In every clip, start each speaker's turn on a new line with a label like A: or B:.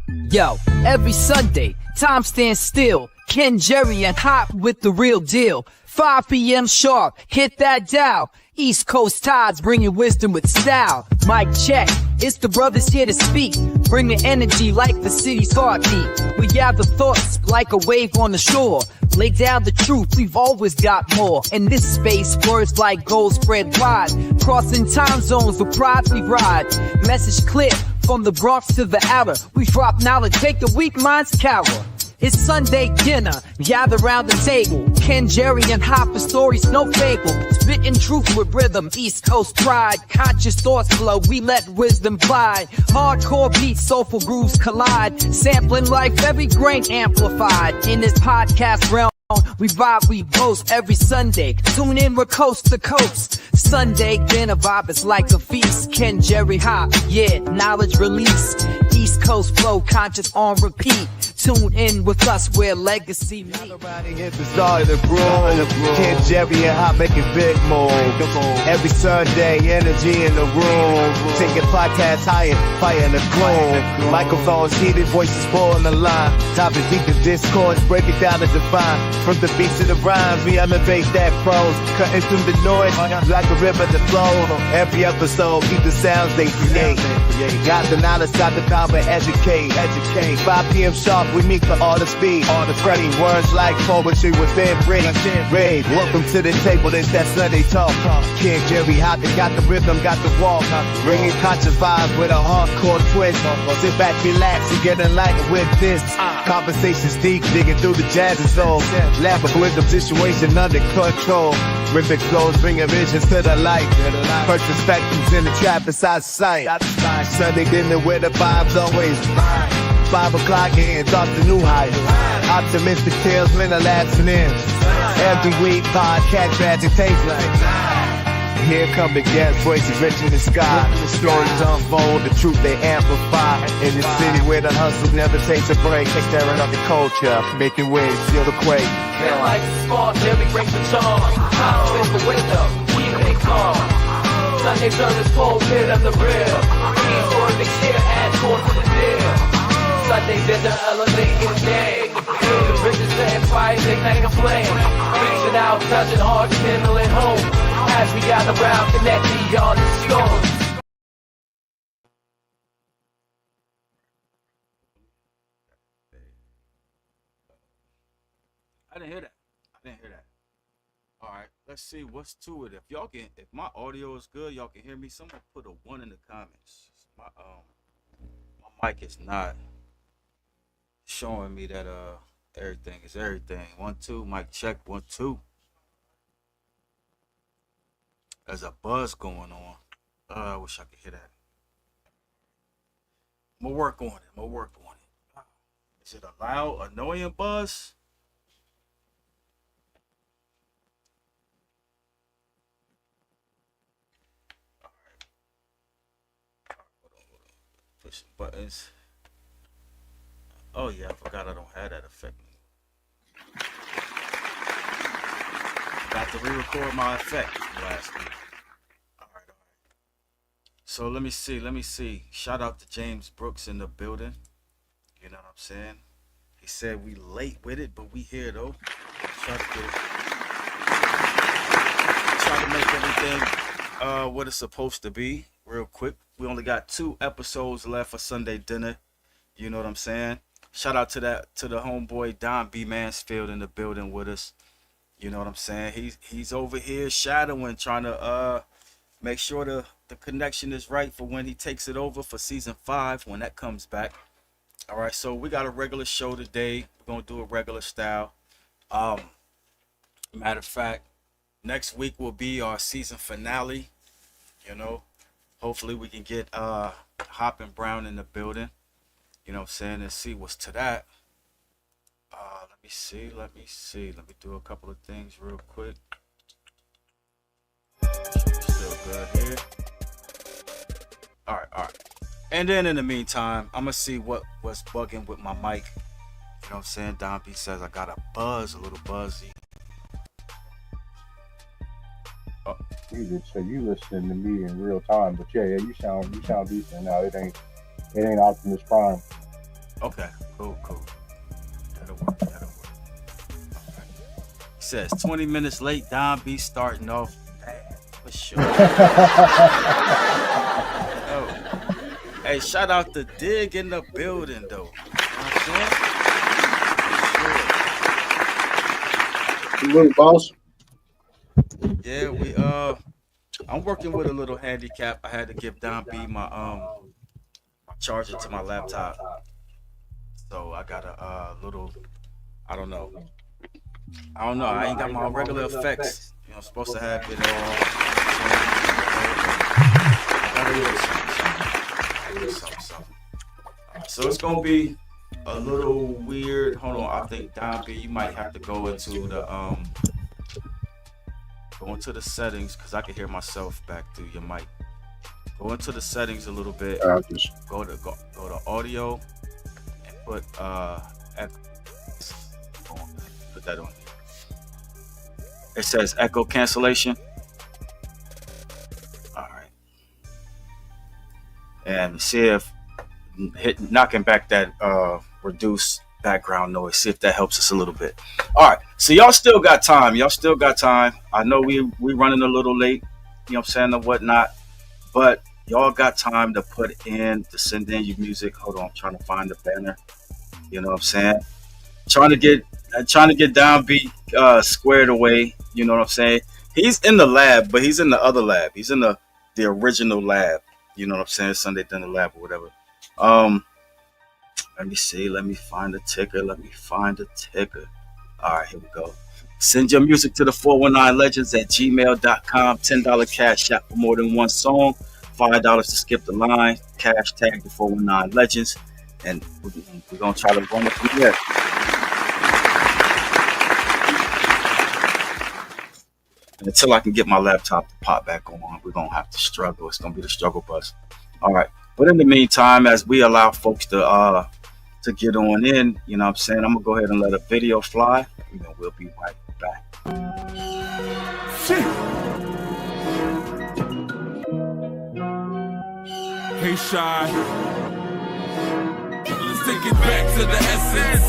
A: Yo, every Sunday, time stands still. Ken, Jerry, and Hop with the real deal. 5 p.m. sharp, hit that dial. East Coast tides bringing wisdom with style. Mic check, it's the brothers here to speak. Bring the energy like the city's heartbeat. We gather thoughts like a wave on the shore. Lay down the truth, we've always got more. In this space, words like gold spread wide. Crossing time zones with pride we ride. Message clear, from the Bronx to the outer. We drop knowledge, make the weak minds cower. It's Sunday dinner, gather round the table. Ken, Jerry, and Hopper, stories no fable. Spitting truth with rhythm, East Coast pride. Conscious thoughts flow, we let wisdom fly. Hardcore beats, soulful grooves collide. Sampling life, every grain amplified. In this podcast realm, we vibe, we boast every Sunday. Tune in, we're coast to coast. Sunday dinner vibe is like a feast. Ken, Jerry, Hop, yeah, knowledge release. East Coast flow, conscious on repeat. Tune in with us where legacy meets.
B: Everybody hit the start of the groove. Ken, Jerry, and Hop making big moves. Every Sunday, energy in the room. Taking podcasts higher, fire in the gloom. Microphones heated, voices full in the line. Topic deep in discourse, break it down and define. From the beats to the rhymes, we elevate that prose. Cutting through the noise like a river that flows. Every episode, keep the sounds they create. Got the knowledge, got the power, educate. 5 p.m. sharp, we meet for all the speed. All the spreading words like poetry within rage. Welcome to the table, it's that Sunday talk. Ken, Jerry, Hop, got the rhythm, got the walk. Bringing conscious vibes with a hardcore twist. Sit back, relax, and get enlightened with this. Conversations deep, digging through the jazz and soul. Laughing with the situation under control. Rhythmic flows, bringing visions to the light. Perspectives in the trap inside sight. Sunday dinner where the vibes always 5 o'clock and thoughts to new heights. Optimistic tales, men are laughing in. Every week, podcast magic taste like. Here come the guest voices rich in the sky. The stories unfold, the truth they amplify. In the city where the hustle never takes a break. They stirring up the culture, making waves, feel the quake.
C: Feel like the spark, Jerry breaks the charm. Time is the window, keep it calm. Sunday service full pit of the real. Keep for the cheer, add core to the deal. Sunday dinner, elevate your day. The bridges set fire, ignite a flame. Reaching out, touching hearts, kindling home. As we gather round, connect beyond the storm.
D: I didn't hear that. All right, let's see what's to it. If my audio is good, y'all can hear me. Someone put a 1 in the comments. My mic is not showing me that everything is everything. 1 2, mic check 1 2. There's a buzz going on. I wish I could hear that. I'm gonna work on it. Is it a loud, annoying buzz? Hold on. Push buttons. Oh yeah, I forgot I don't have that effect. Got to re-record my effect last week. All right. So let me see. Shout out to James Brooks in the building. You know what I'm saying? He said we late with it, but we here though. Try to make everything what it's supposed to be real quick. We only got 2 episodes left for Sunday dinner. You know what I'm saying? Shout out to the homeboy Don B. Mansfield in the building with us. You know what I'm saying? He's over here shadowing, trying to make sure the connection is right for when he takes it over for season 5 when that comes back. All right, so we got a regular show today. We're gonna do a regular style. Matter of fact, next week will be our season finale. You know, hopefully we can get Hop and Brown in the building. You know what I'm saying? And see what's to that. Let me see. Let me do a couple of things real quick. Still good here. All right. And then in the meantime, I'm going to see what's bugging with my mic. You know what I'm saying? Don B says I got a little buzzy.
E: Oh. So you listening to me in real time, but yeah, you sound decent now. It ain't Optimus Prime.
D: Okay, cool. That'll work. Okay. He says 20 minutes late, Don B starting off bad for sure. Oh. Hey, shout out to Dig in the building though. You know
E: You look, boss.
D: yeah, I'm working with a little handicap. I had to give Don B my charger to my laptop. So I got a little, I don't know. I ain't got my regular effects. You know, I'm supposed to have it all. Something. So it's gonna be a little weird. Hold on, I think Don B, you might have to go into the settings because I can hear myself back through your mic. Go into the settings a little bit. Go to audio and put that on. It says echo cancellation. All right, and see if knocking back that reduce background noise. See if that helps us a little bit. All right, so y'all still got time. I know we running a little late. You know what I'm saying, or whatnot, but y'all got time to send in your music. Hold on, I'm trying to find the banner. You know what I'm saying? Trying to get Don B squared away. You know what I'm saying? He's in the lab, but he's in the other lab. He's in the original lab. You know what I'm saying? Sunday Dinner Lab or whatever. Let me see. Let me find the ticker. All right, here we go. Send your music to the 419legends@gmail.com. $10 cash out for more than one song. $5 to skip the line. Cash tag the 419legends. And we're going to try to run it from there. And until I can get my laptop to pop back on, we're going to have to struggle. It's going to be the struggle bus. All right. But in the meantime, as we allow folks to get on in, you know what I'm saying, I'm going to go ahead and let a video fly. And then we'll be right back.
F: Hey, Shy. Let's take it back to the essence.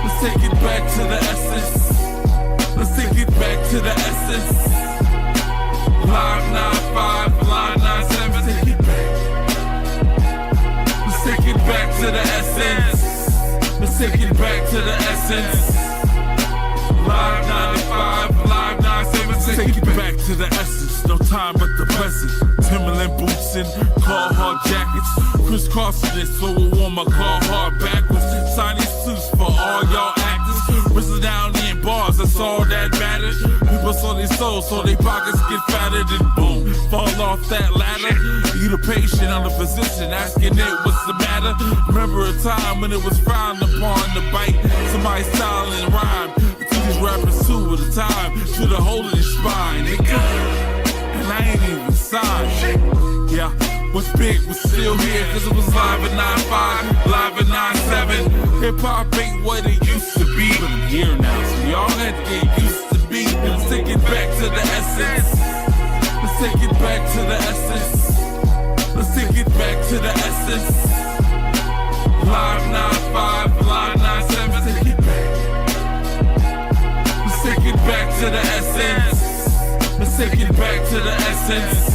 F: Let's take it back to the essence. Let's take it back to the essence. Live 95, live 97, take it back. Let's take it back to the essence. Let's take it back to the essence. Live 95, live 97, take it back to the essence. No time but the present. Timberland boots and Carhartt jackets. Chris Carson is so warm, my Carhartt backwards. Signing suits for all y'all actors. Wristles down in bars, that's all that matters. People saw their souls, so their pockets get fatter. Then boom, fall off that ladder. You the patient on the physician, asking it what's the matter. Remember a time when it was frowned upon to bite somebody's style and rhyme. To these rappers two at a time, to the hole in his spine. Nigga. And I ain't even signed. Yeah, what's big was still here, cause it was live at 95, live at 97. Hip hop ain't what it used to be, but I'm here now, so y'all had to get used to be. Let's take it back to the essence. Let's take it back to the essence. Let's take it back to the essence. Live 95, live 97, take it back. Let's take it back to the essence. Let's take it back to the essence.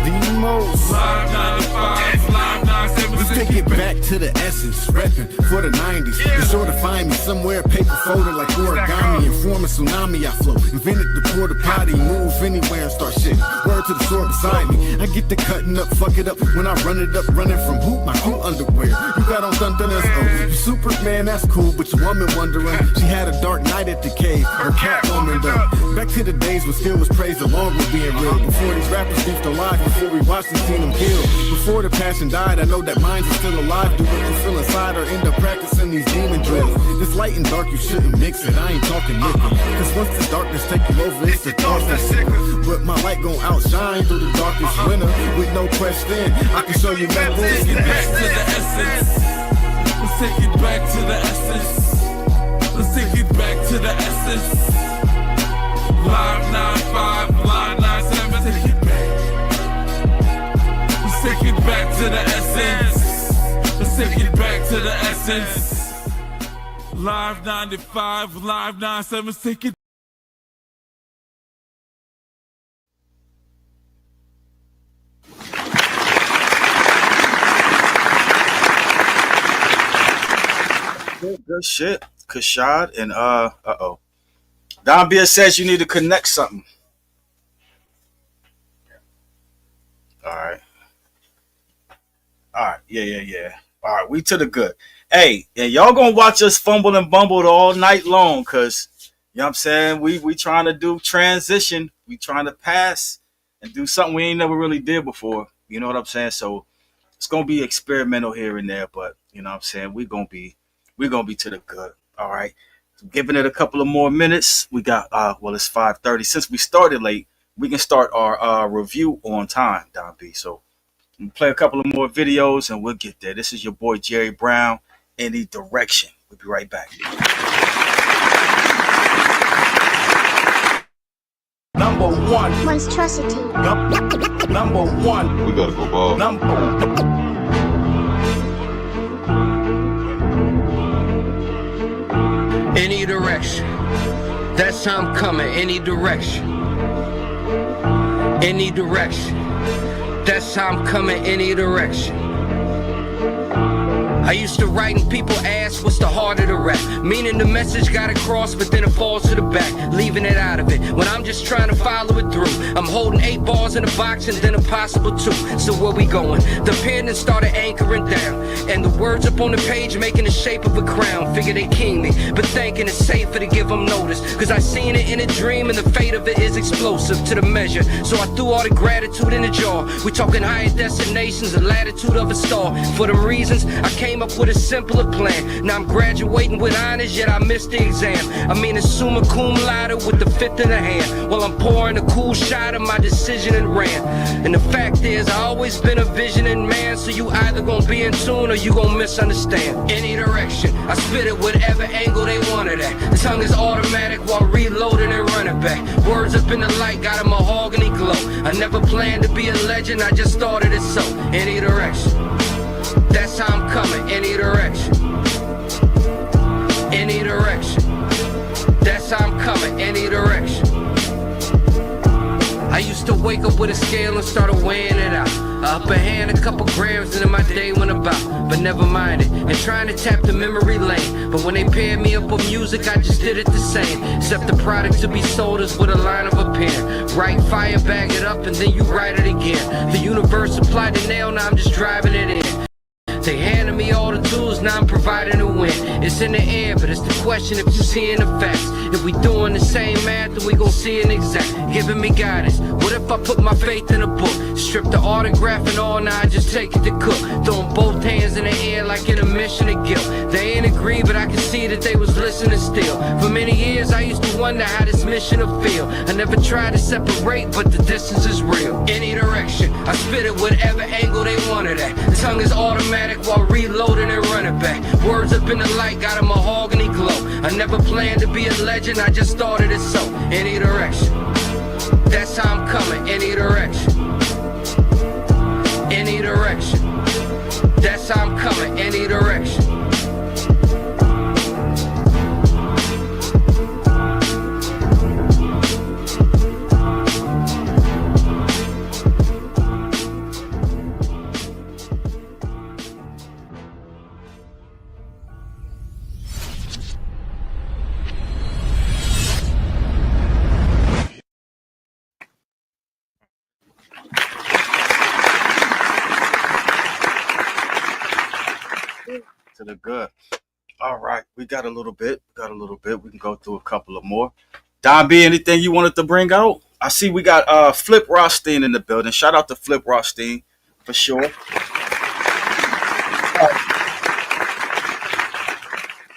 G: It's the most
F: Live 95, live 97.
G: Let's take it back to the essence. Reppin' for the 90s. Be sure to find me somewhere paper folded like origami. Inform a tsunami I flow. Invented the porta potty. Move anywhere and start shit. Word to the sword beside me. I get the cutting up, fuck it up. When I run it up, running from hoop, my cool underwear. You got on something else. Oh, you Superman, that's cool. But your woman wondering. She had a dark night at the cave. Her cat woman though. Back to the days when skill was praised along with being real. Before these rappers beefed alive. Before we watched and seen them killed. Before the passion died, I know that minds are still alive. Do what you feel inside or end up practicing these demon drills. This light and dark, you shouldn't mix it. I ain't talking liquor. Cause once the darkness take you over, it's the darkness. But my light gon' outshine through the darkest winter. With no question, I can show you that.
F: Let's take it back to the essence. Let's take it back to the essence. Let's take it back to the essence. Live 95, live 97, take it back. Let's take it back to the essence. Let's take it back to to the essence. Live 95, live 97, take it.
D: Good shit. Kashad and Don Beer says you need to connect something. All right. Yeah. All right, we to the good. Hey, and y'all gonna watch us fumble and bumble all night long, cause you know what I'm saying? We trying to do transition. We trying to pass and do something we ain't never really did before. You know what I'm saying? So it's gonna be experimental here and there, but you know what I'm saying? We're gonna be to the good. All right. Giving it a couple of more minutes. We got it's 5:30. Since we started late, we can start our review on time, Don B. So we'll play a couple of more videos and we'll get there. This is your boy Jerry Brown, Any Direction. We'll be right back.
C: Number one.
H: Monstrosity.
C: Number one.
I: We gotta go ball.
J: Any direction. That's how I'm coming. Any direction. Any direction. That's how I'm coming. Any direction. I used to write and people ask what's the heart of the rap, meaning the message got across but then it falls to the back, leaving it out of it when I'm just trying to follow it through. I'm holding 8 balls in a box and then a possible 2. So where we going? The pen then started anchoring down and the words up on the page making the shape of a crown. Figure they king me, but thinking it's safer to give them notice, cause I seen it in a dream and the fate of it is explosive to the measure. So I threw all the gratitude in the jar. We talking higher destinations, the latitude of a star. For them reasons I came up with a simpler plan. Now I'm graduating with honors, yet I missed the exam. I mean a summa cum laude with the 5th in the hand, while I'm pouring a cool shot of my decision and ran. And the fact is I always been a visioning man, so you either gonna be in tune or you gonna misunderstand. Any direction, I spit it whatever angle they wanted at. The tongue is automatic while reloading and running back. Words up in the light got a mahogany glow. I never planned to be a legend, I just started it so. Any direction. That's how I'm coming, any direction. Any direction. That's how I'm coming, any direction. I used to wake up with a scale and started weighing it out. Upper hand, a couple grams, and then my day went about. But never mind it, and trying to tap the memory lane. But when they paired me up with music, I just did it the same. Except the product to be sold is with a line of a pen. Write fire, bag it up, and then you write it again. The universe applied the nail, now I'm just driving it in. They handed me all the tools, now I'm providing a win. It's in the air, but it's the question if you seeing the facts. If we doing the same math, then we gon' see an exact. Giving me guidance. What if I put my faith in a book? Strip the autograph and all, now I just take it to cook. Throwing both hands in the air like in a mission of guilt. They ain't agree, but I can see that they was listening still. For many years I used to wonder how this mission would feel. I never tried to separate, but the distance is real. Any direction, I spit it whatever angle they wanted at. The tongue is automatic while reloading and running back. Words up in the light got a mahogany glow. I never planned to be a legend, I just started it so. Any direction. That's how I'm coming, any direction. Any direction. That's how I'm coming, any direction.
D: To the good. All right, we got a little bit. We can go through a couple of more. Don B, anything you wanted to bring out? I see we got Flip Rothstein in the building. Shout out to Flip Rothstein for sure.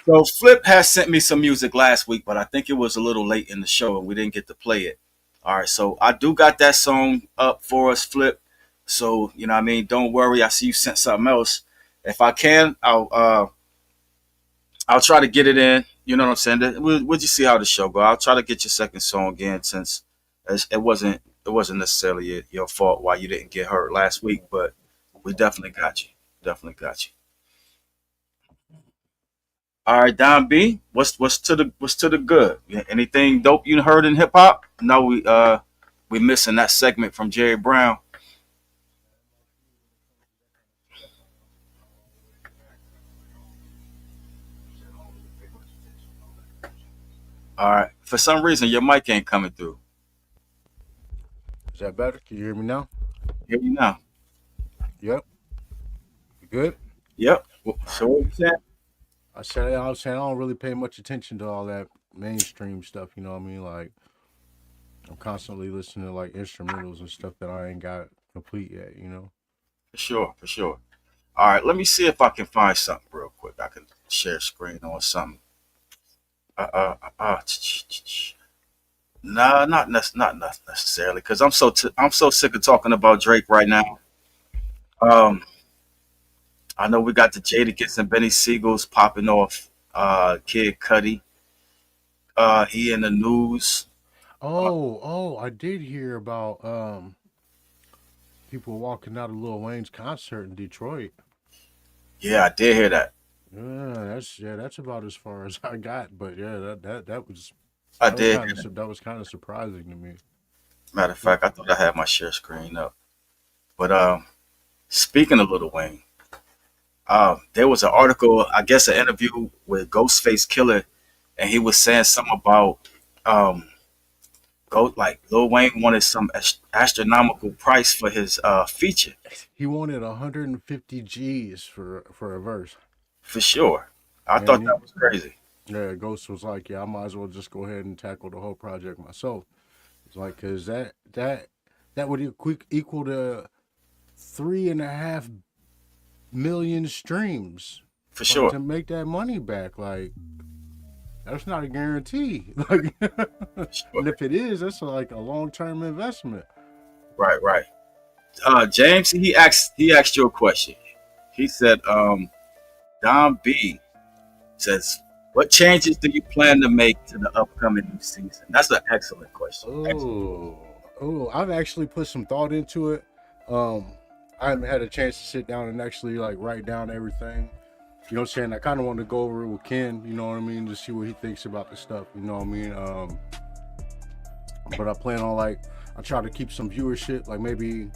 D: So Flip has sent me some music last week, but I think it was a little late in the show and we didn't get to play it. All right, so I do got that song up for us, Flip. So, you know what I mean? Don't worry. I see you sent something else. If I can, I'll try to get it in. You know what I'm saying? We'll just see how the show go. I'll try to get your second song again, since it wasn't necessarily your fault why you didn't get hurt last week, but we definitely got you. All right, Don B, what's to the good? Anything dope you heard in hip hop? No, we missing that segment from Jerry Brown. All right, for some reason your mic ain't coming through.
H: Is that better? Can you hear me now?
D: Hear you now.
H: Yep. You good?
D: Yep. So what you saying?
H: I was saying I don't really pay much attention to all that mainstream stuff. You know what I mean? Like I'm constantly listening to like instrumentals and stuff that I ain't got complete yet. You know?
D: For sure. All right, let me see if I can find something real quick. I can share screen on something. Nah, not necessarily, because I'm so sick of talking about Drake right now. I know we got the Jadakiss and Benny Siegels popping off. Kid Cudi, he in the news.
H: I did hear about people walking out of Lil Wayne's concert in Detroit.
D: Yeah, I did hear that.
H: That's about as far as I got. But yeah, that was that was kind of surprising to me.
D: Matter of fact, I thought I had my share screen up. But speaking of Lil Wayne, there was an article, I guess, an interview with Ghostface Killer, and he was saying something about Lil Wayne wanted some astronomical price for his feature.
H: He wanted 150 G's for a verse.
D: For sure. I thought that was crazy.
H: Yeah, Ghost was like, yeah, I might as well just go ahead and tackle the whole project myself. It's like, because that would equal to 3.5 million streams.
D: For sure.
H: To make that money back. Like, that's not a guarantee. Like,
D: Sure.
H: And if it is, that's like a long-term investment.
D: Right. James, he asked you a question. He said, Don B says, what changes do you plan to make to the upcoming new season? That's an excellent question.
H: I've actually put some thought into it. I haven't had a chance to sit down and actually like write down everything. You know what I'm saying? I kind of want to go over it with Ken, you know what I mean, to see what he thinks about the stuff, you know what I mean? But I plan on I try to keep some viewership, like maybe, you know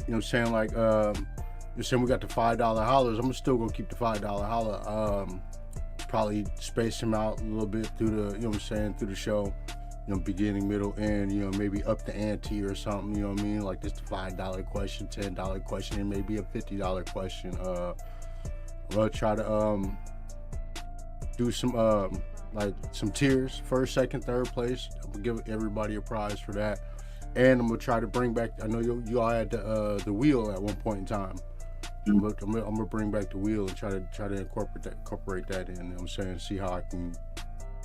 H: what I'm saying, like, you're saying we got the $5 hollers. I'm still gonna keep the $5 holler. Probably space them out a little bit through the, you know what I'm saying, through the show, you know, beginning, middle, end, you know, maybe up the ante or something, you know what I mean? Like this $5 question, $10 question, and maybe a $50 question. We'll try to do some like some tiers, first, second, third place. I'm gonna give everybody a prize for that, and I'm gonna try to bring back. I know you all had the wheel at one point in time. I'm gonna bring back the wheel and try to incorporate that in. You know what I'm saying? See how I can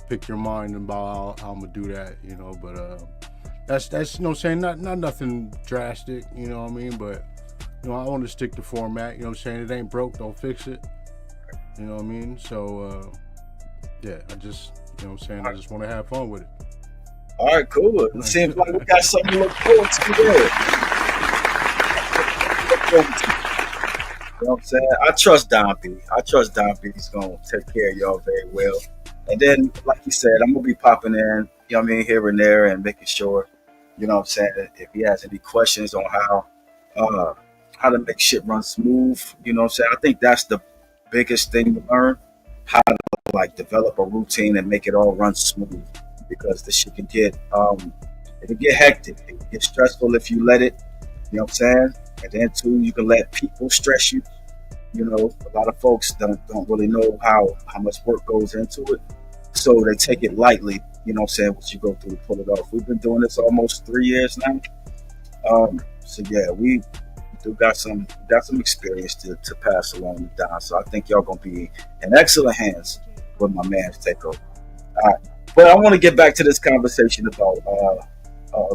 H: pick your mind about how I'm gonna do that. You know, but that's you know what I'm saying. Not nothing drastic. You know what I mean? But you know, I want to stick to format. You know what I'm saying? It ain't broke, don't fix it. You know what I mean? So yeah, I just, you know what I'm saying, I just want to have fun with it.
D: All right, cool. It seems like we got something to look forward to there. You know what I'm saying? I trust Don B. He's going to take care of y'all very well. And then, like you said, I'm going to be popping in, you know what I mean, here and there and making sure, you know what I'm saying, if he has any questions on how to make shit run smooth, you know what I'm saying? I think that's the biggest thing to learn, how to like develop a routine and make it all run smooth, because this shit can get it can get hectic, it can get stressful if you let it, you know what I'm saying? And then too, you can let people stress you. You know, a lot of folks don't really know how much work goes into it, so they take it lightly, you know what I'm saying, what you go through to pull it off. We've been doing this almost 3 years now, so yeah, we do got some experience to pass along with Don. So I think y'all gonna be in excellent hands with my man's takeover. All right, but I want to get back to this conversation about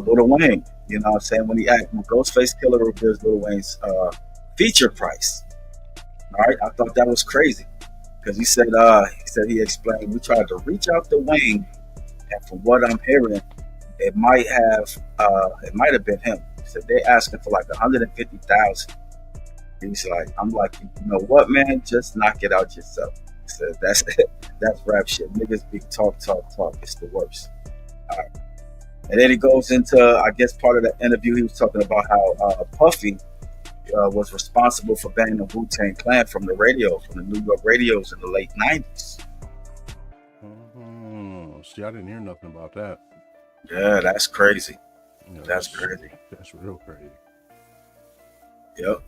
D: Lil Wayne. You know what I'm saying? When Ghostface Killer reveals Lil Wayne's feature price. All right, I thought that was crazy because he said he explained we tried to reach out to Wayne, and from what I'm hearing, it might have been him. So they asking for like 150,000. He's like, I'm like, you know what, man? Just knock it out yourself. So that's that's rap shit. Niggas be talk. It's the worst. All right. And then he goes into, I guess, part of the interview. He was talking about how Puffy was responsible for banning the Wu-Tang Clan from the radio, from the New York radios in the late 90s.
H: See, I didn't hear nothing about that.
D: Yeah, that's crazy.
H: Yeah,
D: that's crazy.
H: That's real crazy.
D: Yep.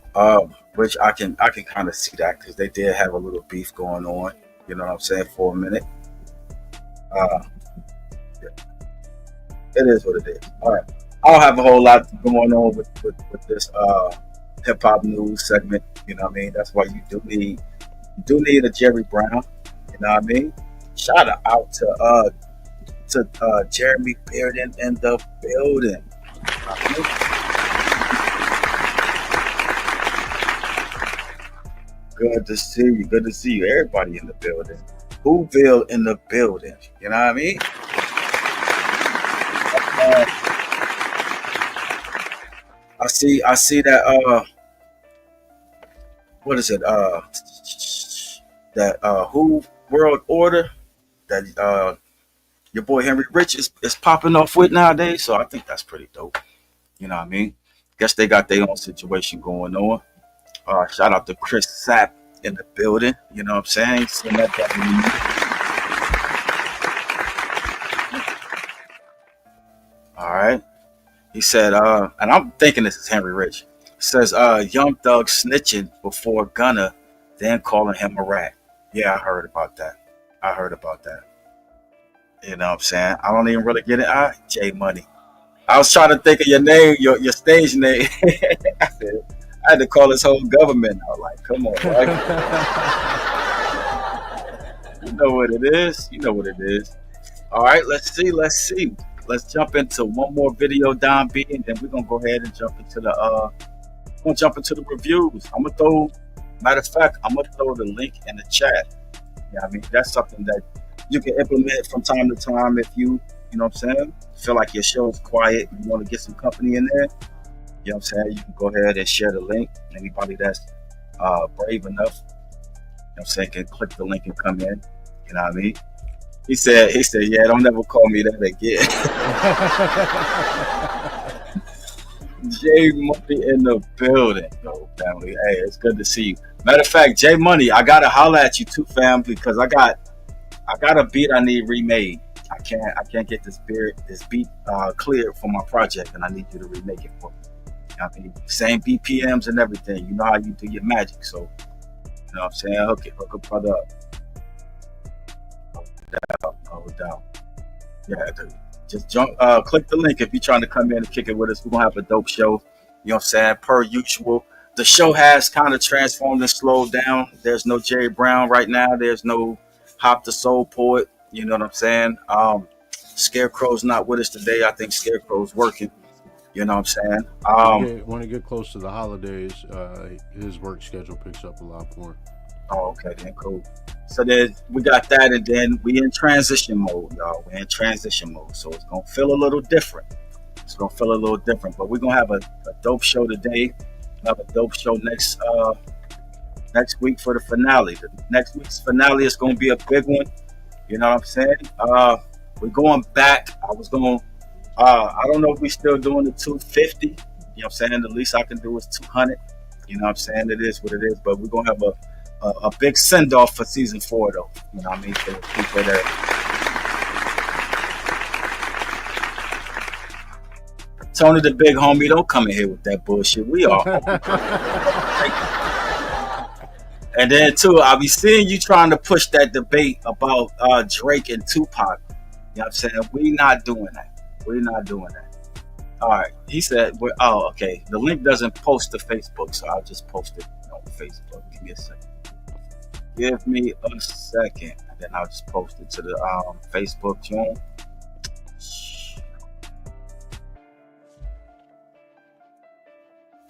D: Which I can kind of see that because they did have a little beef going on. You know what I'm saying, for a minute. Yeah. It is what it is. All right. I don't have a whole lot going on with this hip hop news segment. You know what I mean? That's why you do need a Jerry Brown. You know what I mean? Shout out to Jeremy Bearden in the building. Good to see you. Good to see you. Everybody in the building. Whoville in the building. You know what I mean? I see that what is it? That Who World Order that your boy Henry Rich is popping off with nowadays. So I think that's pretty dope. You know what I mean? Guess they got their own situation going on. Shout out to Chris Sapp in the building. You know what I'm saying? Seen that. All right. He said, and I'm thinking this is Henry Rich. Says, Young Thug snitching before Gunna, then calling him a rat. Yeah, I heard about that. You know what I'm saying? I don't even really get it. J Money. I was trying to think of your name, your stage name. I had to call his whole government out. Like, come on, right? You know what it is. All right, let's see. Let's jump into one more video, Don B, and then we're gonna go ahead and jump into the reviews. Matter of fact, I'm gonna throw the link in the chat. Yeah, I mean that's something that you can implement from time to time if you know what I'm saying, feel like your show is quiet, you want to get some company in there. You know what I'm saying? You can go ahead and share the link. Anybody that's brave enough, you know what I'm saying, can click the link and come in. You know what I mean? He said, yeah, don't ever call me that again. J Money in the building, yo, family. Hey, it's good to see you. Matter of fact, J Money, I gotta holler at you too, fam, because I got a beat I need remade. I can't get this beat cleared for my project, and I need you to remake it for me. You know what I mean? Same BPMs and everything. You know how you do your magic, so you know what I'm saying? Hook a brother up. No doubt. Yeah, dude. Just click the link if you're trying to come in and kick it with us. We're gonna have a dope show. You know what I'm saying? Per usual. The show has kind of transformed and slowed down. There's no Jerry Brown right now. There's no Hop the Soul Poet. You know what I'm saying? Scarecrow's not with us today. I think Scarecrow's working. You know what I'm saying?
H: When it get close to the holidays, his work schedule picks up a lot more.
D: Oh, okay, then cool. So then we got that, and then we in transition mode, y'all. We're in transition mode, so it's gonna feel a little different. But we're gonna have a dope show today. We'll have a dope show next week for the finale. Next week's finale is gonna be a big one. You know what I'm saying? We're going back. I don't know if we're still doing the 250. You know what I'm saying? The least I can do is 200. You know what I'm saying? It is what it is. But we're gonna have a big send off for season 4, though. You know what I mean? For the people that. Tony the big homie, don't come in here with that bullshit. We are. And then too, I'll be seeing you trying to push that debate about Drake and Tupac. You know what I'm saying? We're not doing that. All right. He said, okay. The link doesn't post to Facebook, so I'll just post it on Facebook. Give me a second. And then I'll just post it to the Facebook joint.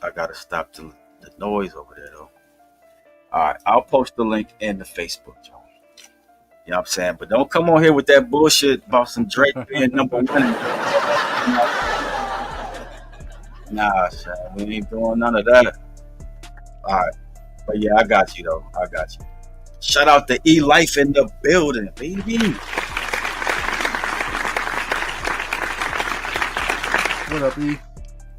D: I gotta stop the noise over there, though. All right, I'll post the link in the Facebook joint. You know what I'm saying? But don't come on here with that bullshit about some Drake being number one. Nah, son, we ain't doing none of that. All right. But yeah, I got you, though. Shout out to E Life in the building, baby.
H: What up, E?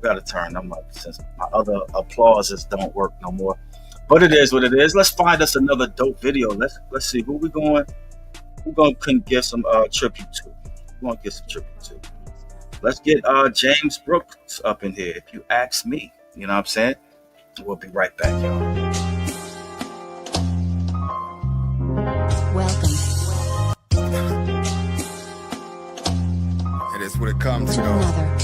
D: Gotta turn them up since my other applauses don't work no more. But it is what it is. Let's find us another dope video. Let's see who can give some tribute to. We're gonna give some tribute to. Let's get James Brooks up in here, if you ask me. You know what I'm saying? We'll be right back, y'all.
I: Welcome
G: It is what it comes
I: to
G: to.
I: another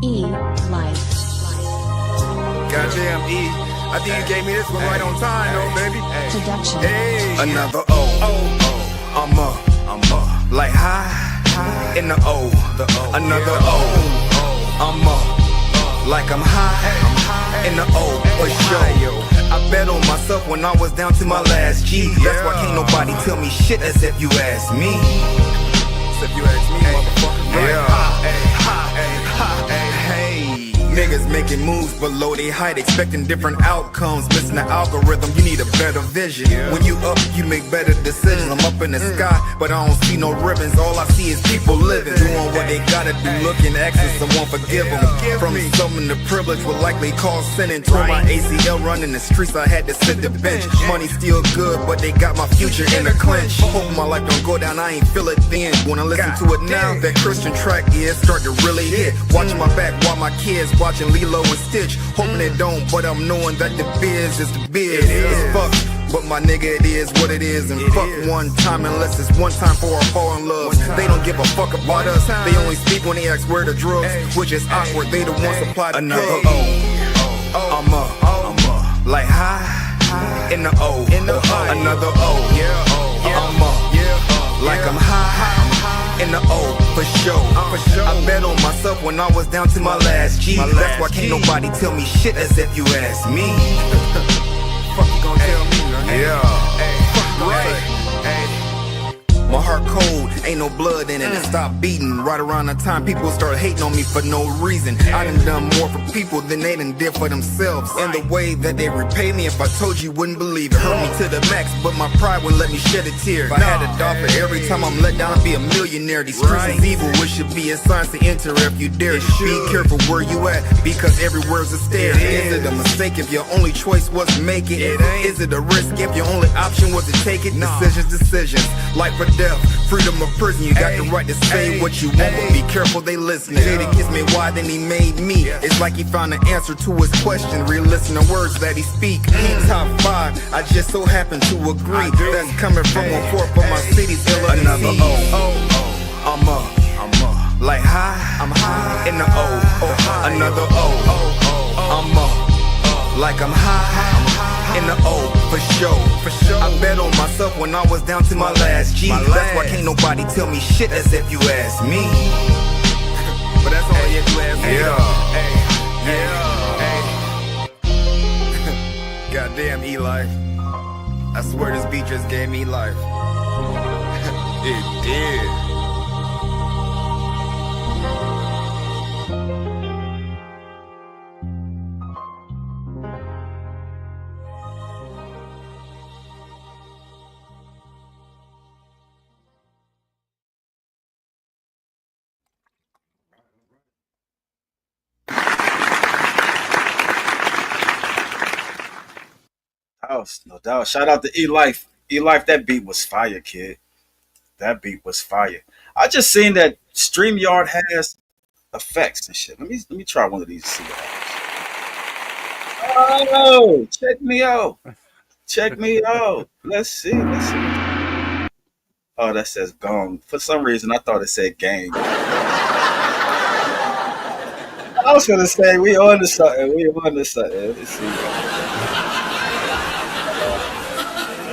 I: E Life
G: Goddamn E, I think you gave me this one right on time, though, baby.
I: production.
G: Hey, another I'm like high in the O. Another I'm like I'm high in the O for sure. I bet on myself when I was down to my last G. That's why can't nobody tell me shit except you ask me. Except you ask me, motherfucker. Hey. Niggas making moves below their height, expecting different outcomes. Missing the algorithm, you need a better vision. When you up, you make better decisions. I'm up in the sky, but I don't see no ribbons. All I see is people living, doing what they gotta do, looking, asking someone forgive them. From something the privilege will likely cause sinning. Tore my ACL running the streets, I had to sit the bench. Money still good, but they got my future in a clinch. Hope my life don't go down, I ain't feel it then. When I listen to it now, that Christian track is start to really hit. Watching my back while my kids watching Lilo and Stitch, hoping it don't, but I'm knowing that the biz is the biz. It's fuck, but my nigga, it is what it is. And fuck one time unless it's one time for a fall in love. They don't give a fuck about us, they only speak when they ask where the drugs, which is awkward, they the ones supply the another I'm like high in the O. Another I'm like I'm high in the O for sure. I bet on myself when I was down to my last G. That's why can't nobody tell me shit as if you ask me. Fuck you gonna tell me, man? Yeah. Fuck you gonna say? My heart cold, ain't no blood in it, it stopped beating. Right around the time people started hating on me for no reason. I done more for people than they done did for themselves. And the way that they repay me, if I told you, wouldn't believe it. Hurt me to the max, but my pride wouldn't let me shed a tear. If I had a dollar for every time I'm let down, I'd be a millionaire. These streets is evil, it should be a sign to enter if you dare. Be careful where you at, because everywhere's a stair. Is it a mistake if your only choice was to make it? Is it a risk if your only option was to take it? Decisions, life or death, freedom or prison. You got the right to say what you want, but be careful they listening. Jada kiss me, why then he made me? It's like he found an answer to his question, re-listen the words that he speak. Top 5, I just so happen to agree. That's coming from a fourth of my city's Illinois. Another I'm like high, I'm high in the O. Another I'm like I'm high in the O for sure. I bet on myself when I was down to my last G. That's why can't nobody tell me shit as if you ask me. But that's all you ask me. Yeah. Goddamn Eli, I swear this beat just gave me life. It did.
D: No doubt. Shout out to E Life. E Life, that beat was fire, kid. That beat was fire. I just seen that StreamYard has effects and shit. Let me try one of these to see what happens. Oh, check me out. Check me out. Let's see. Oh, that says gong. For some reason, I thought it said gang. I was gonna say we on to something. Let's see.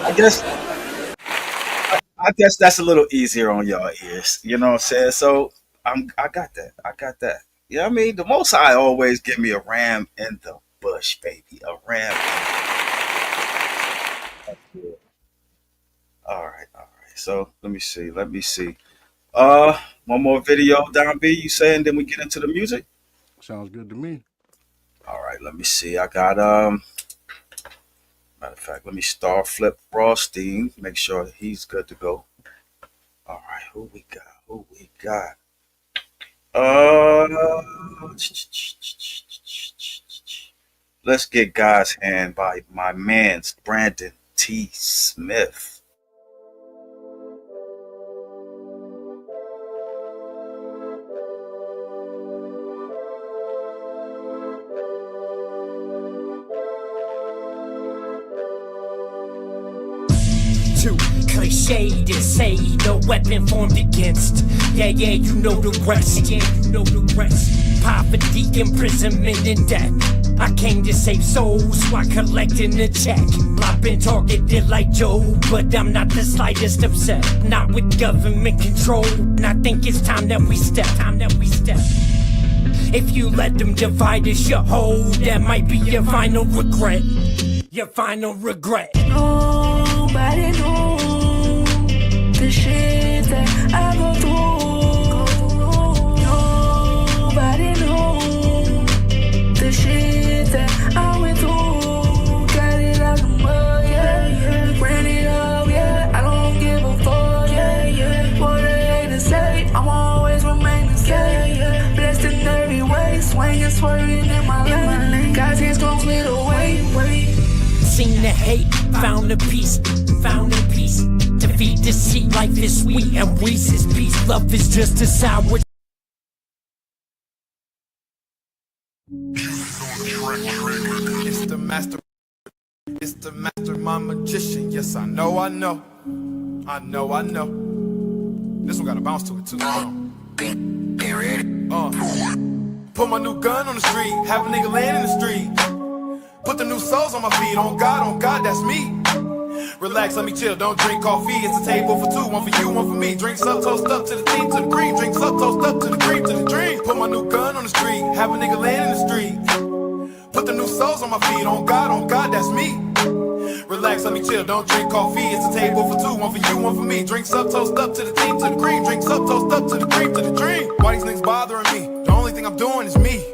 D: I guess that's a little easier on y'all ears. You know what I'm saying? So I got that. You know what I mean? The Most High always give me a ram in the bush, baby. A ram. All right. So let me see. One more video, Don B, you saying, then we get into the music?
H: Sounds good to me.
D: All right. right, let me see. I got matter of fact, let me star flip Frosty. Make sure he's good to go. All right, who we got? Let's get God's Hand by my man's Brandon T. Smith.
K: Too cliche to say no weapon formed against. Yeah, you know the rest. Poverty, imprisonment, and death. I came to save souls while collecting a check. I've been targeted like Joe, but I'm not the slightest upset. Not with government control, and I think it's time that we step. If you let them divide us, your whole, that might be your final regret.
L: Nobody knows the shit that I go through. Nobody knows the shit that I went through. Got it out the mud, yeah. Ran it up, yeah. I don't give a fuck, yeah. What they hate to say, I'm always remain the same. Blessed in every way, swinging, swerving in my lane. God's hands gon' clear the way.
K: Seen the hate, found a peace. Defeat deceit, life is sweet and Reese's peace. Love is just a sour.
M: It's the master, my magician. Yes, I know. This one got a bounce to it too. Put my new gun on the street, have a nigga land in the street. Put the new soles on my feet, on God, that's me. Relax, let me chill, don't drink coffee. It's a table for two, one for you, one for me. Drinks up, toast up to the team, to the cream. Drinks up, toast up to the cream, to the dream. Put my new gun on the street, have a nigga land in the street. Put the new soles on my feet, on God, that's me. Relax, let me chill, don't drink coffee. It's a table for two, one for you, one for me. Drinks up, toast up to the team, to the cream. Drinks up, toast up to the cream, to the dream. Why these niggas bothering me? The only thing I'm doing is me.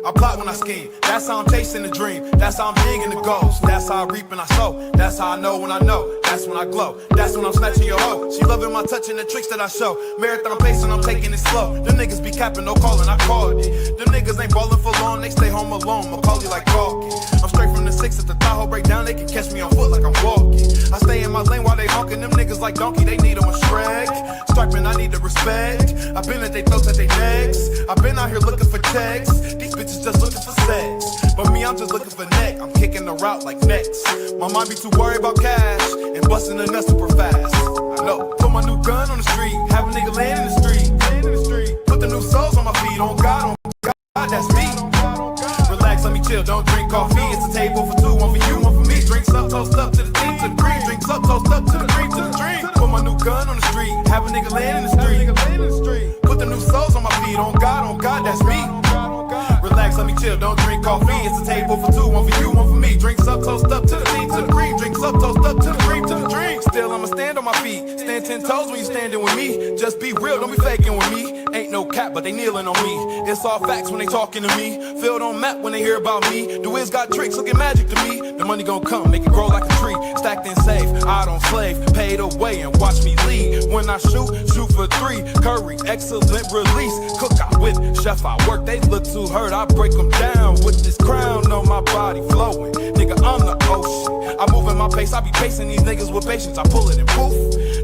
M: I plot when I scheme, that's how I'm chasing the dream. That's how I'm digging the goals. That's how I reap and I sow. That's how I know when I know. That's when I glow. That's when I'm snatching your hoe. She loving my touch and the tricks that I show. Marathon pacing, I'm taking it slow. Them niggas be capping, no calling, I called it. Them niggas ain't ballin' for long, they stay home alone. Macaulay like Dawkins. I'm straight from the 6 at the Tahoe breakdown. They can catch me on foot like I'm walking. I stay in my lane while they honking. Them niggas like donkey, they need them a Shrek. Striping, I need the respect. I've been at they throats, at they necks. I've been out here looking for checks. These bitches just looking for sex. But me, I'm just looking for neck. I'm kicking the route like next. My mind be too worried about cash and busting the nuts super fast. I know. Put my new gun on the street, have a nigga land in the street. Put the new soles on my feet, on God, that's me. Relax, let me chill, don't drink coffee. It's a table for two, one for you, one for me. Drinks up, toast up to the team, to the cream. Drinks up, toast up to the cream, to the dream. Put my new gun on the street, have a nigga land in the street. Put the new soles on my feet, on God, that's me. Relax, let me chill, don't drink coffee. It's a table for two, one for you, one for me. Drinks up, toast up to the team, to the cream. Drinks up, toast up to the cream, to the dream. Still, I'ma stand on my feet. Stand 10 toes when you standing with me. Just be real, don't be faking with me. Ain't no cap, but they kneeling on me. It's all facts when they talking to me. Field on map when they hear about me. The Wiz got tricks, looking magic to me. The money gon' come, make it grow like a tree. Stacked and safe, I don't slave. Paid away and watch me lead. When I shoot for three. Curry, excellent release. Cook out with chef, I work. They look too hurt, I break them down with this crown on my body flowing. Nigga, I'm the ocean. I move in my pace, I be pacing these niggas with patience. I pull it and poof.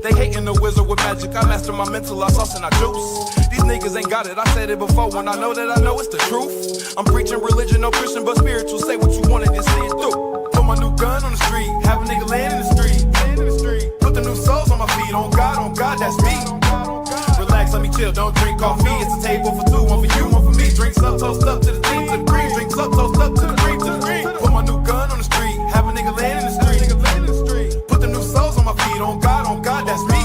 M: They hating the wizard with magic. I master my mental, I sauce and I juice. These niggas ain't got it, I said it before. When I know that I know it's the truth. I'm preaching religion, no Christian, but spiritual. Say what you want and then see it through. Put my new gun on the street, have a nigga land in the street. Put the new soles on my feet, on God, that's me. Relax, let me chill, don't drink coffee. It's a table for two, one for you, one for me. Drinks up, toast up to the team, to the cream. Drinks up, toast up to the cream, to the dream. Put my new gun on the street, have a nigga land in the street. Put the new soles on my feet, on God, that's me.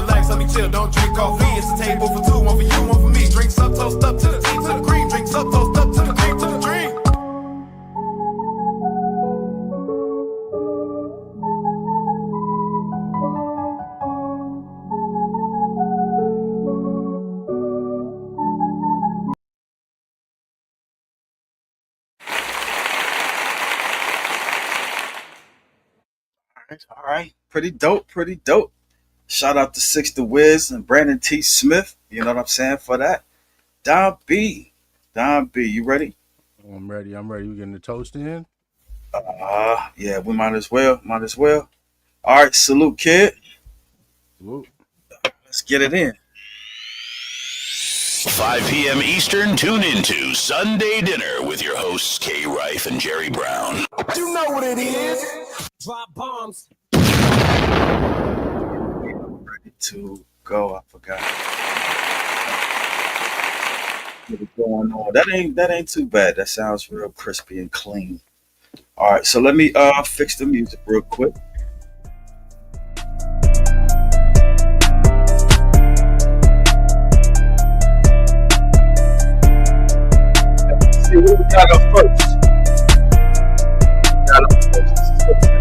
M: Relax, let me chill, don't drink coffee. It's a table for two, one for you, one for me. Drinks up, toast up to the team, to the cream. Drinks up, toast up to the cream, to the dream.
D: All right. Pretty dope. Pretty dope. Shout out to Six the Wiz and Brandon T. Smith. You know what I'm saying for that. Don B. Don B. You ready?
H: I'm ready. I'm ready. We getting the toast in?
D: Yeah, we might as well. Might as well. All right, salute, kid.
H: Salute.
D: Let's get it in.
N: 5 p.m. Eastern, tune into Sunday Dinner with your hosts, Kay Rife and Jerry Brown.
M: You know what it is.
K: Drop bombs.
D: Ready to go. I forgot. What's going on? That ain't too bad. That sounds real crispy and clean. All right, so let me fix the music real quick. Let's see what we got up first. This is for $50.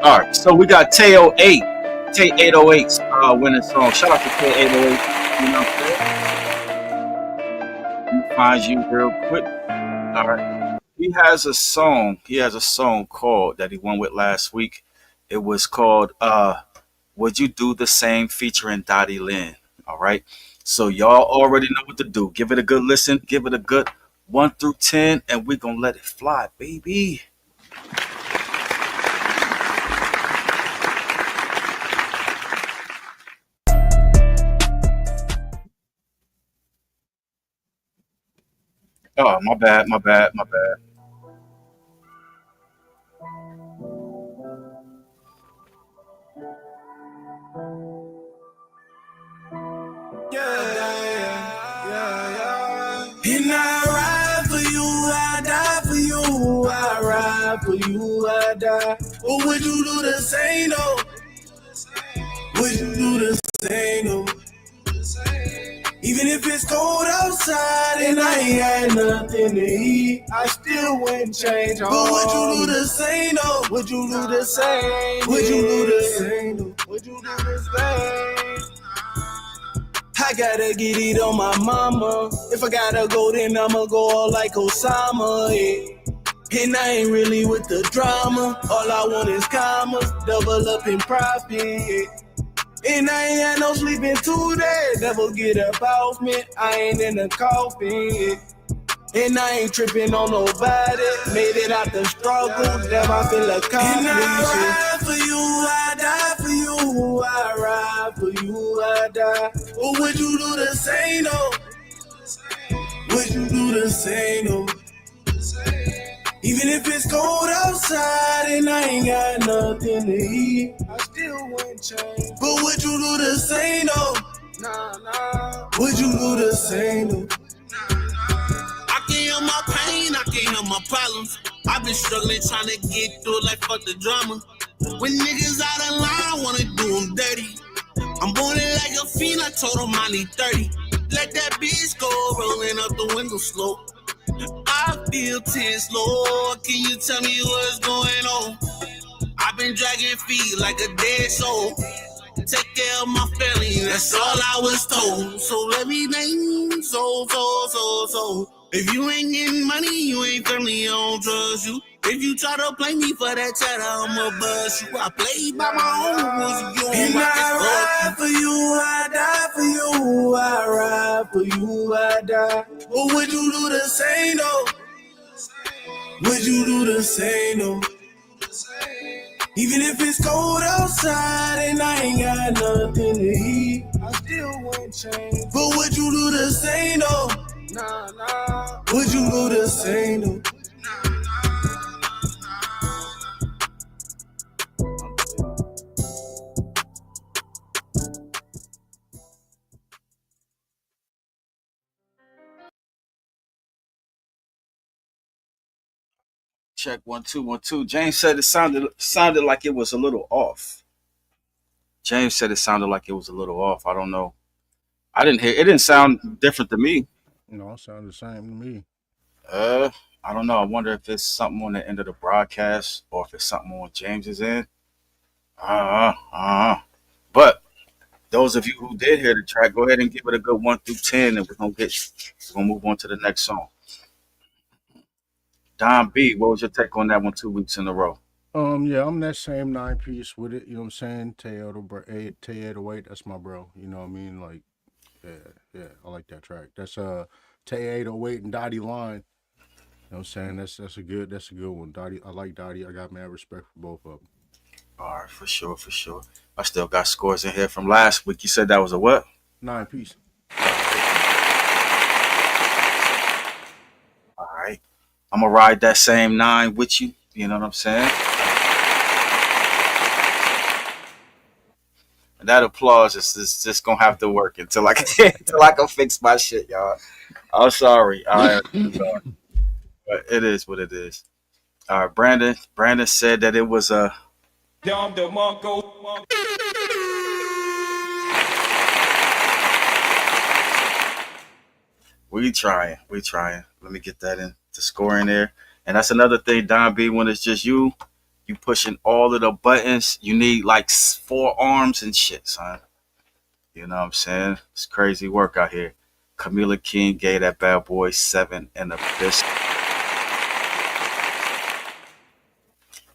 D: All right, so we got Teo 8, Tay 808's winning song. Shout out to Tay 808. You know what I'm saying? Find you real quick. All right. He has a song called that he won with last week. It was called Would You Do the Same featuring Dottie Lynn. All right. So y'all already know what to do. Give it a good listen. Give it a good 1 through 10, and we're gonna let it fly, baby. Oh, my bad.
M: And I ride for you, I die for you, I ride for you, I die. Or would you do the same though? Would you do the same though? Even if it's cold outside and I ain't had nothing to eat, I still wouldn't change. But would you do the same though? Would you do the same? Would you do the same though? Would you do the same? I gotta get it on my mama. If I gotta go, then I'ma go all like Osama, yeah. And I ain't really with the drama. All I want is commas, double up in profit, yeah. And I ain't had no sleeping today. Never get up off me. I ain't in the coffin, yeah. And I ain't tripping on nobody. Made it out the struggle. Damn, I feel accomplished. And I ride for you, I die for you. I ride for you, I die. Or would you do the same though? Would you do the same though? Even if it's cold outside and I ain't got nothing to eat, I still wouldn't change. But would you do the same though? Nah. Would you do the same though?
O: I can hear my pain, I can hear my problems. I've been struggling trying to get through like fuck the drama. When niggas out of line, wanna do them dirty. I'm born like a fiend, I told them I need 30. Let that bitch go, rolling up the window slow. I feel tears, Lord, can you tell me what's going on? I've been dragging feet like a dead soul. Take care of my family, that's all I was told. So let me name, so. If you ain't getting money, you ain't family, I don't trust you. If you try to play me for that cheddar, I'ma bust you. I play by my own rules, you don't
M: And I ride for you, I die for you. I ride for you, I die. Or would you do the same though? Would you do the same though? Even if it's cold outside and I ain't got nothing to eat, I still won't change. But would you do the same though? Nah. Would you do the same though?
D: Check 1 2 1 2. James said it sounded like it was a little off. James said it sounded like it was a little off. I don't know. I didn't hear. It didn't sound different to me.
H: No, it sounded the same to me.
D: I don't know. I wonder if it's something on the end of the broadcast or if it's something on James's end. But those of you who did hear the track, go ahead and give it a good 1 through 10, and we're gonna move on to the next song. Don B, what was your take on that one 2 weeks in a row?
H: Yeah, I'm that same 9-piece with it. You know what I'm saying? Tay808, that's my bro. You know what I mean? Like, yeah, I like that track. That's Tay808 and Dottie Line. You know what I'm saying? That's a good one. Dottie, I like Dottie. I got mad respect for both of them.
D: All right, for sure. I still got scores in here from last week. You said that was a what?
H: 9-piece.
D: All right. I'm going to ride that same 9 with you. You know what I'm saying? And that applause is just going to have to work until I can fix my shit, y'all. I'm sorry. All right. But it is what it is. All right, Brandon said that it was a... We trying. Let me get that in the score in there. And that's another thing, Don B, when it's just you pushing all of the buttons. You need like 4 arms and shit, son. You know what I'm saying? It's crazy work out here. Camila King gave that bad boy 7 and a biscuit.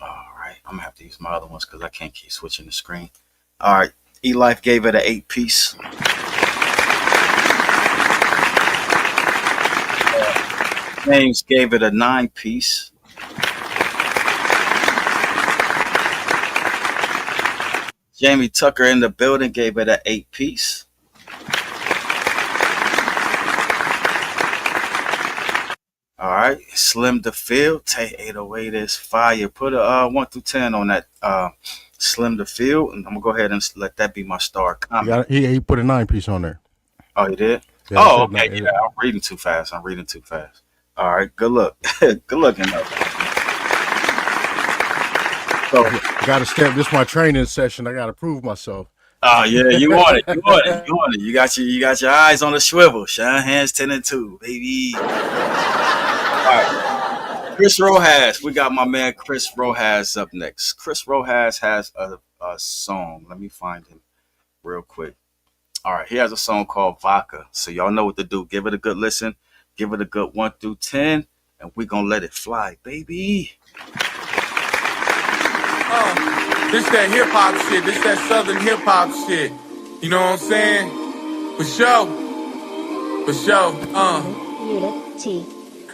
D: All right, I'm gonna have to use my other ones because I can't keep switching the screen. All right, E-Life gave it an 8-piece. James gave it a 9-piece. Jamie Tucker in the building gave it an 8-piece. All right, Slim the Field, Tay808 is fire. Put a 1 through 10 on that Slim the Field, and I'm gonna go ahead and let that be my star comment.
H: He put a 9-piece on there.
D: Oh, he did?
H: Yeah,
D: oh, okay. Yeah, I'm reading too fast. All right, good luck. Good looking though.
H: So, got to step. This is my training session. I got to prove myself.
D: Oh yeah, you want it. You got your eyes on the swivel. Shine hands 10 and 2, baby. All right, Chris Rojas. We got my man Chris Rojas up next. Chris Rojas has a song. Let me find him real quick. All right, he has a song called Vodka. So y'all know what to do. Give it a good listen. Give it a good 1 through 10, and we're gonna let it fly, baby.
F: This that hip hop shit. This that southern hip hop shit. You know what I'm saying? For sure.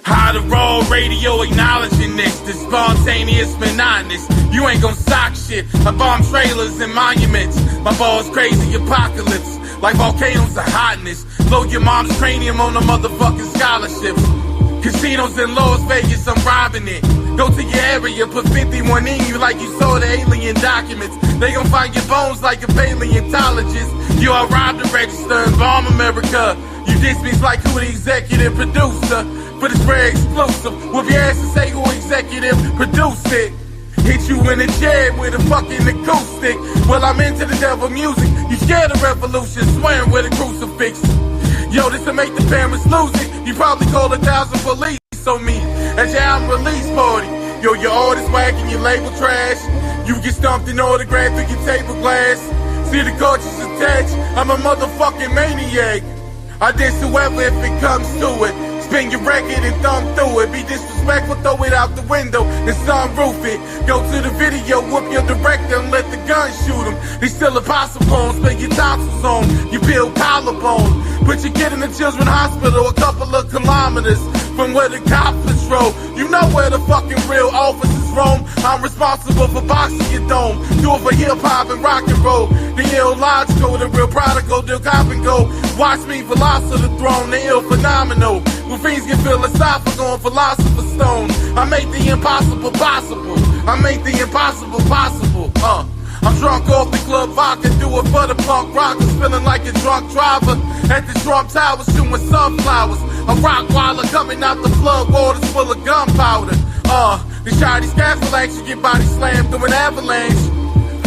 F: How to roll radio acknowledging this spontaneous monotonous. You ain't gon' sock shit. I bomb trailers and monuments. My ball's crazy apocalypse. Like volcanoes of hotness. Load your mom's cranium on the motherfucking scholarships. Casinos in Las Vegas, I'm robbing it. Go to your area, put 51 in you like you saw the alien documents. They gon' find your bones like a paleontologist. You all robbed the register and bomb America. You diss me like who the executive producer. But it's very exclusive. Whoop your ass and say who executive produced it. Hit you in the chair with a fucking acoustic. Well, I'm into the devil music. You scared of revolution, swearing with a crucifix. Yo, this to make the parents lose it. You probably call 1,000 police on me at your album release party. Yo, your artist whack and your label trash. You get stumped and autographed through your table glass. See the cultures attached. I'm a motherfucking maniac. I diss whoever if it comes to it. Spin your record and thumb through it. Be disrespectful, throw it out the window and sunroof it. Go to the video, whoop your director and let the gun shoot him. They still a possible, spin your tonsils on. You build collarbone. Put your kid in the children's hospital a couple of kilometers from where the cops patrol. You know where the fucking real officers roam. I'm responsible for boxing your dome. Do it for hip hop and rock and roll. The illogical, the real prodigal, the cop and go. Watch me, philosopher the throne, the ill phenomenal. When things get philosophical and philosopher's stone. I make the impossible possible. I make the impossible possible. I'm drunk off the club vodka, do it for the punk rockers. Feeling like a drunk driver at the Trump Tower, shooting sunflowers. A rock waller coming out the flood waters full of gunpowder. The shotty scabs will actually get body slammed through an avalanche.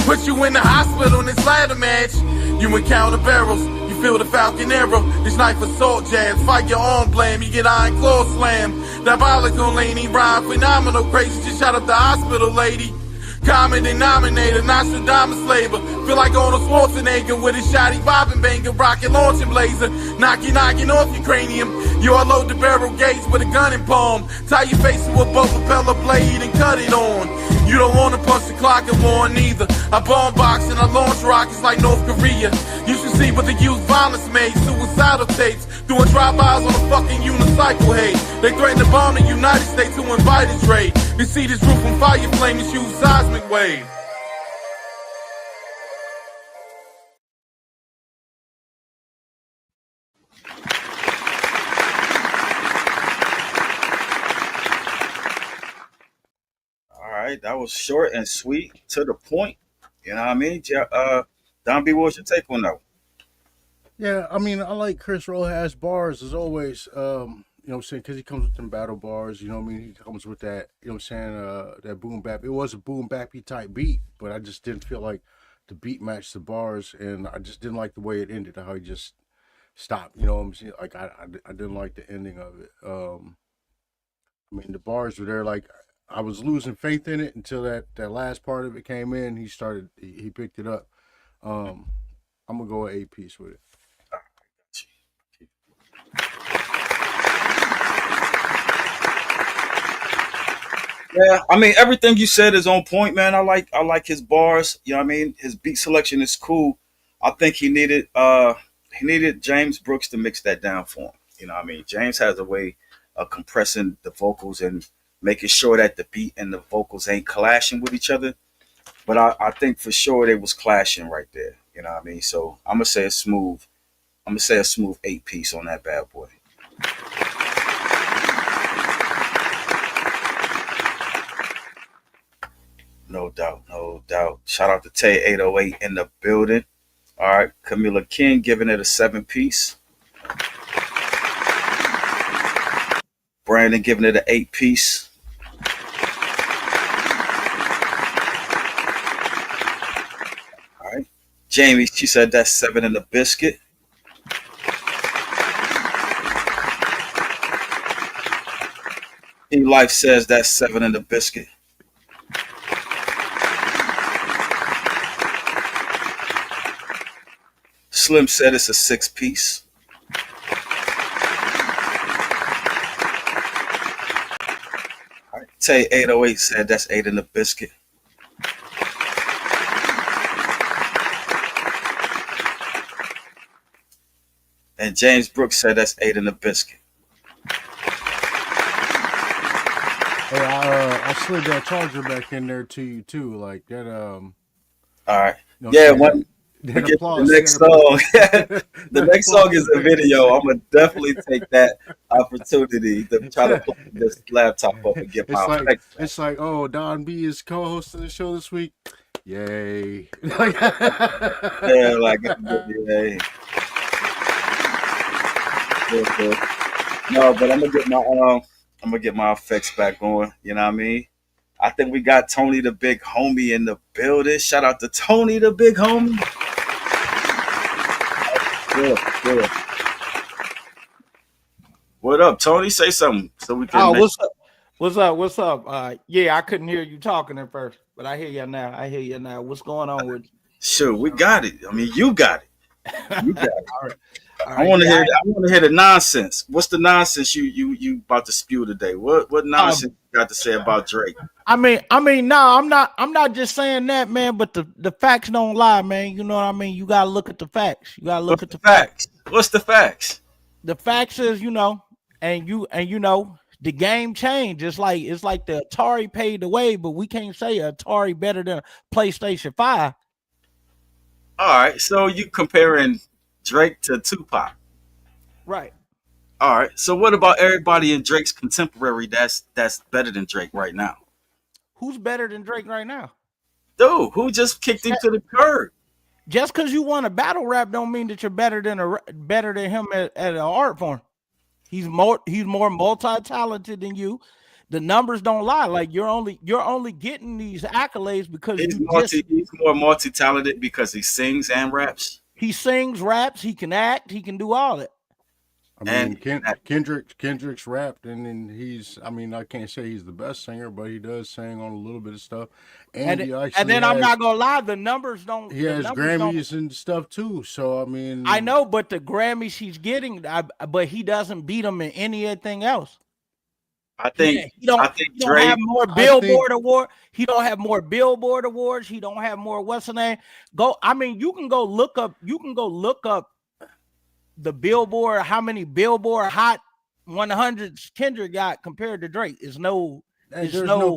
F: Put you in the hospital in this ladder match. You encounter barrels, you feel the falcon arrow. This knife assault jabs, fight your arm blame, you get iron claw slam. Diabolical lady rhyme, phenomenal crazy, just shot up the hospital lady.
M: Common denominator, Nostradamus flavor. Feel like Arnold Schwarzenegger with his shotty bobbing banger, rocket launching blazer. Knocking off your cranium. You unload the barrel gates with a gun in palm. Tie your face to a bow propeller blade and cut it on. You don't wanna punch the clock and war neither. I bomb box and I launch rockets like North Korea. You should see what the youth violence made. Suicidal tapes, doing drive-bys on a fucking unicycle, hey. They threaten to bomb the United States to invite its raid. They see this roof on fire, flame and shoot seismic wave.
D: All right, that was short and sweet, to the point. You know what I mean? Don B, what's your take on that one?
H: Yeah, I mean, I like Chris Rojas bars as always. You know what I'm saying? Because he comes with them battle bars. You know what I mean? He comes with that. You know what I'm saying? That boom bap. It was a boom bappy type beat, but I just didn't feel like the beat matched the bars, and I just didn't like the way it ended. How he just stopped. You know what I'm saying? Like I didn't like the ending of it. I mean, the bars were there. Like I was losing faith in it until that last part of it came in. He picked it up. I'm gonna go with 8 piece with it.
D: Yeah, I mean everything you said is on point, man. I like his bars. You know what I mean? His beat selection is cool. I think he needed James Brooks to mix that down for him. You know what I mean? James has a way of compressing the vocals and making sure that the beat and the vocals ain't clashing with each other. But I think for sure they was clashing right there. You know what I mean? So I'm gonna say a smooth 8 piece on that bad boy. No doubt, no doubt. Shout out to Tay 808 in the building. All right, Camila King giving it a 7 piece. Brandon giving it an 8 piece. All right. Jamie, she said that's 7 in the biscuit. E-Life says that's 7 in the biscuit. Slim said it's a 6 piece. All right. Tay 808 said that's 8 in the biscuit. And James Brooks said that's 8 in the biscuit.
H: Hey, I slid that charger back in there to you too, like that.
D: All right.
H: You know,
D: Yeah. We get the next song. The next song is a video. I'm gonna definitely take that opportunity to try to put this laptop up and get my effects.
H: It's like, oh, Don B is co-hosting the show this week. Yay!
D: Yeah, like yay. No, but I'm gonna get my effects back on. You know what I mean? I think we got Tony the Big Homie in the building. Shout out to Tony the Big Homie. Good. What up, Tony? Say something so we can.
P: Oh, what's up? Yeah, I couldn't hear you talking at first, but I hear you now. What's going on with you?
D: Sure, we got it. I mean, you got it. You got it.
P: All right.
D: I want to hear the nonsense. What's the nonsense you about to spew today? What nonsense you got to say about Drake?
P: I mean, no, I'm not just saying that, man. But the facts don't lie, man. You know what I mean? You gotta look at the facts. You gotta look at the facts.
D: What's the facts?
P: The facts is, the game changed. It's like the Atari paid the way, but we can't say Atari better than a PlayStation 5.
D: All right, so you comparing Drake to Tupac.
P: Right.
D: All right. So what about everybody in Drake's contemporary that's better than Drake right now?
P: Who's better than Drake right now?
D: Dude, who just kicked him to the curb?
P: Just because you want a battle rap don't mean that you're better than him at an art form. He's more multi-talented than you. The numbers don't lie. Like you're only getting these accolades because
D: he's more multi-talented because he sings and raps.
P: He sings, raps, he can act, he can do all that.
H: I mean, Kendrick's rapped, and then he's. I mean, I can't say he's the best singer, but he does sing on a little bit of stuff. And
P: then I'm not gonna lie, the numbers don't.
H: He has Grammys and stuff too. So I mean,
P: I know, but the Grammys he's getting, but he doesn't beat them in anything else.
D: I think
P: he don't
D: Drake
P: have more Billboard award. He don't have more Billboard awards. He don't have more what's the name? I mean, you can go look up the Billboard, how many Billboard Hot 100s Kendrick got compared to Drake. There's no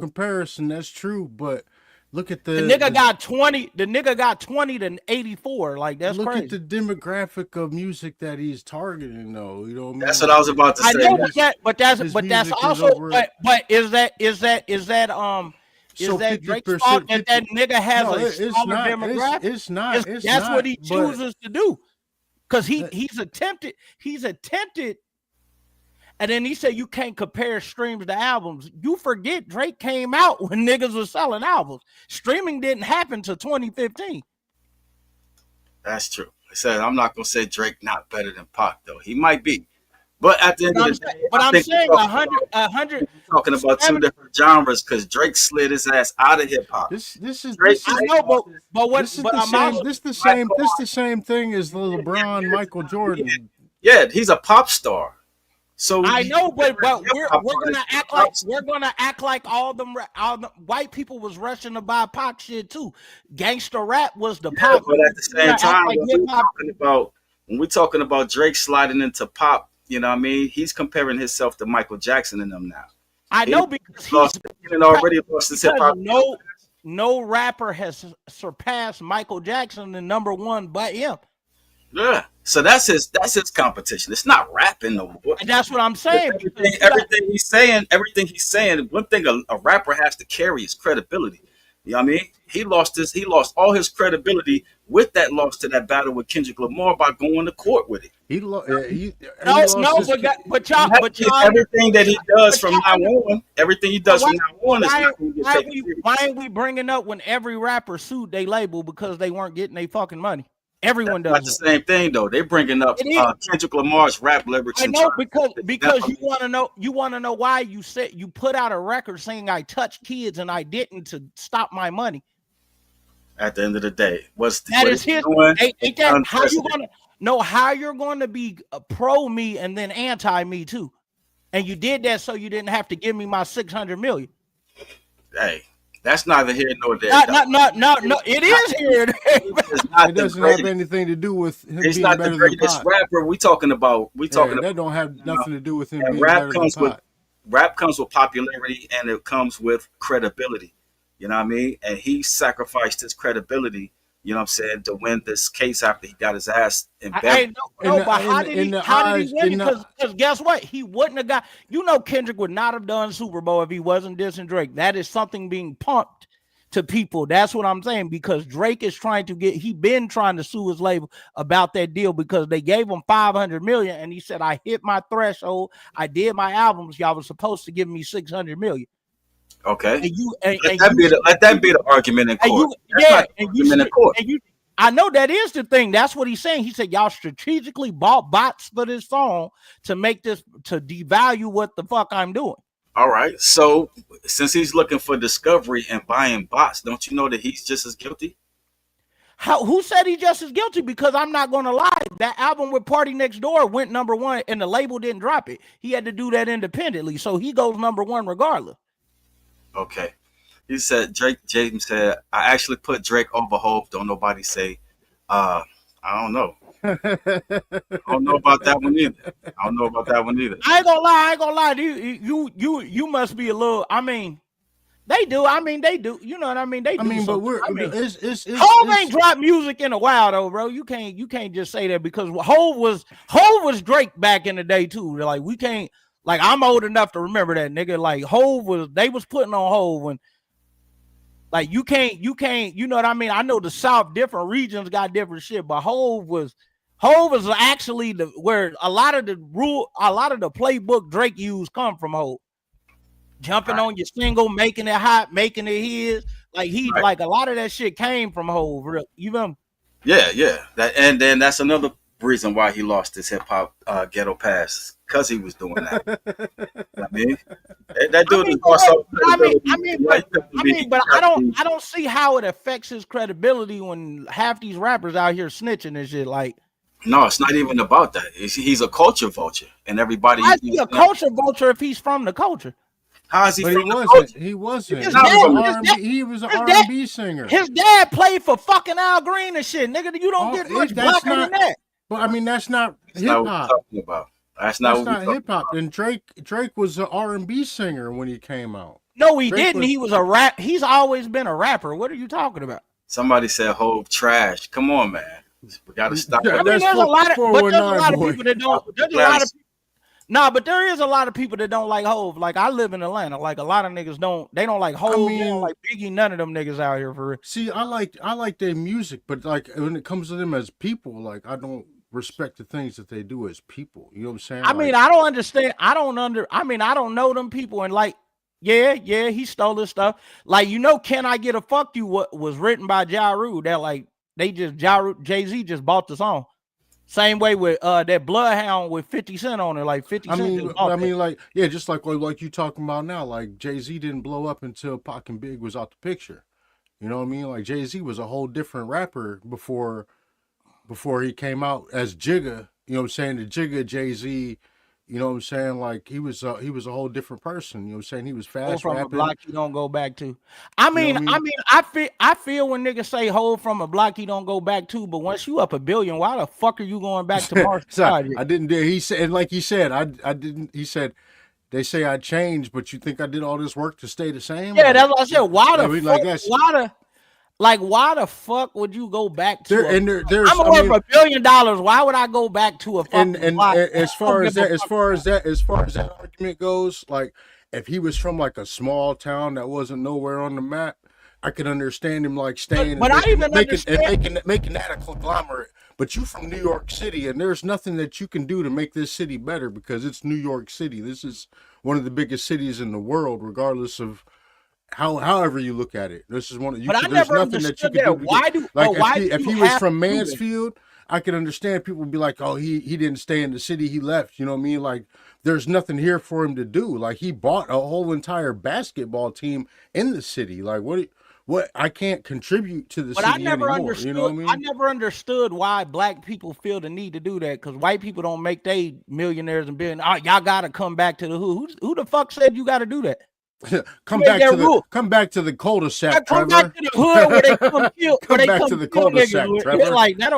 H: comparison. That's true, but look at the
P: nigga got 20. The nigga got 20 to 84. Like that's
H: look
P: crazy.
H: At the demographic of music that he's targeting, though. You know what I mean?
D: That's what I was about to say.
P: I know, but that's also but is that Drake's fault that nigga has a smaller demographic?
H: It's not.
P: That's what he chooses to do. Because he's attempted, and then he said you can't compare streams to albums. You forget Drake came out when niggas were selling albums. Streaming didn't happen till 2015.
D: That's true. I said I'm not gonna say Drake not better than Pac though. He might be, but at the end of the day,
P: I'm saying 100.
D: Talking about two different genres because Drake slid his ass out of hip hop.
H: This is
D: Drake.
H: I
P: know, but what?
H: This is the same thing as the LeBron, Michael Jordan.
D: Yeah, he's a pop star. So
P: I know, but we're gonna act like all the white people was rushing to buy Pac shit too. Gangsta rap was the pop.
D: But at the same time, when we're talking about Drake sliding into pop, you know what I mean? He's comparing himself to Michael Jackson and them now.
P: I know because
D: he's already lost his hip hop.
P: No rapper has surpassed Michael Jackson the number one but him.
D: Yeah, so that's his competition. It's not rapping no more.
P: And that's what I'm saying.
D: Everything he's saying. One thing a rapper has to carry is credibility. You know what I mean? He lost all his credibility with that loss to that battle with Kendrick Lamar by going to court with it.
P: Everything
D: that he does from now on,
P: why ain't we bringing up when every rapper sued they label because they weren't getting their fucking money? Everyone does.
D: That's the same thing though. They're bringing up Kendrick Lamar's rap lyrics.
P: I know because you want to know why you said you put out a record saying I touched kids and I didn't to stop my money.
D: At the end of the day,
P: how you're going to be pro me and then anti me too, and you did that so you didn't have to give me my $600 million.
D: Hey. That's neither here nor there.
P: No. It is here.
H: It doesn't have anything to do with him being better than Pac. He's not the greatest
D: rapper. We talking about.
H: That don't have nothing to do with him being better than Pac.
D: Rap comes with popularity and it comes with credibility. You know what I mean? And he sacrificed his credibility. You know what I'm saying, to win this case after he got his ass embedded.
P: But how did he win? Because guess what? He wouldn't have got. Kendrick would not have done Super Bowl if he wasn't dissing Drake. That is something being pumped to people. That's what I'm saying. Because Drake is trying to sue his label about that deal because they gave him $500 million and he said, I hit my threshold. I did my albums. Y'all was supposed to give me $600 million.
D: Okay. Let that be the argument in court.
P: I know that is the thing. That's what he's saying. He said y'all strategically bought bots for this song to make this to devalue what the fuck I'm doing.
D: All right. So since he's looking for discovery and buying bots, don't you know that he's just as guilty?
P: Who said he just as guilty? Because I'm not going to lie. That album with Party Next Door went number one and the label didn't drop it. He had to do that independently. So he goes number one regardless.
D: Okay. He said, James said, I actually put Drake over Hov. Don't nobody say, I don't know. I don't know about that one either.
P: I ain't gonna lie. You must be a little, they do. You know what I mean? They do. Hov ain't dropped music in a while though, bro. You can't just say that because Hov was Drake back in the day too. Like we can't. Like I'm old enough to remember that nigga. Like they was putting on Hov when, like you can't. You know what I mean? I know the South, different regions got different shit, but Hov was actually where a lot of the playbook Drake used come from Hov. Jumping on your single, making it hot, making it his. Like like a lot of that shit came from Hov. You know?
D: Yeah. Then that's another reason why he lost his hip hop ghetto pass because he was doing that. I mean, that dude is lost all credibility.
P: But I don't see how it affects his credibility when half these rappers out here snitching and shit. Like,
D: no, it's not even about that. He's a culture vulture, and everybody.
P: Why is he a culture vulture if he's from the culture?
D: How is he?
H: But
D: from
H: he
D: the
H: wasn't.
D: culture?
H: He wasn't. He was an R&B singer.
P: His dad played for fucking Al Green and shit, nigga. You don't get much blacker than that.
H: But I mean, that's not
D: That's
H: hip
D: not what
H: hop.
D: we're talking about. That's not
H: hip hop. And Drake was an R&B singer when he came out.
P: No, he didn't. He was a rap. He's always been a rapper. What are you talking about?
D: Somebody said Hove trash. Come on, man. We gotta stop.
P: I mean, there's a lot of people that don't. There's a lot of. Nah, but there is a lot of people that don't like Hove. Like, I live in Atlanta. Like, a lot of niggas don't. They don't like Hove. They don't like Biggie. None of them niggas out here for real.
H: See, I like their music, but like when it comes to them as people, like I don't respect the things that they do as people. You know what I'm saying?
P: I mean, I don't understand. I mean, I don't know them people. And like, yeah, he stole this stuff. Like, you know, Can I Get a Fuck You? What was written by Ja Rule? That like Jay-Z just bought the song. Same way with that Bloodhound with 50 Cent on it. Like 50 Cent.
H: Like, yeah, just like you talking about now. Like Jay-Z didn't blow up until Pac and Big was out the picture. You know what I mean? Like Jay-Z was a whole different rapper before he came out as Jigga. You know what I'm saying? The Jigga Jay-Z. You know what I'm saying? Like he was a whole different person. You know what I'm saying? He was fast
P: from
H: rapping.
P: a block you don't go back to. I mean, I feel when niggas say Hove from a block you don't go back to, but once you up $1 billion, why the fuck are you going back to Marshall?
H: I didn't. He said, like he said, I didn't. He said, they say I changed, but you think I did all this work to stay the same?
P: Yeah, that's what I said. Why the fuck would you go back to?
H: I'm
P: worth $1 billion. Why would I go back to a fucking block?
H: As far as that argument goes, like if he was from like a small town that wasn't nowhere on the map, I could understand him like staying making that a conglomerate. But you from New York City, and there's nothing that you can do to make this city better because it's New York City. This is one of the biggest cities in the world, regardless of however you look at it. This is one of you.
P: But I never understood that.
H: If he was from Mansfield, I could understand people would be like, oh, he didn't stay in the city, he left. You know what I mean? Like there's nothing here for him to do. Like he bought a whole entire basketball team in the city. Like what I can't contribute to the city anymore. You know what I mean?
P: I never understood why black people feel the need to do that because white people don't make they millionaires and billionaires. Oh, y'all gotta come back to the hood. Who the fuck said you gotta do that?
H: Come back to the cul-de-sac, Trevor.
P: Come back to the hood where they come kill.
H: Come back to the cul-de-sac, Trevor.
P: Like that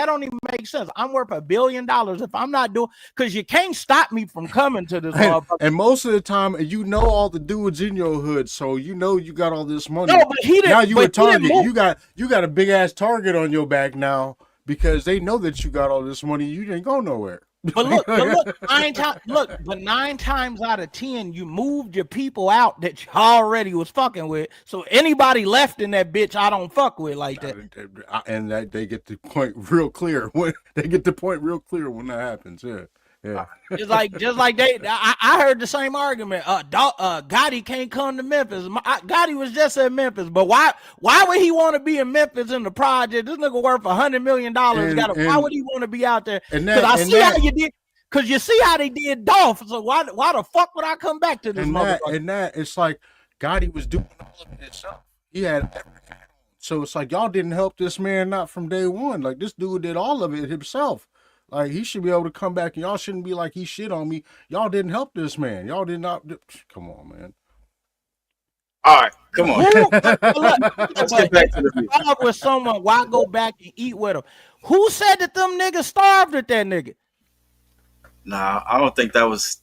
P: don't even make sense. I'm worth $1 billion if I'm not doing because you can't stop me from coming to this motherfucker.
H: And most of the time, you know all the dudes in your hood, so you know you got all this money.
P: No, but he didn't.
H: Now you a target. You got a big ass target on your back now because they know that you got all this money. You didn't go nowhere.
P: But look, 9 times out of 10, you moved your people out that you already was fucking with. So anybody left in that bitch, I don't fuck with like that.
H: And that they get the point real clear when that happens. Yeah.
P: Just like they, I heard the same argument. Gotti can't come to Memphis. Gotti was just at Memphis, but why would he want to be in Memphis in the project? This nigga worth $100 million. Why would he want to be out there? Because you see how they did Dolph. So why the fuck would I come back to this motherfucker?
H: It's like Gotti was doing all of it himself. He had everything. So it's like y'all didn't help this man not from day one. Like this dude did all of it himself. Like he should be able to come back, and y'all shouldn't be like he shit on me. Y'all didn't help this man. Y'all did not. Come on, man.
D: All right, come on.
P: Let's get back to the talk with someone. Why go back and eat with him? Who said that them niggas starved at that nigga?
D: Nah, I don't think that wasn't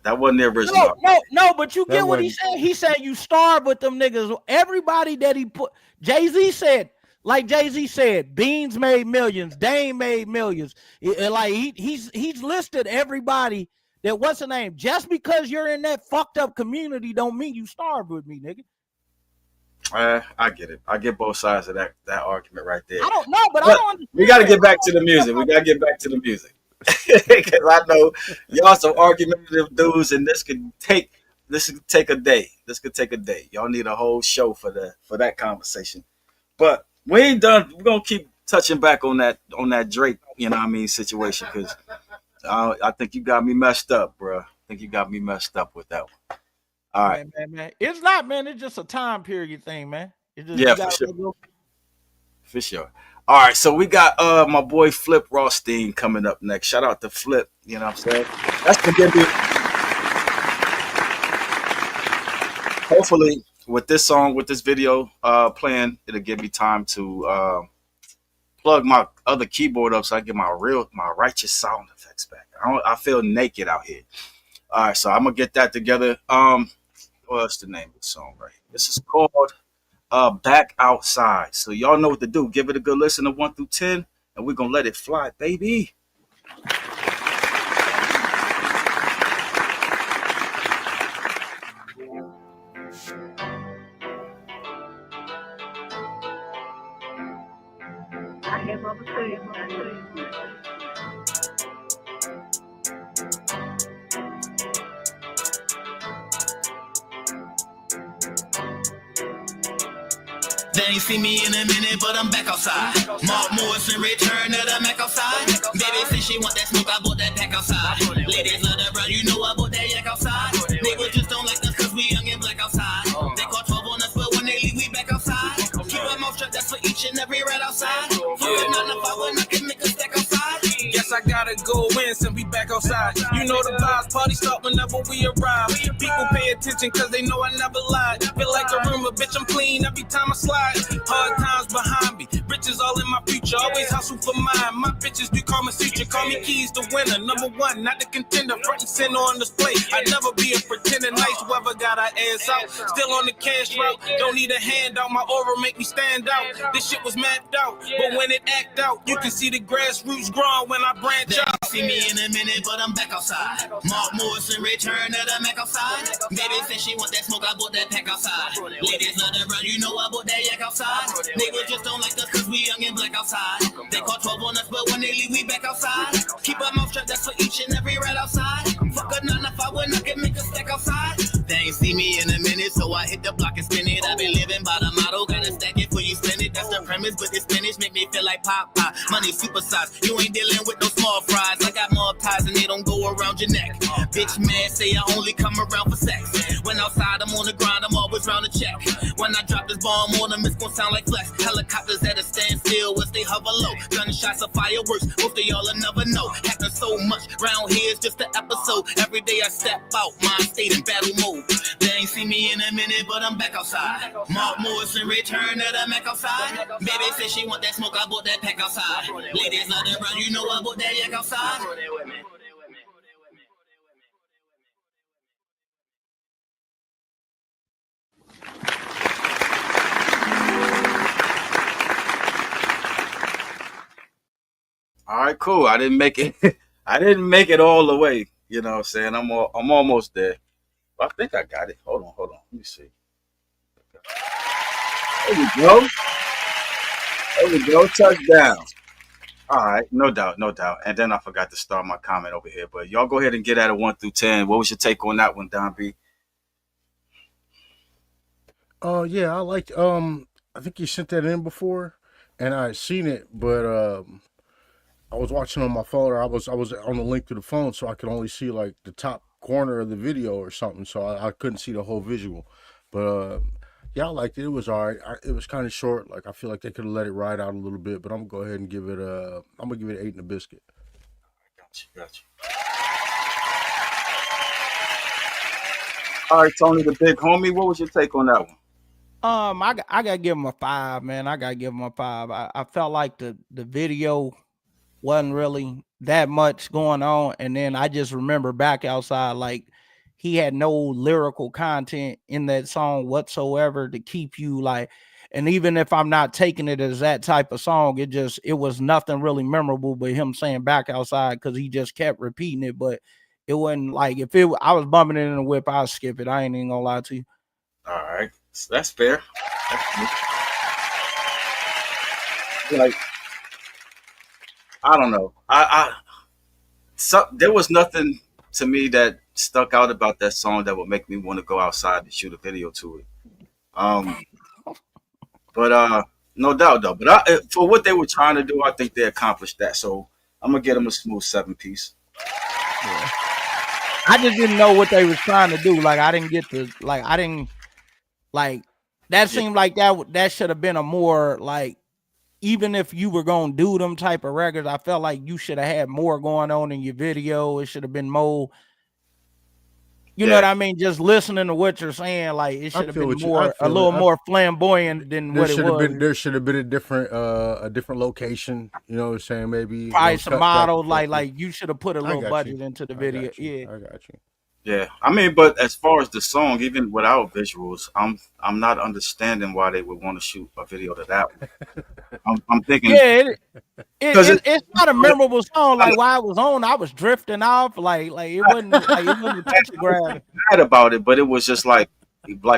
D: the original.
P: No, but you get what he said. He said you starved with them niggas. Everybody that he put, Jay-Z said. Like Jay-Z said, Beans made millions, Dame made millions. Like he's listed everybody that what's the name? Just because you're in that fucked up community don't mean you starved with me, nigga.
D: I get it. I get both sides of that argument right there.
P: I don't know, but I don't understand.
D: We got to get back to the music. Because I know y'all some argumentative dudes, and this could take a day. Y'all need a whole show for that conversation. But we ain't done. We're gonna keep touching back on that Drake, you know what I mean, situation, because I think you got me messed up, bro. I think you got me messed up with that one. All right.
P: Man. It's not, man. It's just a time period thing, man. It's just
D: Yeah,
P: you
D: for
P: got
D: sure.
P: to
D: For sure. All right, so we got my boy Flip Rothstein coming up next. Shout out to Flip, you know what I'm saying? That's gonna give me, hopefully with this song, with this video playing, it'll give me time to plug my other keyboard up so I get my righteous sound effects back. I feel naked out here. All right, so I'm gonna get that together. What's the name of the song right here? This is called Back Outside. So y'all know what to do. Give it a good listen of 1 through 10, and we're gonna let it fly, baby.
O: They ain't see me in a minute, but I'm back outside. Mark Morrison return to the Mac outside. Baby said she want that smoke, I bought that pack outside. Ladies love the brown, you know I bought that yak outside. Niggas just don't like us cause we young and black outside. They call 12 on us, but when they leave, we back outside. Keep our mouth shut, that's for each and every rat outside. Fuck a 9 to 5 when I can make a stack outside.
Q: Guess I gotta go in since we back outside. You know the vibes, party start whenever we arrive. People pay attention cause they know I never lied. Feel like a rumor, bitch, I'm clean every time I slide. Hard times behind me, riches all in my future. Always hustle for mine. My bitches do call me future. Call me keys the winner. Number one, not the contender. Front and center on display. I never be a pretender. Nice weather, got our ass out. Still on the cash route. Don't need a handout. My aura make me stand out. This shit was mapped out, but when it act out, you can see the grassroots growing when I branch out.
O: See me in a minute, but I'm back outside. Mark Morrison return to the Mac outside. Baby said she want that smoke, I bought that pack outside. Ladies love the brown, you know I bought that yak outside. Niggas just don't like us cause we young and black outside. They call 12 on us, but when they leave, we back outside. Keep our mouth shut, that's for each and every rat outside. Fuck a 9 to 5 when I can make a stack outside. They ain't see me in a minute, so I hit the block and spin it. I been living by the motto, gotta stack it for you spend it. That's the premise, but this finish make me feel like Popeye. Money supersized, you ain't dealing with no small fries. I got more ties and they don't go around your neck. Bitch mad, say I only come around for sex. When outside, I'm on the grind, I'm always round the check. When I drop this bomb on them, it's gon' sound like flex. Helicopters at a standstill as they hover low. Gunshots of fireworks, most of y'all will never know. Happened so much, round here it's just an episode. Every day I step out, mind state in battle mode. They ain't see me in a minute, but I'm back outside. Mark Morrison return to the Mac outside. Baby said she want that smoke, I bought that pack outside. Ladies love the brown, you know I bought that yak outside.
D: All right, cool. I didn't make it. I didn't make it all the way. You know what I'm saying? I'm almost there. I think I got it. Hold on. Let me see. There we go. Touchdown. All right, no doubt. And then I forgot to start my comment over here. But y'all go ahead and get at it 1 through 10. What was your take on that one, Don B?
H: Yeah, I liked I think you sent that in before and I had seen it, but I was watching on my phone, or I was on the link to the phone, so I could only see like the top corner of the video or something, so I couldn't see the whole visual. But yeah, I liked it. It was all right. It was kind of short. Like I feel like they could have let it ride out a little bit, but I'm gonna go ahead and give it I'm gonna give it 8 and a biscuit.
D: Got you. All right, Tony, the big homie. What was your take on that one?
P: I gotta give him a 5, man. I gotta give him a 5. I felt like the video wasn't really that much going on, and then I just remember Back Outside, like he had no lyrical content in that song whatsoever to keep you like. And even if I'm not taking it as that type of song, it was nothing really memorable but him saying Back Outside, because he just kept repeating it. But it wasn't like, I was bumping it in the whip, I'd skip it. I ain't even gonna lie to you.
D: All right, so that's fair. Like, I don't know. There was nothing to me that stuck out about that song that would make me want to go outside and shoot a video to it. But No doubt, though. But for what they were trying to do, I think they accomplished that. So I'm gonna get them a smooth 7-piece.
P: Yeah. I just didn't know what they was trying to do. Like I didn't get the that seemed like that should have been a more like, even if you were gonna do them type of records, I felt like you should have had more going on in your video. It should have been more. You know what I mean? Just listening to what you're saying, like it should have been a little more flamboyant than what it was.
H: There should have been a different location. You know what I'm saying? Maybe
P: probably some models. Like you should have put a little budget into the video.
H: Yeah, I got you.
D: Yeah, I mean, but as far as the song, even without visuals, I'm not understanding why they would want to shoot a video to that one. I'm thinking,
P: it's not a memorable song. Like while I was on, I was drifting off. Like it wasn't a touch grab.
D: Mad about it, but it was just like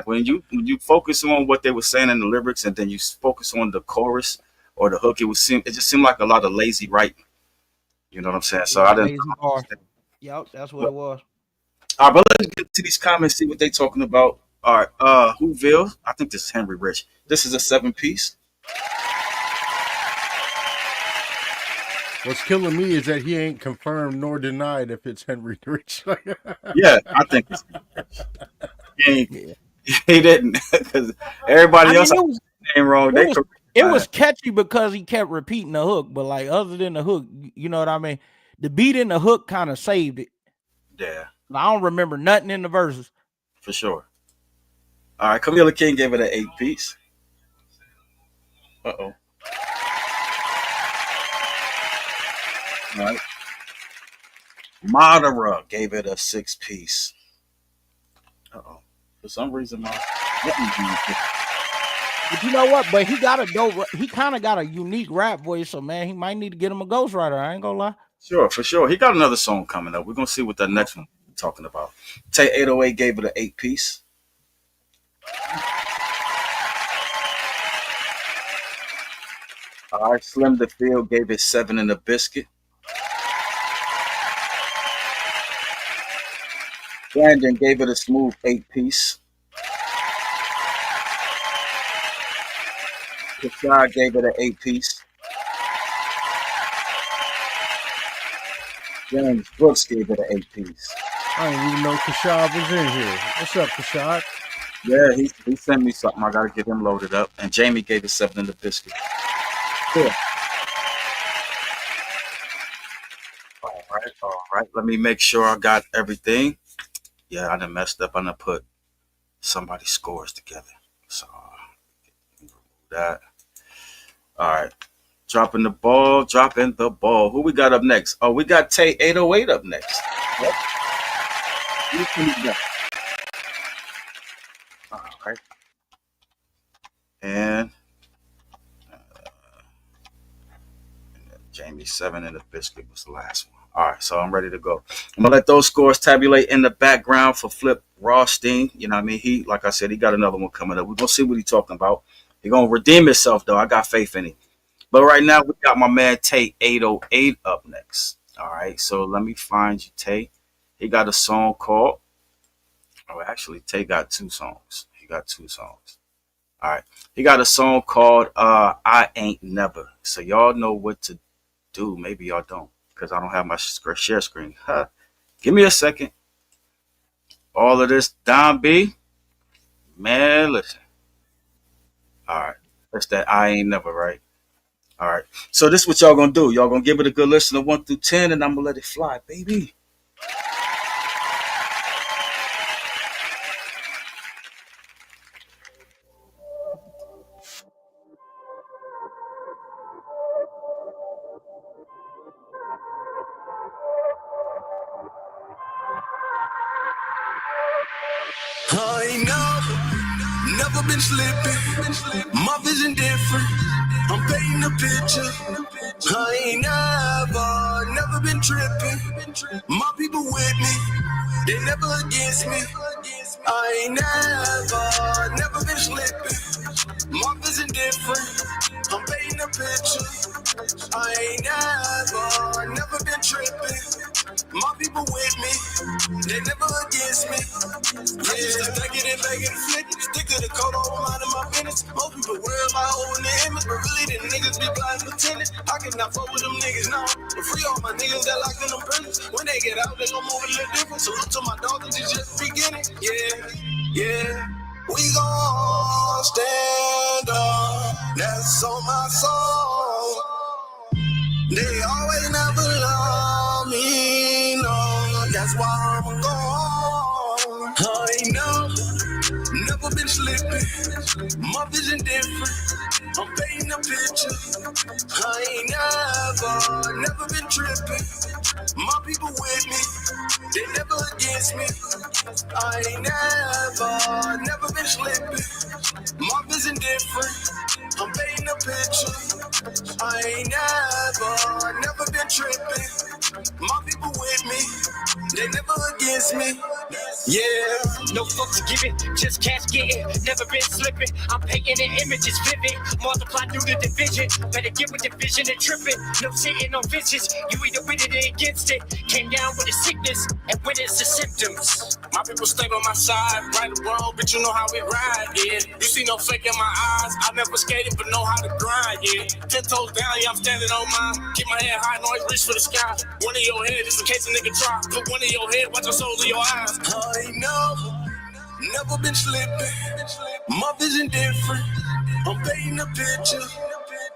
D: when you focus on what they were saying in the lyrics, and then you focus on the chorus or the hook, it just seemed like a lot of lazy writing. You know what I'm saying? So I didn't.
P: Yep, that's what it was.
D: All right, but let's get to these comments, see what they talking about. All right, Whoville, I think this is Henry Rich. This is a 7-piece.
H: What's killing me is that he ain't confirmed nor denied if it's Henry Rich.
D: Yeah, I think it's Henry Rich. He didn't, because everybody else was name wrong.
P: It was catchy because he kept repeating the hook, but like other than the hook, you know what I mean? The beat in the hook kind of saved it.
D: Yeah.
P: I don't remember nothing in the verses.
D: For sure. All right, Camilla King gave it an 8-piece. Uh-oh. All right. Madara gave it a 6-piece. Uh-oh. For some reason, but
P: you know what? But he kind of got a unique rap voice, so man, he might need to get him a ghostwriter. I ain't gonna lie.
D: Sure, for sure. He got another song coming up. We're gonna see what that next one we're talking about. Tay 808 gave it an 8-piece. All right, Slim the Field gave it 7 and a biscuit. Brandon gave it a smooth 8-piece. Kashad gave it an 8-piece. James Brooks gave it an 8-piece.
H: I didn't even know Kashad was in here. What's up, Kashad?
D: Yeah, he sent me something. I gotta get him loaded up. And Jamie gave it 7 in the biscuit. Yeah. All right. Let me make sure I got everything. Yeah, I done messed up. I done put somebody's scores together. So remove that. All right. Dropping the ball. Who we got up next? Oh, we got Tay 808 up next. Yep. All right. And Jamie 7 and the biscuit was the last one. All right, so I'm ready to go. I'm gonna let those scores tabulate in the background for Flip Rothstein. You know what I mean? He, like I said, he got another one coming up. We're gonna see what he's talking about. He's gonna redeem himself, though. I got faith in him. But right now, we got my man Tay 808 up next. All right, so let me find you, Tay. He got a song called. Oh, actually, Tay got 2 songs. He got 2 songs. All right, he got a song called "I Ain't Never." So y'all know what to do. Maybe y'all don't, because I don't have my share screen. Huh. Give me a second. All of this Don B. Man, listen. All right. That's that I Ain't Never, right? All right. So this is what y'all gonna do. Y'all gonna give it a good listen of 1 through 10, and I'm gonna let it fly, baby.
O: I ain't never been slipping. My vision different. I'm painting a picture. I ain't never been tripping. My people with me, they never against me. I ain't never been slipping. My vision different. I'm painting a picture. I ain't never been tripping. My people with me, They never against me. I used to take it and bag it and flip it. Stick to the code, all minding my business. Most people worry about holding the image, but really the niggas be blind pretending. I cannot fuck with them niggas now. But free all my niggas that locked in them prisons. When they get out, they gon' move a little different. Salute to my dog, it's just beginning. Yeah. We gon' stand up. That's on my soul. They always never love me, no. That's why I'm gone. I ain't never been slipping. My vision different. I'm painting a picture. I ain't never been tripping. My people with me, they never against me. I ain't never been slipping. My vision different. I'm painting a picture. I ain't never been tripping. My people with me, they never against me. Yeah.
K: No fucks given, just cash getting. Never been slipping. I'm painting an image, it's vivid. Multiply through the division. Better get with the vision and tripping. No sitting on visions. You either with it or against it. Came down with a sickness, and when it's the symptoms.
Q: My people stay on my side, right or wrong, but you know how we ride, yeah. You see no fake in my eyes, I never skated, but know how to grind, yeah. 10 toes down, yeah, I'm standing on mine. Keep my head high, noise reach for the sky. One in your head, just in case a nigga try. Put one in your head, watch the soul of your eyes.
O: I ain't never been slipping. My vision different. I'm painting a picture.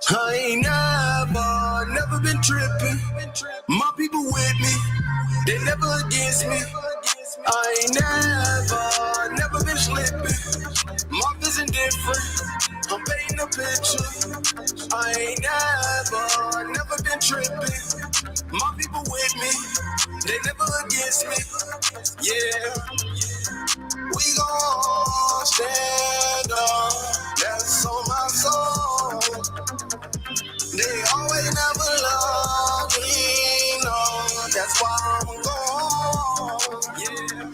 O: I ain't never been tripping. My people with me, they never against me. I ain't never been slipping. My vision different. I'm painting a picture. I ain't never been tripping. My people with me, they never against me. Yeah. We gon' stand up. That's on my soul. They always never love me, no. That's why I'm gone. Yeah.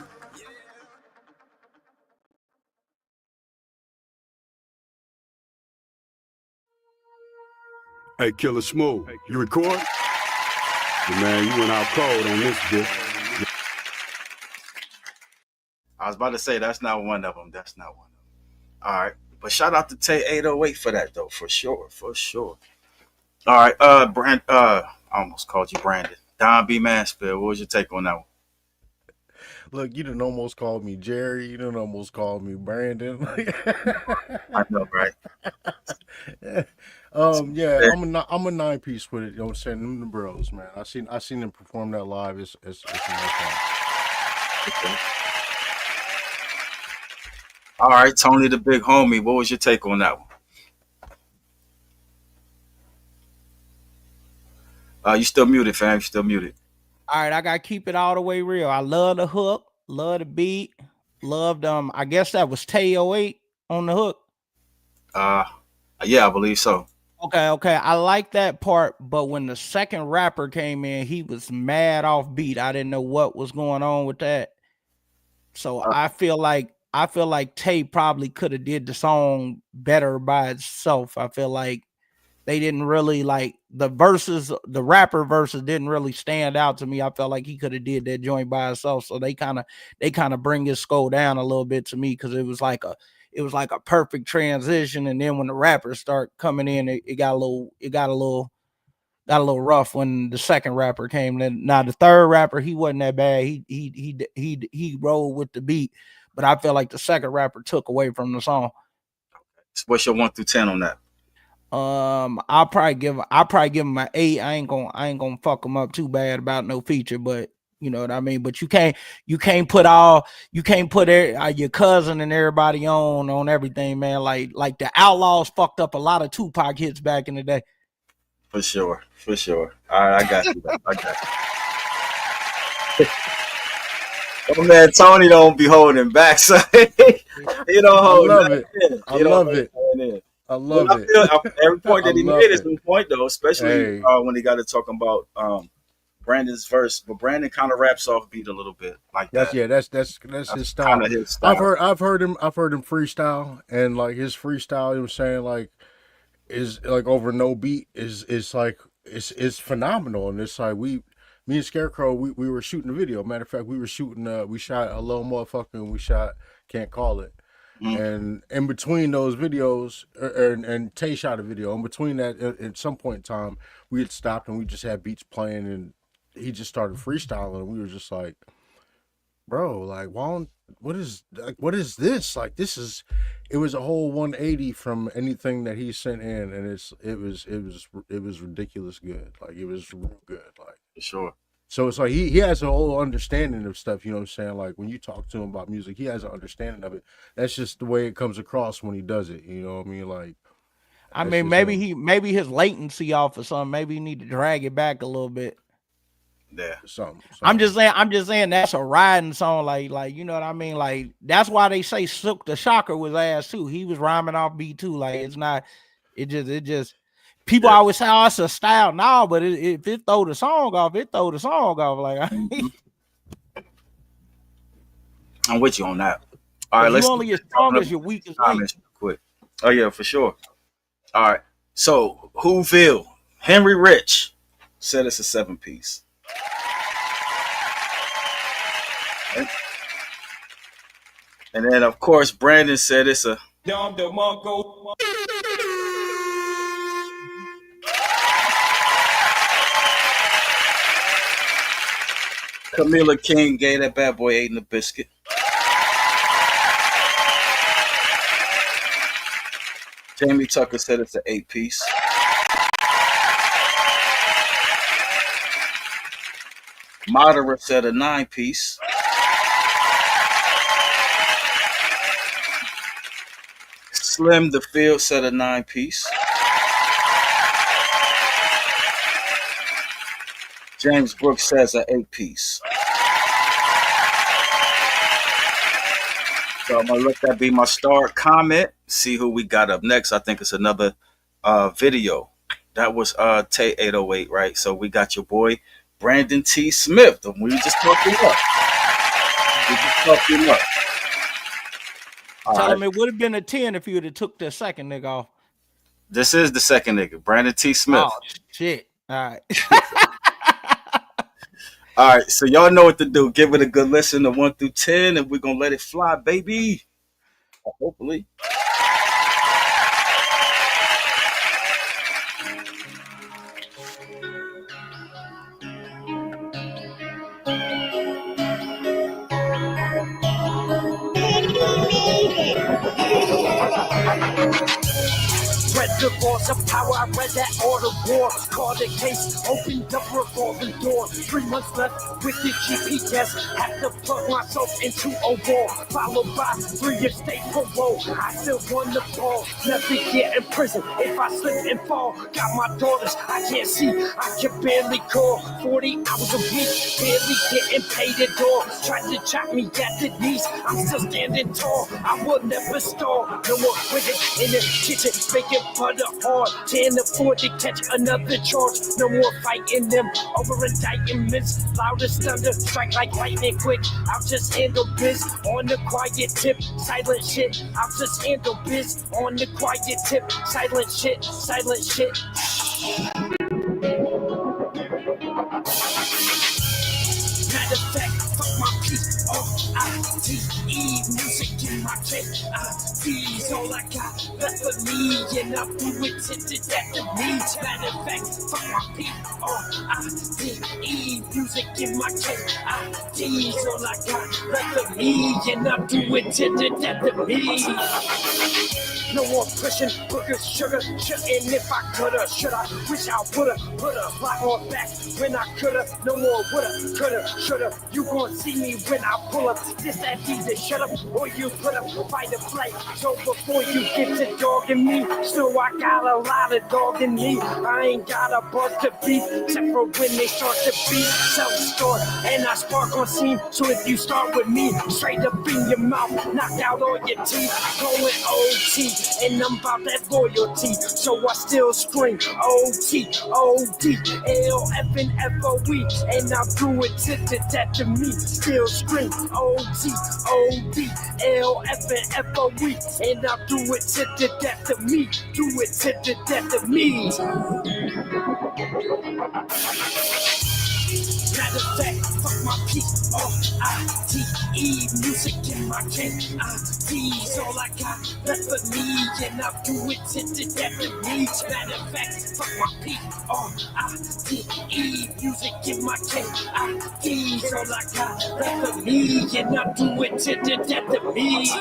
R: Hey, Killer Smooth, you record? Hey, man, you went out cold on this bitch.
D: I was about to say that's not one of them. That's not one of them. All right, but shout out to Tay 808 for that though, for sure. All right, I almost called you Brandon. Don B. Mansfield, what was your take on that one?
H: Look, you done almost called me Jerry. You done almost called me Brandon.
D: I know, right?
H: Yeah, I'm a 9-piece with it. You know what I'm saying? Them the bros, man. I seen them perform that live. It's no fun.
D: Okay. All right, Tony the big homie, what was your take on that one? You still muted, fam. You still muted.
P: All right, I gotta keep it all the way real. I love the hook, love the beat, loved I guess that was Tay 08 on the hook.
D: Yeah, I believe so.
P: Okay. I like that part, but when the second rapper came in, he was mad off beat. I didn't know what was going on with that. So I feel like Tay probably could have did the song better by itself. I feel like they didn't really like the verses, the rapper verses didn't really stand out to me. I felt like he could have did that joint by himself. So they kind of bring his score down a little bit to me because it was like a perfect transition. And then when the rappers start coming in, it got a little rough when the second rapper came in. Now the third rapper, he wasn't that bad. He rolled with the beat, but I feel like the second rapper took away from the song.
D: What's your 1 through 10 on that?
P: I'll probably give him an 8. I ain't gonna fuck him up too bad about no feature, but you know what I mean. But you can't put your cousin and everybody on everything, man. Like the Outlaws fucked up a lot of Tupac hits back in the day.
D: For sure. All right, I got you. Oh man, Tony don't be holding back, so you don't hold.
H: I love it.
D: Every point that he made is on point though, especially when he got to talking about Brandon's verse. But Brandon kind of raps off beat a little bit like that.
H: That's his style.
D: His style.
H: I've heard him freestyle, and like his freestyle, you know what I'm saying, like is like over no beat is like it's phenomenal, and it's like me and Scarecrow, we were shooting a video. Matter of fact, we shot a little motherfucker and we shot Can't Call It. And in between those videos, and Tay shot a video. In between that, at some point in time, we had stopped and we just had beats playing, and he just started freestyling, and we were just like, "Bro, like, what is this? Like, it was a whole 180 from anything that he sent in, and it was ridiculous good. Like, it was real good, like
D: for sure."
H: So it's like he has a whole understanding of stuff, you know what I'm saying? Like when you talk to him about music, he has an understanding of it. That's just the way it comes across when he does it, you know what I mean? Like
P: I mean, maybe his latency off or something. Maybe you need to drag it back a little bit.
D: Yeah.
H: Something.
P: I'm just saying that's a riding song, like you know what I mean? Like that's why they say Silk the Shocker was ass too. He was rhyming off beat too. Like it just people always say, "Oh, it's a style." No, but if it throw the song off, it throw the song off. Like
D: I'm with you on that. All right, let's
P: only as strong as your weakest link.
D: Quick. Oh yeah, for sure. All right. So Whoville, Henry Rich said it's a 7-piece. And then of course Brandon said it's a Camila King gave that bad boy 8 in the biscuit. Jamie Tucker said it's an 8-piece. Moderate said a 9-piece. Slim the Field said a 9-piece. James Brooks says an 8-piece. So I'm gonna let that be my start comment. See who we got up next. I think it's another video. That was Tay 808, right? So we got your boy Brandon T. Smith. And we just talked him up.
P: Tell him it would have been a 10 if you would have took the second nigga off.
D: This is the second nigga, Brandon T. Smith.
P: Oh shit! All right.
D: All right, so y'all know what to do. Give it a good listen of 1 through 10, and we're gonna let it fly, baby. Hopefully.
K: Reservoirs of power, I read that order war. Called a case, opened up revolving door. 3 months left with the GPS. Have to plug myself into a wall. Followed by 3 years state parole. I still won the ball. Never get in prison if I slip and fall. Got my daughters, I can't see, I can barely call. 40 hours a week, barely getting paid at all. Tried to chop me at the knees, I'm still standing tall. I will never stall. No more wicked in the kitchen, making butter hard. Can't afford to catch another charge. No more fighting them over indictments. Loud as thunder, strike like lightning quick. I'll just handle biz on the quiet tip. Silent shit, I'll just handle biz on the quiet tip. Silent shit, silent shit. Matter of fact, fuck my piece off. I-T-E, music in my chest. I-T's all I got left for me, and I do it to the death of me. Matter of fact, fuck my piece off. I-T-E, music in my chest. I-T's all I got left for me, and I do it to the death of me. No more pushing boogers, sugar, shouldn't if I coulda, shoulda, wish I woulda, put a block on back when I coulda, no more woulda, coulda, shoulda, you gon' see me when I pull up, this that easy, shut up, or you put up, fight or flight, so before you get to dogging me, still I got a lot of dog in me, I ain't got a buzz to beat, except for when they start to beat, self-start, and I spark on scene, so if you start with me, straight up in your mouth, knock out all your teeth, going OT, and I'm about that loyalty, so I still scream O-T, O-D, L-F and F-O-E, and I'll do it to the death of me, still scream O-T, O-D, L-F and F-O-E, and I'll do it to the death of me, do it to the death of me. Matter of fact, fuck my P-R-I-T-E. Music in my K-I-D's all I got left for me, and I'll do it to the death of me. Matter of fact, fuck my P-R-I-T-E. Music in my K-I-D's all I got left for me, and I'll do it to the death of me.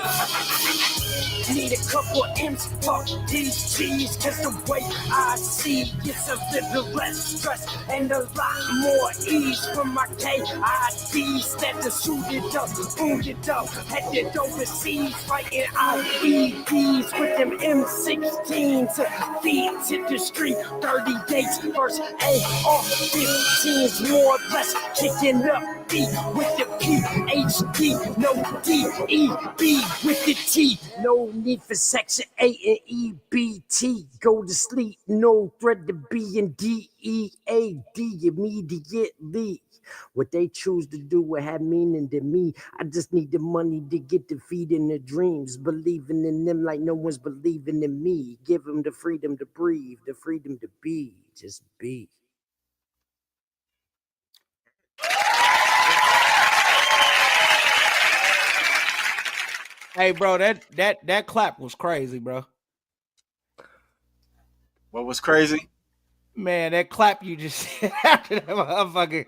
K: Need a couple M's for these G's, cause the way I see it's a little less stress and a lot more ease from my KID. Instead of suited up, booted up, headed overseas, fighting IEDs with them M16s. Feet to the street, 30 days, first AR-15s, more or less kicking up beat with the PhD, no DEB with the T. No need for section A and EBT. Go to sleep, no threat to B and DEAD immediately. What they choose to do will have meaning to me. I just need the money to get the feed in the dreams. Believing in them like no one's believing in me. Give them the freedom to breathe, the freedom to be. Just be.
P: Hey, bro, that clap was crazy, bro.
D: What was crazy?
P: Man, that clap you just after that motherfucker.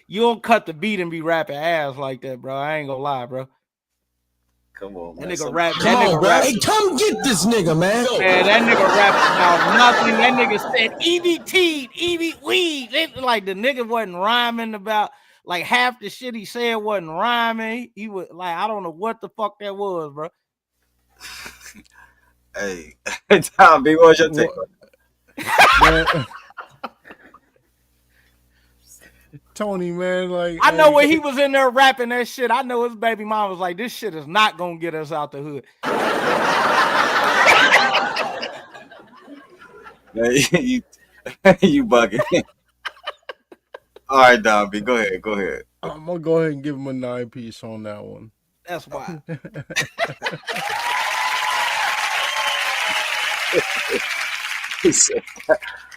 P: You don't cut the beat and be rapping ass like that, bro. I ain't gonna lie, bro.
D: Come on, man.
P: That nigga rap.
S: Come on, bro. Hey, come get this nigga, man.
P: Man, that nigga rapping about nothing. That nigga said EBT, EB weed. Like the nigga wasn't rhyming about. Like half the shit he said wasn't rhyming. He was like, I don't know what the fuck that was, bro.
D: Hey, Tom B, what was your take?
H: Tony, man, like
P: I know when he was in there rapping that shit, I know his baby mom was like, this shit is not gonna get us out the hood.
D: you bugging. All right, Don B, go ahead.
H: I'm gonna go ahead and give him a 9-piece on that one.
P: That's why.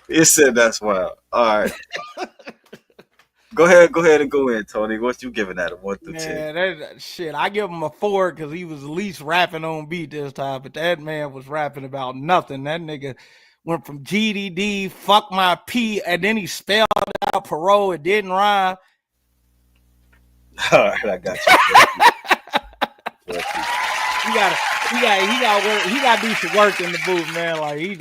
D: He said that's wild. All right. Go ahead and go in, Tony. What you giving that a 1 through 10?
P: Man, that shit, I give him a 4 because he was at least rapping on beat this time, but that man was rapping about nothing. That nigga went from GDD, fuck my P, and then he spelled out parole. It didn't rhyme.
D: All right, I got you.
P: He got to do some work in the booth, man. Like he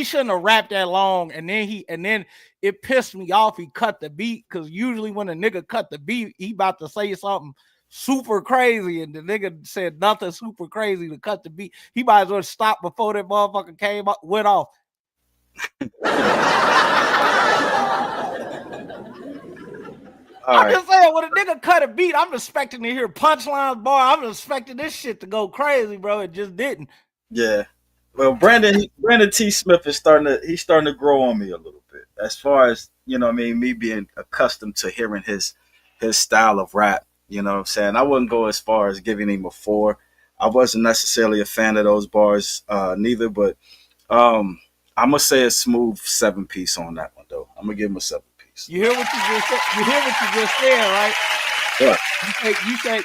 P: shouldn't have rapped that long, and then it pissed me off. He cut the beat because usually when a nigga cut the beat, he about to say something super crazy, and the nigga said nothing super crazy to cut the beat. He might as well stop before that motherfucker went off. I'm just saying, when a nigga cut a beat, I'm expecting to hear punchlines, bar. I'm expecting this shit to go crazy, bro. It just didn't.
D: Yeah. Well, Brandon T. Smith is starting to grow on me a little bit. As far as, me being accustomed to hearing his style of rap. You know what I'm saying? I wouldn't go as far as giving him a 4. I wasn't necessarily a fan of those bars neither, but I'm gonna say a smooth 7-piece on that one though. I'm gonna give him a 7.
P: You hear what you just said? You hear what you just said, right?
D: Yeah.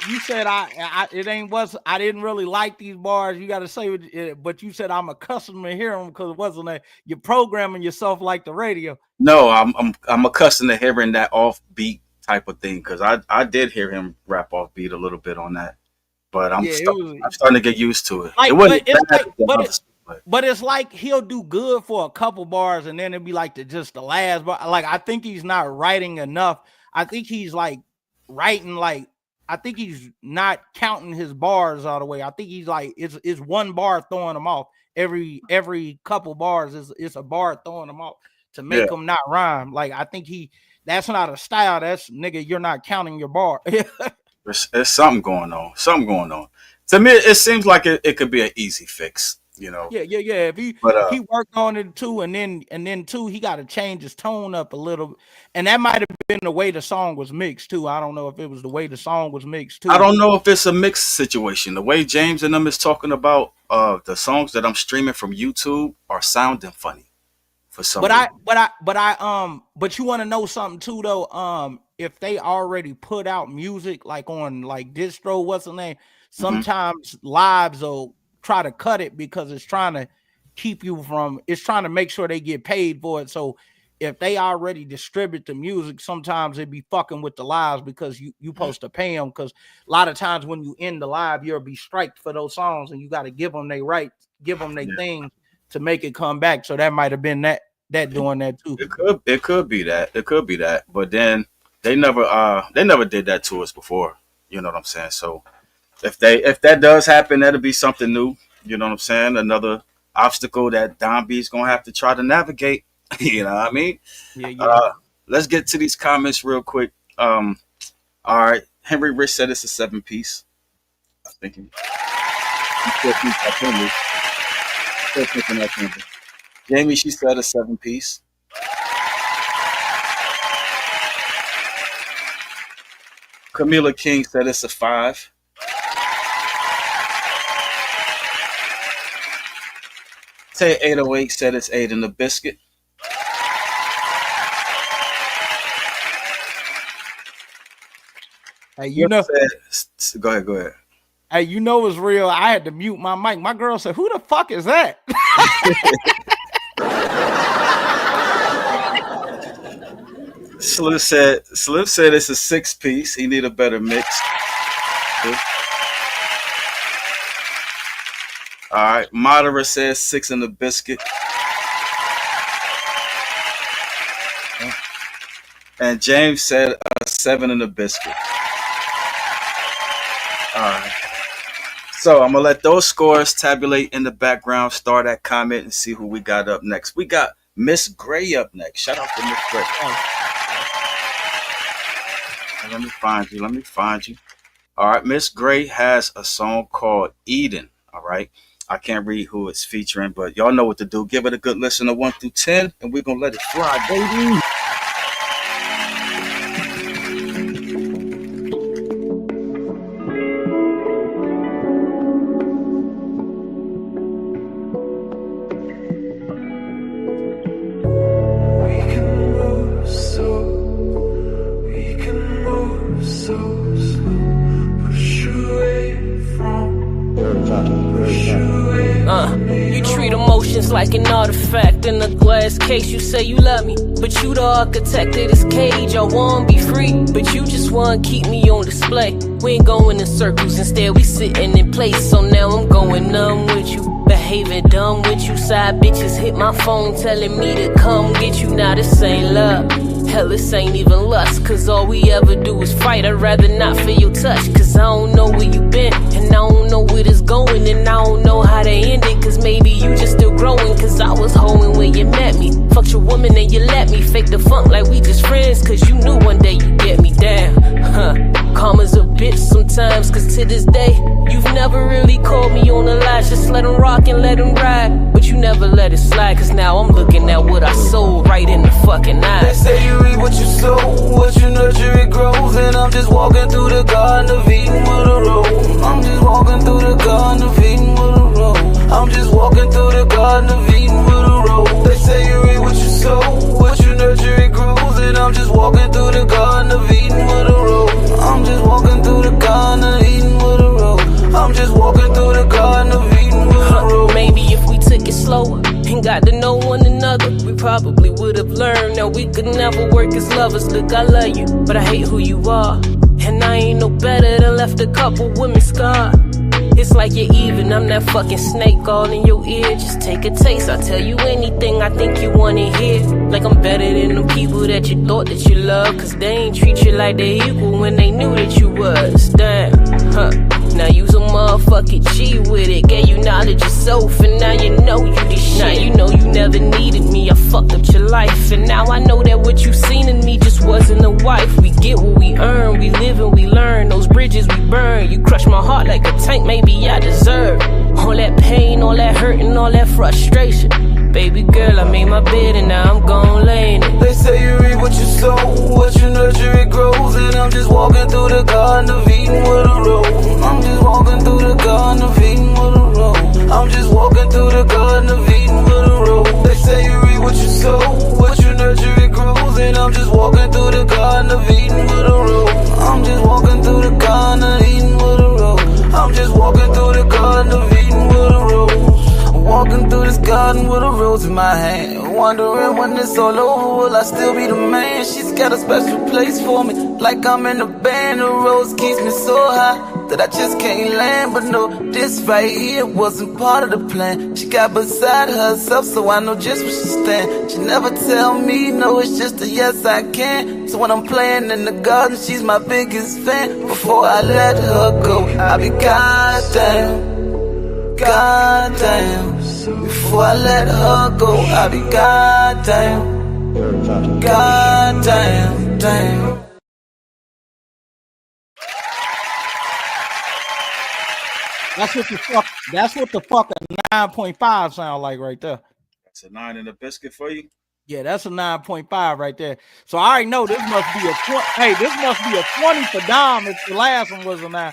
P: You said I didn't really like these bars. You got to say it, but you said I'm accustomed to hearing them because it wasn't you're programming yourself like the radio.
D: No, I'm accustomed to hearing that offbeat type of thing because I did hear him rap offbeat a little bit on that, but I'm starting to get used to it.
P: Like,
D: it wasn't
P: but it's like he'll do good for a couple bars and then it'll be like the last bar. Like I think he's not writing enough. I think he's like writing I think he's not counting his bars all the way. I think he's like it's one bar throwing him off. Every couple bars is a bar throwing him off to make him not rhyme. Like I think that's not a style. That's nigga, you're not counting your bar.
D: There's something going on. To me, it seems like it could be an easy fix.
P: Yeah. If he worked on it too, and then too, he got to change his tone up a little, and that might have been the way the song was mixed too. I don't know if it was the way the song was mixed too.
D: I don't know if it's a mixed situation. The way James and them is talking about the songs that I'm streaming from YouTube are sounding funny for some reason.
P: But you want to know something too though? if they already put out music like on like distro, what's the name? Sometimes lives will try to cut it because it's trying to keep you from, it's trying to make sure they get paid for it. So if they already distribute the music, sometimes it be fucking with the lives because you supposed to pay them, because a lot of times when you end the live, you'll be striked for those songs and you got to give them their right, give them their thing to make it come back. So that might have been that doing that too.
D: It could be that. But then they never did that to us before. You know what I'm saying? So if that does happen, that'll be something new. You know what I'm saying? Another obstacle that Don B's gonna have to try to navigate. You know what I mean?
P: Yeah.
D: Let's get to these comments real quick. All right. Henry Rich said it's a 7-piece. I think he's still thinking that number. Jamie, she said a 7-piece. Camila King said it's a 5. Tay 808 said it's 8 in the biscuit.
P: Hey, you know,
D: go ahead.
P: Hey, you know it's real. I had to mute my mic. My girl said, "Who the fuck is that?"
D: Slim said it's a 6-piece. He need a better mix. All right. Modera says 6 in the biscuit. And James said a 7 in the biscuit. All right. So I'm gonna let those scores tabulate in the background. Start that comment and see who we got up next. We got Miss Gray up next. Shout out to Miss Gray. Let me find you. All right. Miss Gray has a song called Eden. All right. I can't read who it's featuring, but y'all know what to do. Give it a good listen of 1 through 10, and we're gonna let it fly, baby.
T: You treat emotions like an artifact in a glass case. You say you love me, but you the architect of this cage. I wanna be free, but you just wanna keep me on display. We ain't going in circles, instead we sitting in place. So now I'm going numb with you, behaving dumb with you. Side bitches hit my phone telling me to come get you. Now this ain't love, hell this ain't even lust, cause all we ever do is fight. I'd rather not feel your touch, cause I don't know where you been, and I don't know where this going, and I don't know how they end it, cause maybe you just still growing, cause I was hoeing when you met me. Fucked your woman and you let me fake the funk like we just friends, cause you knew one day you'd get me down. Karma's a bitch sometimes, cause to this day you've never really called me on a lie. Just let him rock and let him ride, but you never let it slide, cause now I'm looking at what I sold right in the fucking eyes.
U: They say you reap what you sow, what you nurture it grows, and I'm just walking through the Garden of Eden with a road. I'm just walking through the Garden of Eden with a road. I'm just walking through the Garden of Eden with a road. They say you reap what you sow, what you nurture it grows, and I'm just walking through the Garden of Eden with a road. I'm just walking through the Garden of Eden with a road. I'm just walking through the Garden of Eden with a road.
T: Maybe if we took it slower and got to know one another, we probably would have learned that we could never work as lovers. Look, I love you, but I hate who you are, and I ain't no better than left a couple women scarred. It's like you're even, I'm that fucking snake all in your ear. Just take a taste, I'll tell you anything I think you wanna hear. Like I'm better than the people that you thought that you loved, cause they ain't treat you like they equal when they knew that you was. Damn, now you's a motherfucking G with it. Gave you knowledge yourself, and now you know you the shit. Now you know you never needed me, I fucked up your life, and now I know that what you seen in me just wasn't a wife. We get what we earn, we live and we learn. Those bridges we burn, you crush my heart like a tank, maybe I deserve all that pain, all that hurt, and all that frustration. Baby girl, I made my bed and now I'm gon' lay in it.
U: They say you reap what you sow, what you nurture it grows, and I'm just walking through the Garden of Eden with a road. I'm just walking through the Garden of Eden with a road. I'm just walking through the Garden of Eden with a road. They say you reap what you sow, what you nurture it grows, and I'm just walking through the Garden of Eden with a road. garden with a rose in my hand. Wondering when it's all over, will I still be the man? She's got a special place for me, like I'm in a band. The rose keeps me so high that I just can't land. But no, this right here wasn't part of the plan. She got beside herself, so I know just where she stand. She never tell me no, it's just a yes I can. So when I'm playing in the garden, she's my biggest fan. Before I let her go, I be goddamn, goddamn. Before I let her go, I be goddamn, goddamn, damn.
P: That's what the fuck a 9.5 sound like right there.
D: That's a 9 and a biscuit for you.
P: Yeah, that's a 9.5 right there. So I already know this must be a 20. Hey, this must be a 20 for Dom if the last one was a 9.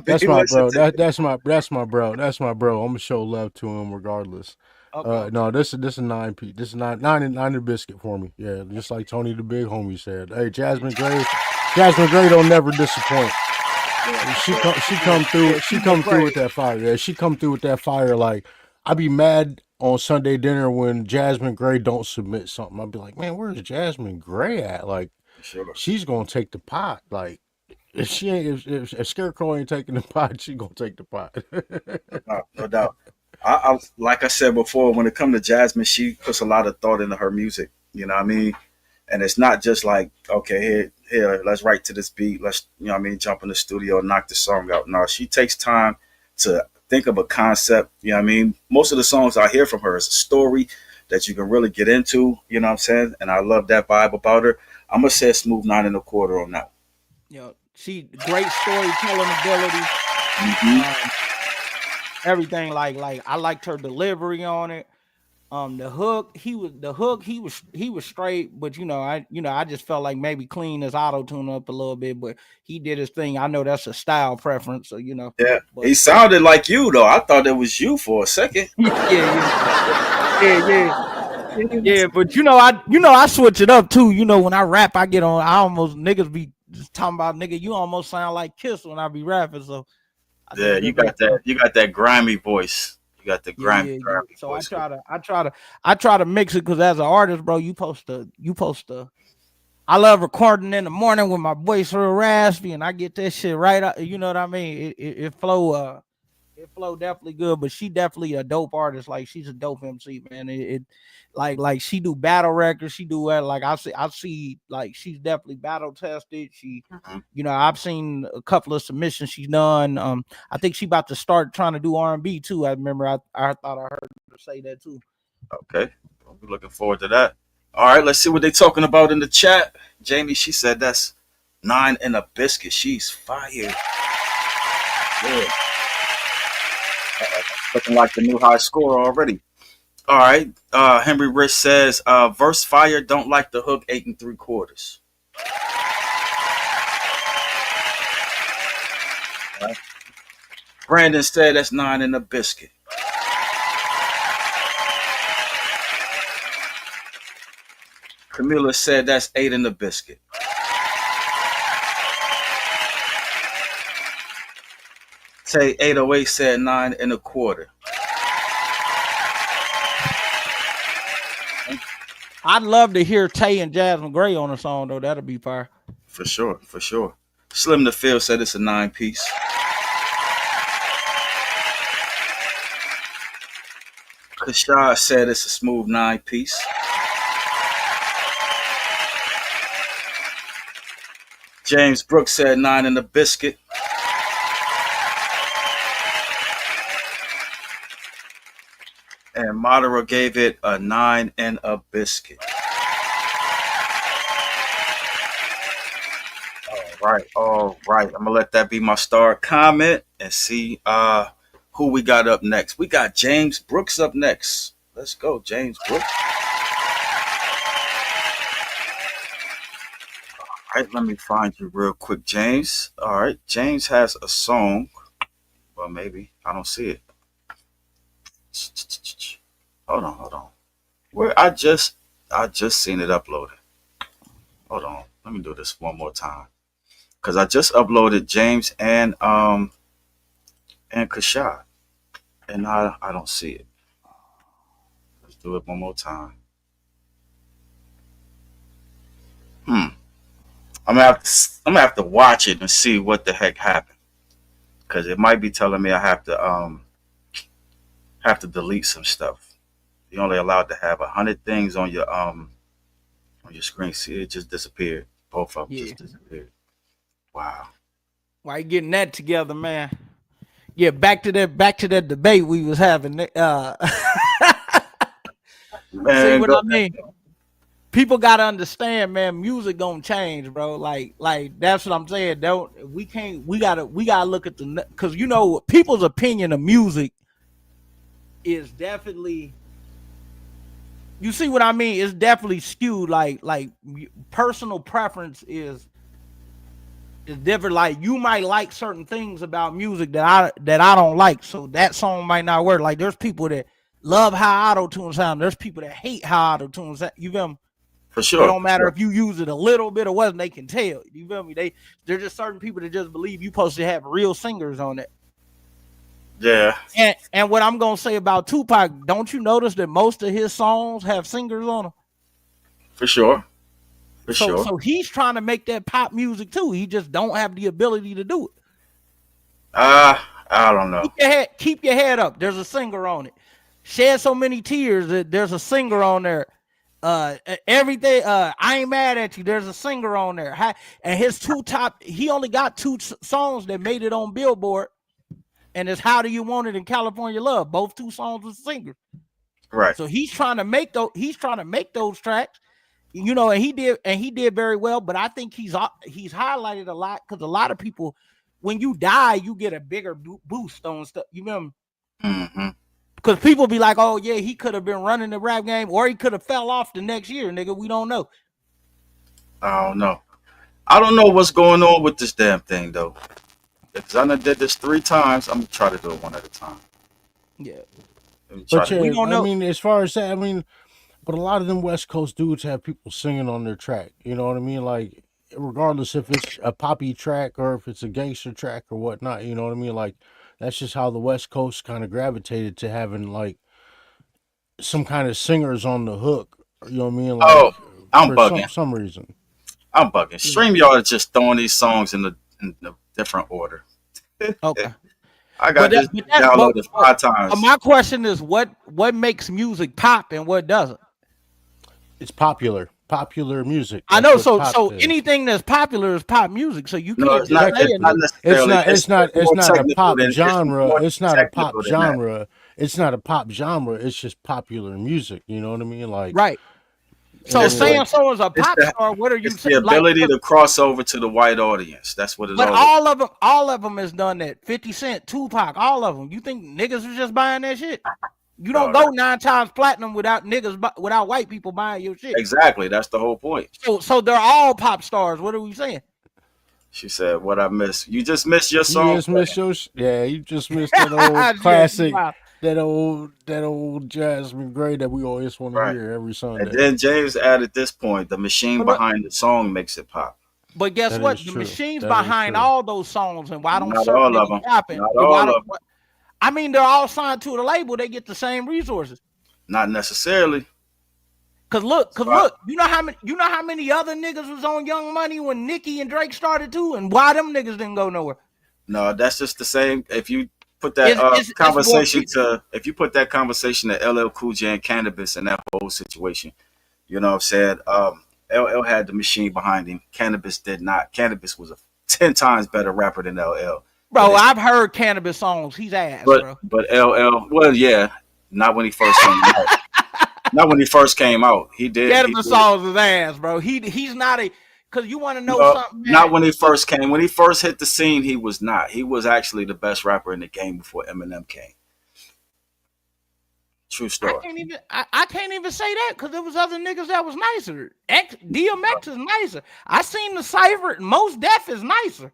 H: That's my bro. That's my bro. That's my bro. I'm gonna show love to him regardless.
P: Okay.
H: No, this is a 9 piece. This is nine and a biscuit for me. Yeah, just like Tony the Big Homie said. Hey, Jasmine Gray don't never disappoint. She come through with that fire. Yeah, she come through with that fire. Like, I be mad on Sunday dinner when Jasmine Gray don't submit something. I'd be like, man, where's Jasmine Gray at? Like, she's gonna take the pot. Like, if she ain't, if Scarecrow ain't taking the pot, she gonna take the pot.
D: No doubt. I like I said before, when it comes to Jasmine, she puts a lot of thought into her music. You know what I mean? And it's not just like, okay, here, let's write to this beat. Let's, you know what I mean, jump in the studio and knock the song out. No, she takes time to think of a concept. You know what I mean? Most of the songs I hear from her is a story that you can really get into. You know what I'm saying? And I love that vibe about her. I'm going to say a smooth 9 1/4 on that.
P: Yeah, she great storytelling ability. Everything like I liked her delivery on it. The hook, he was straight, but I just felt like maybe clean his auto tune up a little bit, but he did his thing. I know that's a style preference, so
D: Yeah,
P: but,
D: he sounded like you though. I thought it was you for a second.
P: yeah. But I switch it up too. When I rap, I get on. I almost niggas be just talking about nigga. You almost sound like Kiss when I be rapping. So
D: yeah, you got that grimy voice. You got the grimy
P: So
D: voice.
P: I try to mix it because as an artist, bro, you supposed to. I love recording in the morning with my voice real raspy, and I get that shit right up. You know what I mean? It flow definitely good, but she definitely a dope artist. Like, she's a dope MC, man. Like she do battle records. She do like I see like she's definitely battle tested. She, I've seen a couple of submissions she's done. I think she about to start trying to do R&B too. I remember I thought I heard her say that too.
D: Okay, we're looking forward to that. All right, let's see what they're talking about in the chat. Jamie, she said that's 9 and a biscuit. She's fired. Good. Looking like the new high score already. All right. Henry Rich says, verse fire, don't like the hook 8 3/4. Right. Brandon said that's 9 and a biscuit. Camila said that's 8 and a biscuit. Tay 808 said 9 1/4.
P: I'd love to hear Tay and Jasmine Gray on a song though. That'll be fire.
D: For sure. Slim the Field said it's a 9 piece. Kashad said it's a smooth 9 piece. James Brooks said 9 and a biscuit. And Madara gave it a 9 and a biscuit. All right. I'm gonna let that be my star comment and see who we got up next. We got James Brooks up next. Let's go, James Brooks. All right, let me find you real quick, James. All right, James has a song. Well, maybe I don't see it. Hold on. Where I just seen it uploaded. Hold on. Let me do this one more time. Cause I just uploaded James and and Kashad. And I don't see it. Let's do it one more time. I'm gonna have to watch it and see what the heck happened, because it might be telling me I have to delete some stuff. You're only allowed to have 100 things on your screen. See, it just disappeared. Both of them just disappeared. Wow.
P: Why you getting that together, man? Yeah, back to that debate we was having.
D: Man,
P: See what I mean? People gotta understand, man. Music gonna change, bro. Like that's what I'm saying. We gotta look at because people's opinion of music is definitely. You see what I mean? It's definitely skewed. Like personal preference is different. Like you might like certain things about music that I don't like, so that song might not work. Like there's people that love how auto tune sound. There's people that hate how auto tune sound. You feel me?
D: For sure.
P: It don't matter if you use it a little bit or what, they can tell. You feel me? They're just certain people that just believe you supposed to have real singers on it.
D: Yeah.
P: And what I'm gonna say about Tupac, don't you notice that most of his songs have singers on them?
D: For sure. Sure.
P: So he's trying to make that pop music too. He just don't have the ability to do it.
D: I don't know.
P: Keep your head up. There's a singer on it. Shed so many tears that there's a singer on there. Everything. I ain't mad at you. There's a singer on there. And his he only got 2 songs that made it on Billboard. And it's How Do You Want It in California Love. Both 2 songs with singers.
D: Right.
P: So he's trying to make those tracks. And he did very well, but I think he's highlighted a lot because a lot of people, when you die, you get a bigger boost on stuff. You remember?
D: Mm-hmm.
P: Because people be like, "Oh yeah, he could have been running the rap game, or he could have fell off the next year, nigga." We don't know.
D: I don't know. I don't know what's going on with this damn thing though. Because I done did this 3 times. I'm gonna try to do it one at a time.
P: Yeah.
H: But yeah, we don't know. I mean, as far as that, but a lot of them West Coast dudes have people singing on their track. You know what I mean? Like, regardless if it's a poppy track or if it's a gangster track or whatnot, you know what I mean? Like, that's just how the West Coast kind of gravitated to having, like, some kind of singers on the hook. You know what I mean? Like,
D: I'm bugging.
H: Some reason.
D: I'm bugging. StreamYard is just throwing these songs in a different order.
P: Okay.
D: I got this downloaded 5 times.
P: My question is, what makes music pop and what doesn't?
H: It's popular music.
P: I know. So anything that's popular is pop music. So you can't.
H: It's not a pop genre. It's not a pop genre. It's not a pop genre. It's just popular music. You know what I mean? Like,
P: right. So saying so is a pop star. What are you saying?
D: The ability to cross over to the white audience. That's what it's
P: all of them. All of them has done that. 50 Cent, Tupac, all of them. You think niggas are just buying that shit? You don't go 9 times platinum without white people buying your shit.
D: Exactly. That's the whole point.
P: So they're all pop stars. What are we saying?
D: She said, "What I missed? You just missed your song.
H: You just missed you just missed that old classic, that old Jasmine Gray that we always want to hear every Sunday."
D: And then James added this point: the machine behind the song makes it pop.
P: But guess what? The machines behind all those songs, and why don't
D: not all of them?
P: Happen?
D: Not all of them.
P: I mean, they're all signed to the label. They get the same resources.
D: Not necessarily.
P: Cause look, you know how many other niggas was on Young Money when Nicki and Drake started too, and why them niggas didn't go nowhere?
D: No, that's just the same. If you put that conversation to LL Cool J and Cannabis and that whole situation, you know what I'm saying? LL had the machine behind him. Cannabis did not. Cannabis was a 10 times better rapper than LL.
P: Bro, I've heard Cannabis songs. He's ass, bro.
D: But LL, well, yeah, not when he first came out. Not when he first came out. He did.
P: Cannabis songs is ass, bro. He's not a. Cause you want to know something. Man?
D: Not when he first came. When he first hit the scene, he was not. He was actually the best rapper in the game before Eminem came. True story.
P: I can't even say that because there was other niggas that was nicer. DMX is nicer. I seen the Cypher. Most Def is nicer.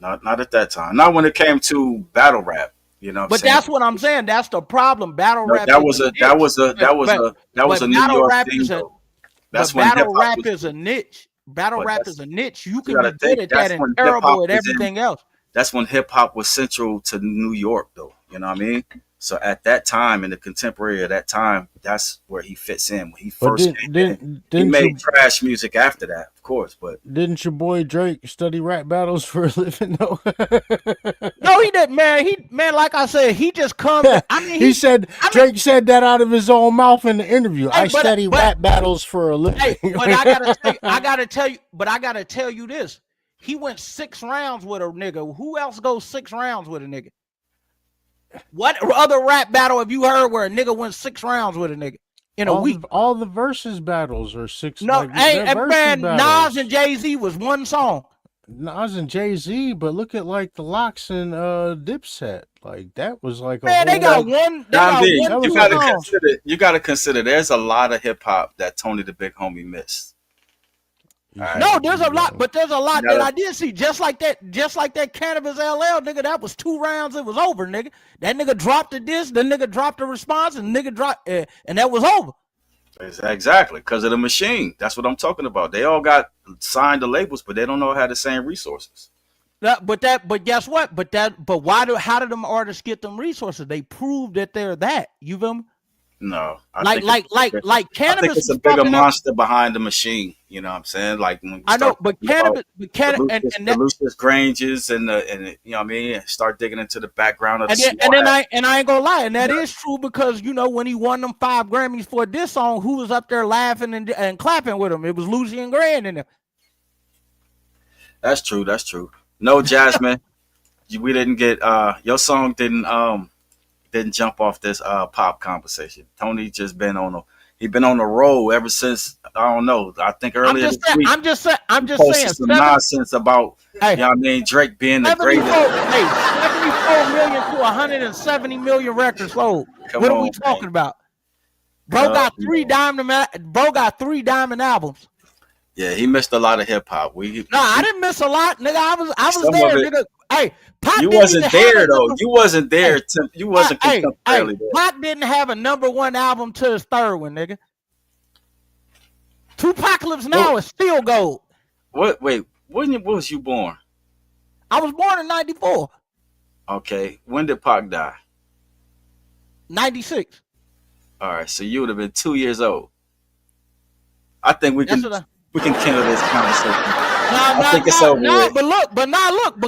D: Not at that time. Not when it came to battle rap. You know,
P: but that's what I'm saying. That's the problem. Battle rap.
D: That was a New York thing. That's when
P: battle rap is a niche. Battle rap is a niche. You can be good at that and terrible at everything else.
D: that's when hip hop was central to New York, though. You know what I mean? So at that time, in the contemporary of that time, that's where he fits in. When he first came in, he made trash music after that, of course. But
H: didn't your boy Drake study rap battles for a living? No,
P: no, he didn't, man. Like I said, he just comes. I mean,
H: Drake said that out of his own mouth in the interview. I study rap battles for a living.
P: Hey, but I gotta tell you this. He went 6 rounds with a nigga. Who else goes 6 rounds with a nigga? What other rap battle have you heard where a nigga went 6 rounds with a nigga in a week?
H: All the versus battles are 6.
P: No, man, Nas and Jay-Z was one song.
H: Nas and Jay-Z, but look at like the Locks and Dipset. Like that was like
P: man, they got one.
D: You gotta consider there's a lot of hip hop that Tony the Big Homie missed.
P: Right. No, there's a lot, but there's a lot that I did see. Just like that Cannabis LL nigga, that was 2 rounds, it was over, nigga. That nigga dropped the disc, the nigga dropped the response, and the nigga dropped, and that was over.
D: Exactly, because of the machine. That's what I'm talking about. They all got signed to labels, but they don't know how the same resources.
P: But guess what? How did them artists get them resources? They prove that they're that. You feel me?
D: No,
P: like Cannabis.
D: I think it's a bigger monster behind the machine. You know what I'm saying? Like when
P: I know, but Cannabis,
D: the Lucius Granges and you know what I mean. Start digging into the background of
P: I ain't gonna lie, and that is true because you know when he won them 5 Grammys for this song, who was up there laughing and clapping with him? It was Lucian Grand in there.
D: That's true. That's true. No, Jasmine, we didn't get your song didn't jump off this pop conversation. Tony just been on a roll ever since, I don't know. I think earlier
P: I'm just saying
D: some nonsense about you know what I mean, Drake being the greatest.
P: 74 million to 170 million records sold. What are we talking about? Bro got 3 diamond albums.
D: Yeah, he missed a lot of hip hop.
P: I didn't miss a lot, nigga. I was there, nigga. Hey, Pac
D: you wasn't there though. You wasn't there. You wasn't contemporarily there.
P: Pac didn't have a #1 album to his 3rd one, nigga. Tupacalypse Now is still gold.
D: What? Wait, when was you born?
P: I was born in 94.
D: Okay, when did Pac die?
P: 96.
D: All right, so you would have been 2 years old. I think we can kindle this conversation.
P: But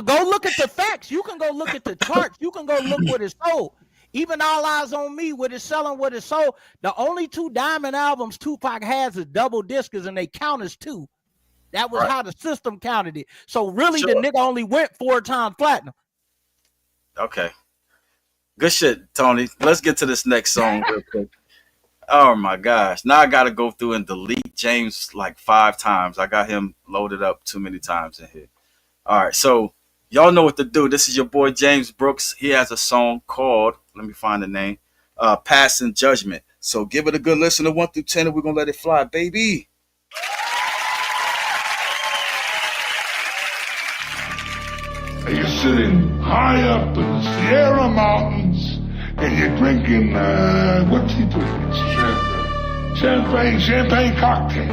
P: go look at the facts. You can go look at the charts. You can go look what is sold. Even All Eyes on Me, what is selling, what is sold. The only 2 diamond albums Tupac has is double discs, and they count as 2. That was how the system counted it. So really, the nigga only went 4 times platinum.
D: Okay, good shit, Tony. Let's get to this next song real quick. Oh my gosh. Now I got to go through and delete James like 5 times. I got him loaded up too many times in here. All right. So y'all know what to do. This is your boy, James Brooks. He has a song called, let me find the name, Passing Judgment. So give it a good listen to 1 through 10 and we're going to let it fly, baby.
A: Are you sitting high up in the Sierra Mountains and you're drinking, what's he drinking? Champagne cocktail.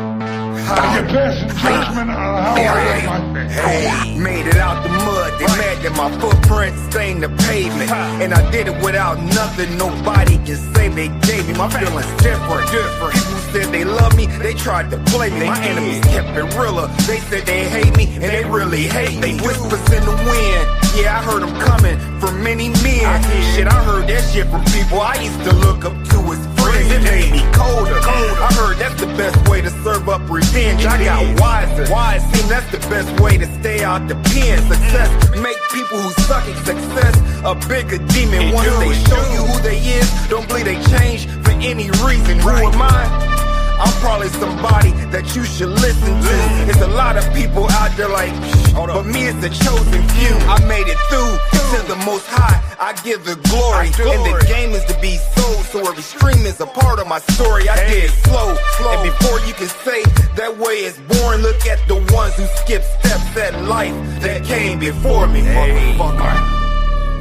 A: You're passing judgment on how I am, my
V: Hey, made it out the mud. They mad that my footprint stained the pavement. And I did it without nothing. Nobody can say they gave me. My feelings different. People said they love me. They tried to play me. My enemies kept it realer. They said they hate me, and they really hate me. Whispers in the wind. Yeah, I heard them coming from many men. Shit, I heard that shit from people I used to look up to as friends. It made me colder. I heard that's the best way to serve up revenge. I got wiser. Seem that's the best way to stay out the pen. Success make people who suck at success a bigger demon. Once they show you who they is, don't believe they change for any reason. Who am I? I'm probably somebody that you should listen to. There's a lot of people out there like, but me is the chosen few. I made it through to the most high. I give the glory. And the game is to be sold, so every stream is a part of my story. I did slow. And before you can say that way is boring, look at the ones who skip steps at life that came before me, motherfucker.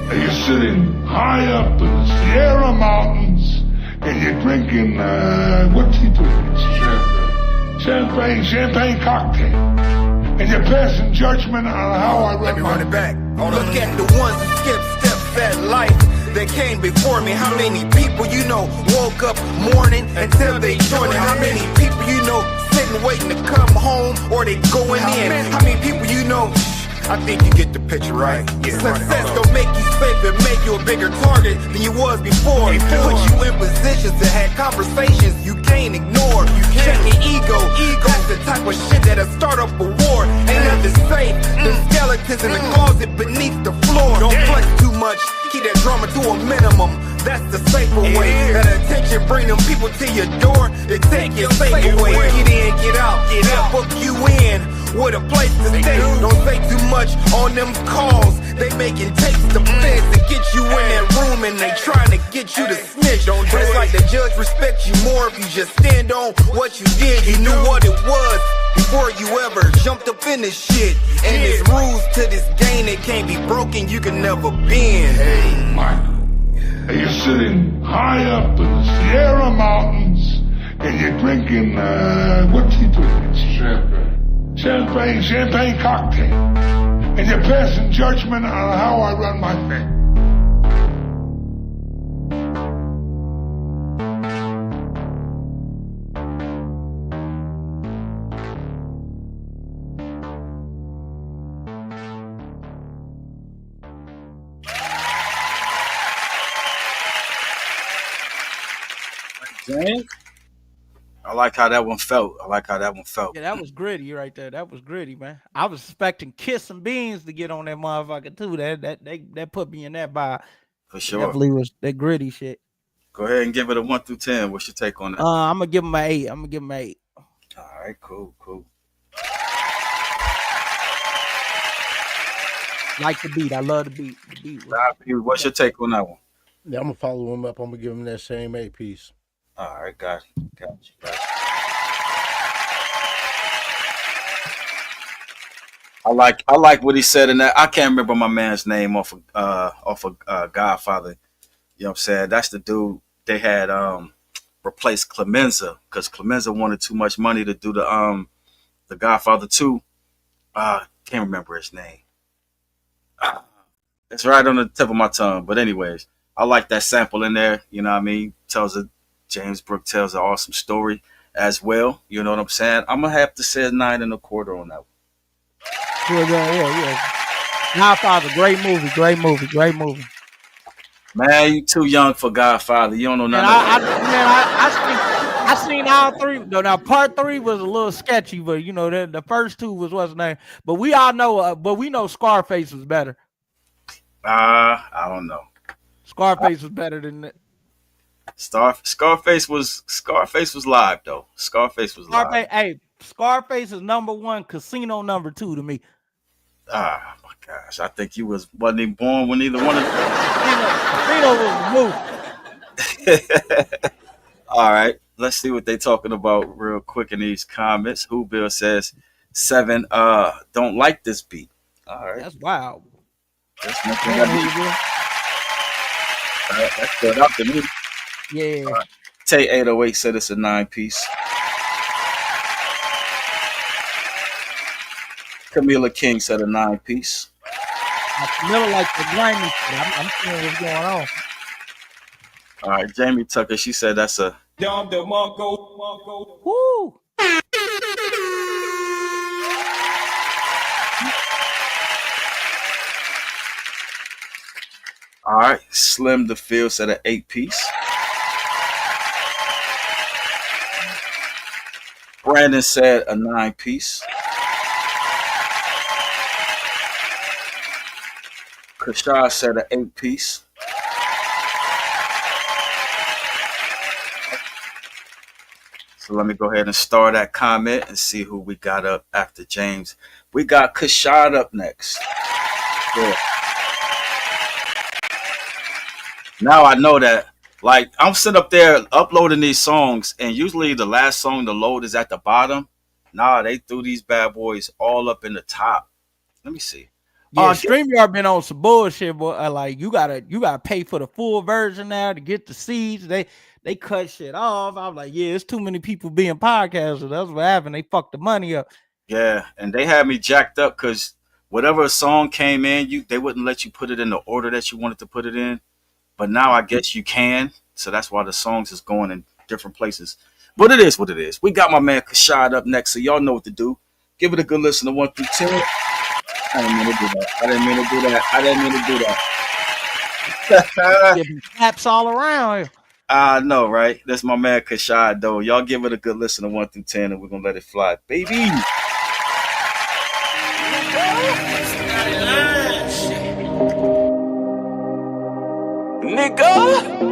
A: Are you sitting high up in the Sierra Mountains and you're drinking, what's he drinking? Champagne cocktail. and you're passing judgment on how I
V: Let
A: run
V: me
A: my
V: run it back. Look at the ones who skip steps at life that came before me. How many people you know woke up morning until they joined it? How many people you know sitting waiting to come home or they going in? How many people you know? I think you get the picture, right? Success don't make you safe and make you a bigger target than you was before. Put you in positions to have conversations you can't ignore. Check your ego. That's the type of shit that'll start up a war. Ain't nothing safe. The skeletons in the closet beneath the floor. Don't flex too much. Keep that drama to a minimum. That's the safer way. That attention bring them people to your door. They take your safe away. Get in, get out. They'll book you in with a place to stay. Don't say too much on them calls. They making tapes to fence to get you in that room and they trying to get you to snitch. Don't just like the judge respect you more if you just stand on what you did. You knew what it was before you ever jumped up in this shit. And there's rules to this game that can't be broken. You can never bend.
A: Hey, Michael. Hey, you're sitting high up in the Sierra Mountains and you're drinking, what's he drinking? Champagne cocktail. And you're passing judgment on how I run my thing.
D: James? I like how that one felt.
P: Yeah, that was gritty right there. That was gritty, man. I was expecting Kiss and Beans to get on that motherfucker too. That put me in that vibe.
D: For sure.
P: Definitely was that gritty shit.
D: Go ahead and give it a 1 through 10. What's your take on that?
P: I'm gonna give him an 8. I'm gonna give him an 8.
D: All right, cool.
P: Like the beat. I love the beat.
D: What's your take on that one?
H: Yeah, I'm gonna follow him up. I'm gonna give him that same 8 piece.
D: All right, got you. I like what he said in that. I can't remember my man's name off of Godfather. You know what I'm saying? That's the dude they had replaced Clemenza because Clemenza wanted too much money to do the Godfather 2. Can't remember his name. It's right on the tip of my tongue. But anyways, I like that sample in there. You know what I mean? James Brooke tells an awesome story as well. You know what I'm saying? I'm gonna have to say a 9 1/4 on that one.
P: Yeah. Godfather, great movie.
D: Man, you too young for Godfather. You don't know nothing.
P: I seen all 3. No, now part 3 was a little sketchy, but you know the first 2 was what's name. But we all know, we know Scarface was better.
D: I don't know.
P: Scarface was better than that.
D: Scarface was live though. Scarface was live.
P: Hey, Scarface is number 1, Casino number 2 to me.
D: Ah, my gosh! I think you wasn't even born when either one of them.
P: Casino was the movie.
D: All right, let's see what they talking about real quick in these comments. Who Bill says 7. Don't like this beat. All right,
P: that's wild.
D: That's good up to me.
P: Yeah.
D: Tay 808 said it's a 9 piece. Camila King said a 9 piece.
P: Camila like the grimy shit. I'm seeing what's going on.
D: All right, Jamie Tucker, she said that's a.
P: Woo!
D: All right, Slim the Field said an 8 piece. Brandon said a 9 piece. Kashad said an 8 piece. So let me go ahead and start that comment and see who we got up after James. We got Kashad up next. Yeah. Now I know that, like, I'm sitting up there uploading these songs, and usually the last song to load is at the bottom. Nah, they threw these bad boys all up in the top. Let me see.
P: Yeah, StreamYard been on some bullshit, boy. Like you gotta pay for the full version now to get the seeds. They cut shit off. I was like, yeah, it's too many people being podcasters. That's what happened. They fucked the money up.
D: Yeah, and they had me jacked up because whatever a song came in, they wouldn't let you put it in the order that you wanted to put it in. But now I guess you can, so that's why the songs is going in different places. But it is what it is. We got my man Kashad up next, so y'all know what to do. Give it a good listen to 1 through 10. I didn't mean to do that. I didn't mean to do that. I didn't mean to do that.
P: Giving claps all around.
D: I know, right? That's my man Kashad, though. Y'all give it a good listen to 1 through 10, and we're gonna let it fly, baby.
F: Nigga.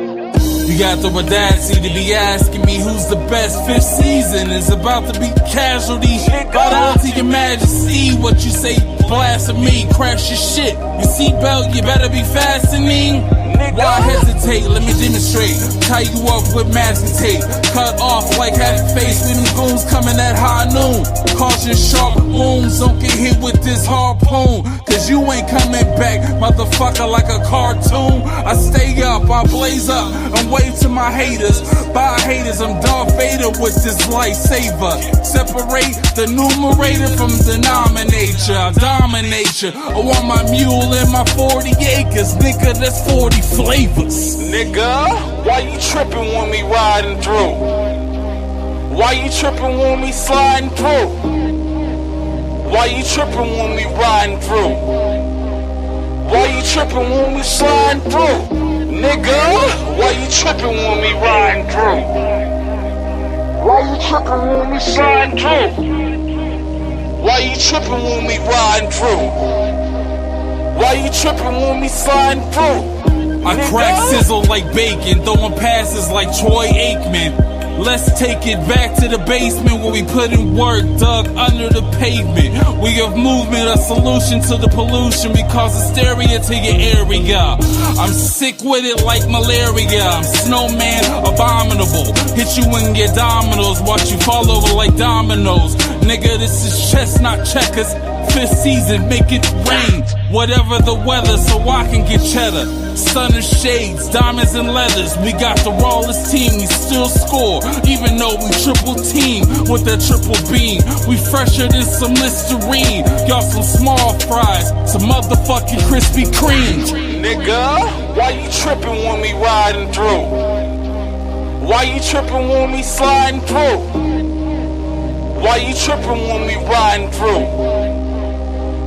F: You got the audacity to be asking me who's the best. Fifth season is about to be casualty. Bow down to your majesty. What you say, blasphemy, crash your shit. Your seatbelt, you better be fastening. Why hesitate? Let me demonstrate. Tie you up with masking tape. Cut off like half face with them goons coming at high noon. Caution sharp wounds, don't get hit with this harpoon. Cause you ain't coming back, motherfucker, like a cartoon. I stay up, I blaze up, and wave to my haters. By haters, I'm Darth Vader with this lightsaber. Separate the numerator from the denominator. I dominate you. I want my mule and my 40 acres. Nigga, that's 40 flavors. Nigga, why you tripping when me riding through? Why you tripping when me sliding through? Why you tripping when me riding through? Why you tripping when we sliding through? Nigga, why you tripping when we riding through? Why you tripping when we sliding through? Why you tripping when we riding through? Why you tripping when we sliding through? I crack sizzle like bacon, throwing passes like Troy Aikman. Let's take it back to the basement where we put in work, dug under the pavement. We give movement a solution to the pollution. We cause hysteria to your area. I'm sick with it like malaria. I'm snowman abominable. Hit you in your dominoes, watch you fall over like dominoes. Nigga, this is chestnut checkers. Fifth season, make it rain. Whatever the weather, so I can get cheddar. Stunner shades, diamonds and leathers. We got the rawest team, we still score. Even though we triple team with that triple beam. We fresher than some Listerine. Y'all some small fries, some motherfucking Krispy Kreme. Nigga, why you tripping when we riding through? Why you tripping when we sliding through? Why you tripping when we riding through?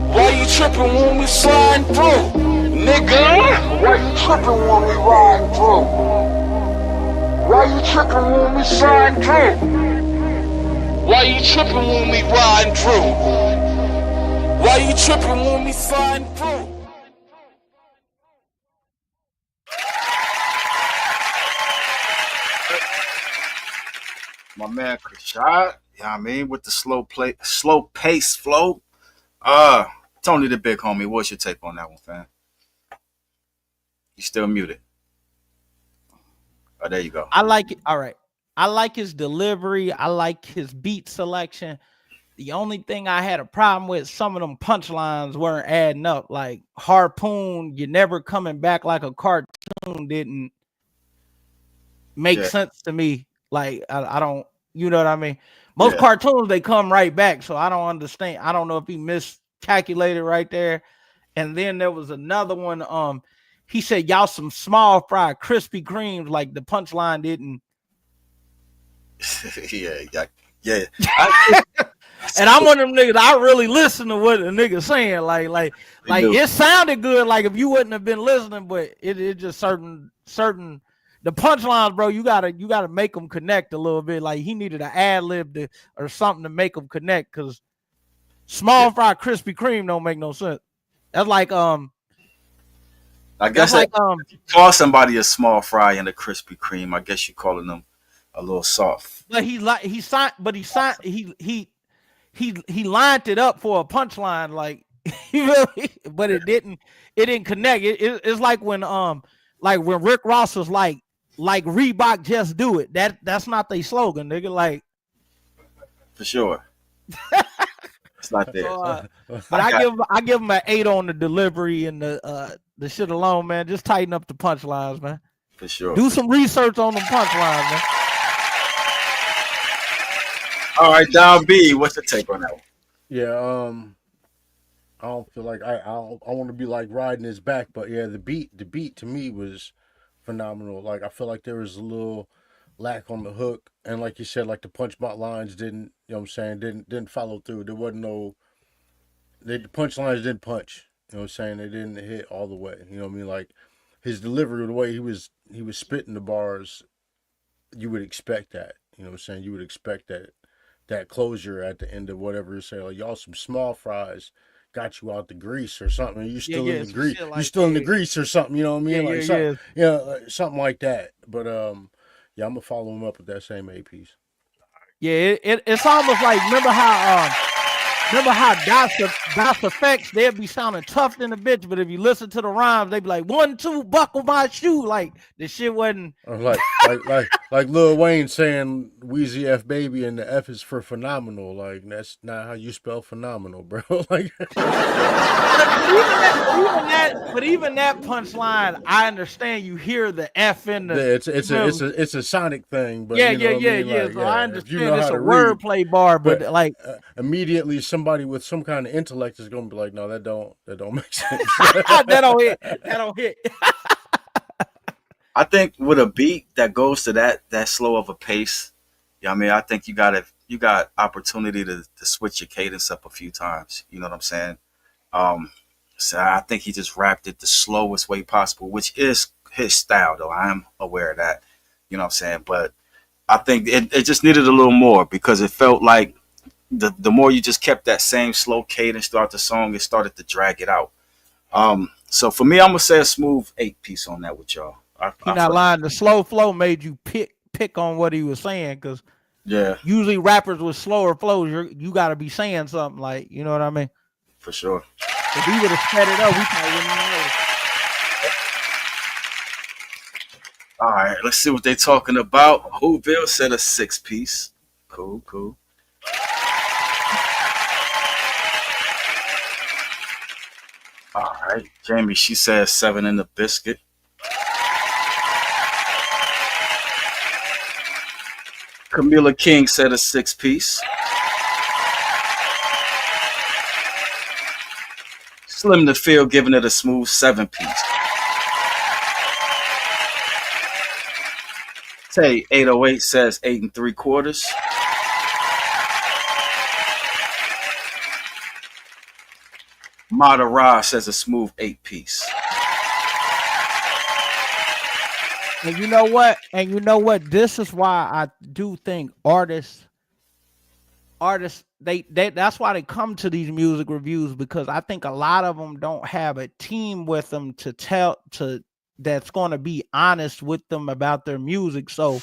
F: Why you tripping when we sliding through? Nigga, why you tripping when we riding through? Why you tripping when we sliding through? Why you tripping when we riding through? Why you tripping when we sliding through?
D: My man Kashad, you know what I mean, with the slow pace flow. Tony the Big Homie, what's your take on that one, fam? You still muted. Oh, there you go.
P: I like it. All right. I like his delivery. I like his beat selection. The only thing I had a problem with, some of them punchlines weren't adding up. Like harpoon, you're never coming back like a cartoon didn't make sense to me. Like I don't, you know what I mean? Most cartoons, they come right back. So I don't understand. I don't know if he miscalculated right there. And then there was another one. He said, y'all some small fry Krispy Kremes. Like the punchline didn't.
D: yeah.
P: And I'm one of them niggas. I really listen to what the nigga saying. Like it sounded good. Like if you wouldn't have been listening, but it just certain the punchlines, bro. You gotta make them connect a little bit. Like he needed an ad lib or something to make them connect. Cause small fry Krispy Kreme don't make no sense. That's like
D: I guess like if you call somebody a small fry and a Krispy Kreme, I guess you're calling them a little soft.
P: But he lined it up for a punchline, like but it didn't connect. It's like when Rick Ross was like Reebok just do it. That's not their slogan, nigga. Like
D: for sure. It's not there.
P: So, but I give him an 8 on the delivery and the shit alone, man. Just tighten up the punchlines, man.
D: For sure.
P: Do some research on the punchlines, man.
D: All right, Don B, what's the take on that one?
H: Yeah, I don't feel like I want to be like riding his back, but yeah, the beat to me was phenomenal. Like I feel like there was a little lack on the hook, and like you said, like the punch lines didn't, you know what I'm saying, didn't follow through. There wasn't no the punch lines didn't punch. You know what I'm saying? They didn't hit all the way. You know what I mean? Like his delivery, the way he was spitting the bars, you would expect that. You know what I'm saying? You would expect that closure at the end of whatever you say. Like y'all some small fries got you out the grease or something. You
P: Yeah,
H: still in
P: yeah,
H: the
P: some
H: grease.
P: shit
H: You
P: like
H: still in the
P: yeah,
H: grease or something. You know what I
P: yeah,
H: mean?
P: yeah,
H: Like something.
P: yeah.
H: Yeah, like something like that. But yeah, I'm gonna follow him up with that same A piece.
P: Yeah, it's almost like remember how DOS effects they'd be sounding tough than a bitch, but if you listen to the rhymes, they'd be like 1, 2, buckle my shoe. Like the shit wasn't.
H: Or like Lil Wayne saying Wheezy F baby and the F is for phenomenal. Like that's not how you spell phenomenal, bro. Like
P: But even that punchline, I understand. You hear the F in the.
H: it's
P: You know,
H: it's a sonic thing, but
P: yeah,
H: you
P: yeah,
H: know what I
P: yeah,
H: mean.
P: yeah.
H: Like
P: So I
H: yeah, if you
P: understand
H: know
P: it's
H: how
P: a
H: to read,
P: wordplay bar,
H: but
P: but like,
H: immediately somebody with some kind of intellect is gonna be like, no, that don't make sense.
P: that don't hit. That don't hit.
D: I think with a beat that goes to that slow of a pace, yeah, I mean, I think you got opportunity to switch your cadence up a few times. You know what I'm saying? Um, so I think he just rapped it the slowest way possible, which is his style, though. I am aware of that. You know what I'm saying? But I think it just needed a little more because it felt like the more you just kept that same slow cadence throughout the song, it started to drag it out. So for me, I'm gonna say a smooth 8 piece on that with y'all.
P: He not lying. The slow flow made you pick on what he was saying because
D: Yeah,
P: usually rappers with slower flows, you got to be saying something like, you know what I mean?
D: for sure.
P: If he would have sped it up, we probably wouldn't even know.
D: All right, let's see what they're talking about. Whoville said a 6 piece. Cool, cool. All right, Jamie, she says 7 in the biscuit. Camila King said a 6 piece. Slim the Field giving it a smooth 7 piece. Tay 808 says 8 3/4. Mada Ra says a smooth 8 piece.
P: And you know what? This is why I do think artists they that's why they come to these music reviews, because I think a lot of them don't have a team with them that's going to be honest with them about their music. So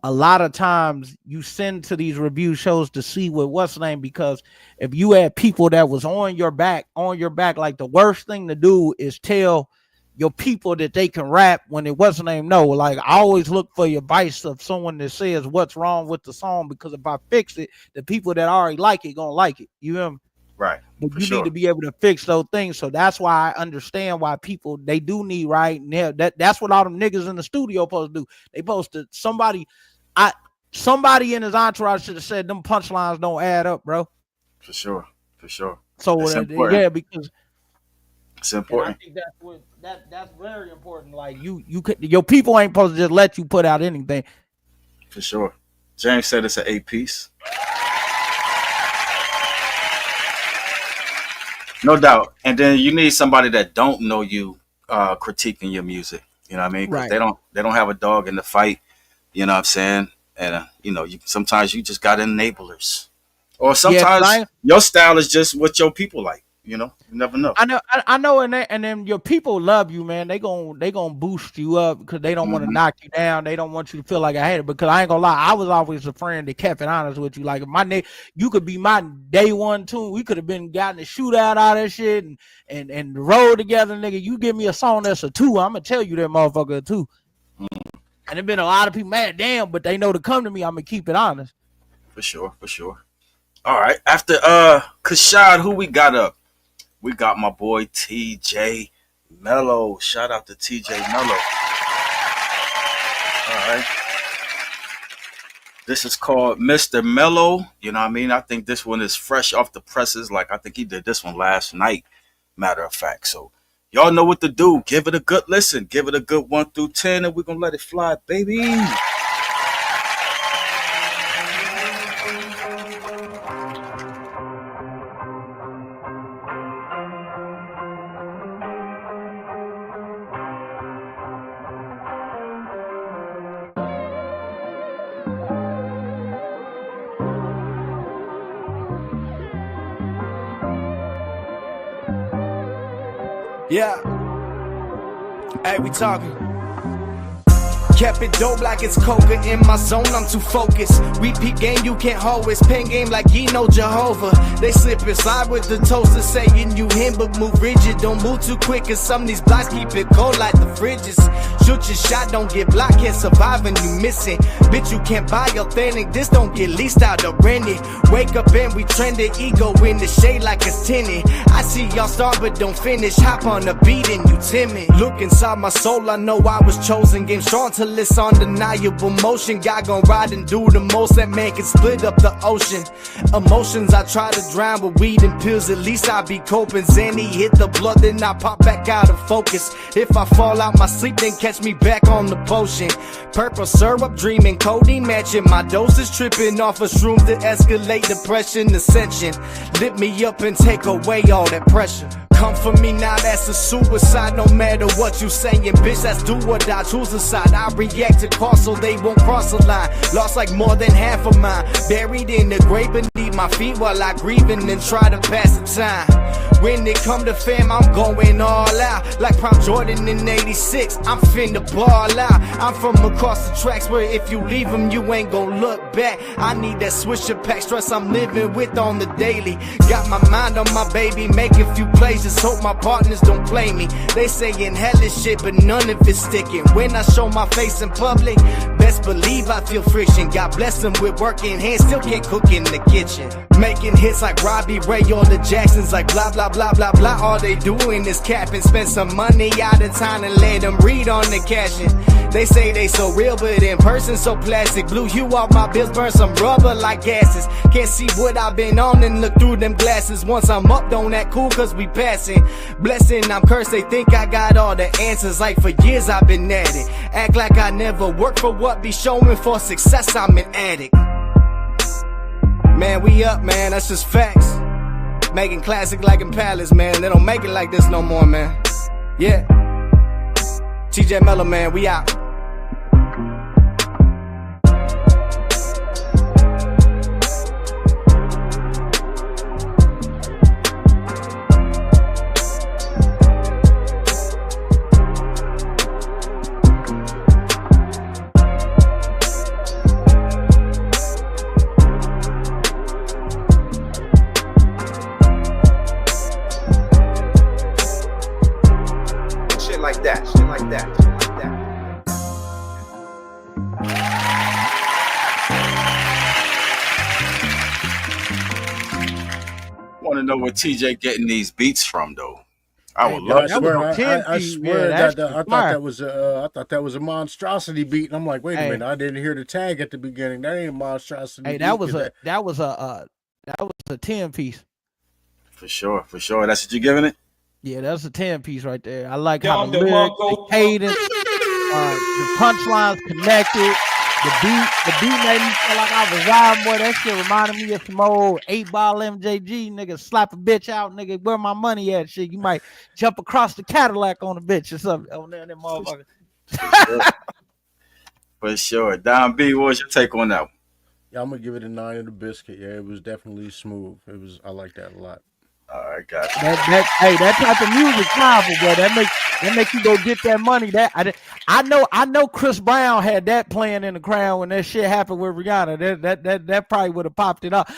P: a lot of times you send to these review shows to see what's the name, because if you had people that was on your back, like the worst thing to do is tell your people that they can rap when it wasn't name. No, like I always look for your advice of someone that says what's wrong with the song, because if I fix it, the people that already like it gonna like it. You know?
D: Right.
P: But
D: For
P: you
D: sure.
P: need to be able to fix those things. So that's why I understand why people they do need right now. That's what all them niggas in the studio supposed to do. They supposed to somebody in his entourage should have said them punchlines don't add up, bro.
D: For sure. For sure.
P: So
D: It's important.
P: yeah, because
D: It's
P: and I
D: important.
P: think that's very important. Like you could your people ain't supposed to just let you put out anything.
D: For sure. James said it's an 8 piece. No doubt. And then you need somebody that don't know you critiquing your music. You know what I mean? Because
P: Right.
D: they don't have a dog in the fight. You know what I'm saying? And sometimes you just got enablers. Or
P: Yeah, 'cause
D: sometimes your style is just what your people like. You never know.
P: I know, and then your people love you, man. They gonna boost you up because they don't want to knock you down. They don't want you to feel like I hate it. Because I ain't gonna lie, I was always a friend that kept it honest with you. Like if you could be my day one too. We could have been gotten a shootout out of that shit and rode together, nigga. You give me a song that's a 2, I'm gonna tell you that motherfucker a 2. And there been a lot of people mad, damn, but they know to come to me. I'm gonna keep it honest.
D: For sure. For sure. All right. After Kashad, who we got up? We got my boy TJ Mello. Shout out to TJ Mello. All right. This is called Mr. Mellow. You know what I mean? I think this one is fresh off the presses. Like, I think he did this one last night, matter of fact. So, y'all know what to do. Give it a good listen. Give it a good 1 through 10, and we're going to let it fly, baby.
B: Yeah. Hey, we talking. Kept it dope like it's coca in my zone, I'm too focused. We peep game, you can't hold it. Pen game like ye know Jehovah. They slip inside with the toaster saying you him, but move rigid. Don't move too quick, cause some of these blocks keep it cold like the fridges. Shoot your shot, don't get blocked, can't survive when you missing. Bitch, you can't buy authentic, this don't get leased out or rented. Wake up and we trending, ego in the shade like it's tinted. I see y'all start but don't finish, hop on the beat and you timid. Look inside my soul, I know I was chosen. Game strong till it's undeniable motion. God gon' ride and do the most, that man can split up the ocean. Emotions I try to drown with weed and pills, at least I be coping. Zanny hit the blood, then I pop back out of focus. If I fall out my sleep, then catch me back on the potion. Purple syrup, dreaming, codeine matching. My doses tripping off of shrooms to escalate depression, ascension. Lift me up and take away all that pressure. Come for me now, that's a suicide. No matter what you saying, bitch, that's do or die. Choose a side, I react to cause so they won't cross the line. Lost like more than half of mine, buried in the grave beneath my feet while I grieving and try to pass the time. When it come to fam, I'm going all out. Like Prime Jordan in 86, I'm finna ball out. I'm from across the tracks where if you leave them, you ain't gon' look back. I need that swisher pack, stress I'm living with on the daily. Got my mind on my baby, make a few plays, just hope my partners don't play me. They saying hellish shit, but none of it's sticking. When I show my face in public, best believe I feel friction. God bless them with working hands, still can't cook in the kitchen. Making hits like Robbie Ray or the Jacksons, like blah blah blah blah blah. All they doing is cap and spend some money out of time and let them read on the caption. They say they so real, but in person so plastic. Blew you off my bills, burn some rubber like gases. Can't see what I've been on and look through them glasses. Once I'm up, don't act cool cause we passing. Blessing, I'm cursed, they think I got all the answers. Like for years I've been at it. Act like I never worked for what be showing for success, I'm an addict. Man, we up, man, that's just facts. Making classic like in Palace, man. They don't make it like this no more, man. Yeah. TJ Mello, man, we out.
V: Shit like that, shit like that, shit like that.
D: Want to know where TJ getting these beats from, though? I would
H: Yeah,
D: love
H: I
D: to
H: swear,
D: know.
H: I swear that I thought that was a monstrosity beat, and I'm like, wait a minute, I didn't hear the tag at the beginning. That ain't a monstrosity.
P: Hey,
H: beat,
P: that was a 10 piece.
D: For sure, for sure. That's what you giving it?
P: Yeah, that's a 10 piece right there. I like how the lyrics, the cadence, the punchlines connected. The beat made me feel like I was riding, boy. That shit reminded me of some old 8-ball MJG, nigga. Slap a bitch out, nigga. Where my money at? Shit, you might jump across the Cadillac on a bitch or something. On there, that motherfucker.
D: For sure. Don B, what's your take on that one?
H: Yeah, I'm gonna give it a 9 of the biscuit. Yeah, it was definitely smooth. I like that a lot.
D: All right, got you.
P: That type of music powerful, bro. That make you go get that money. I know Chris Brown had that playing in the crowd when that shit happened with Rihanna. That probably would have popped it up.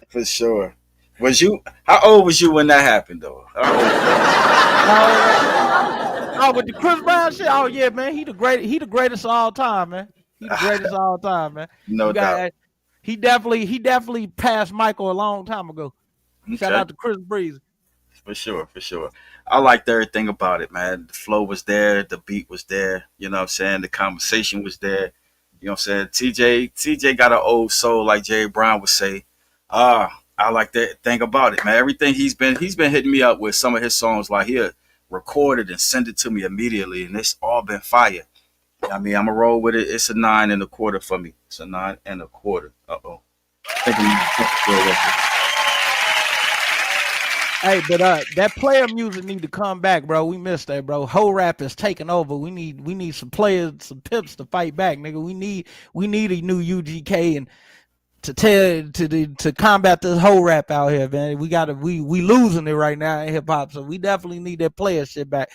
D: For sure. How old was you when that happened, though?
P: With the Chris Brown shit. Oh yeah, man. He the greatest of all time, man. He the greatest of all time, man.
D: No doubt.
P: He definitely passed Michael a long time ago. Shout out to Chris Breezy.
D: For sure. I liked everything about it, man. The flow was there, the beat was there, you know what I'm saying? The conversation was there. You know what I'm saying? TJ got an old soul, like Jerry Brown would say. I like that thing about it, man. Everything he's been hitting me up with some of his songs, like he'll record it and send it to me immediately, and it's all been fire. I mean, I'm gonna roll with it. It's a 9 1/4 for me. It's a 9 1/4.
P: Hey, but that player music need to come back, bro. We missed that, bro. Whole rap is taking over. We need some players, some pips to fight back, nigga. We need a new UGK and to combat this whole rap out here, man. We losing it right now in hip hop, so we definitely need that player shit back.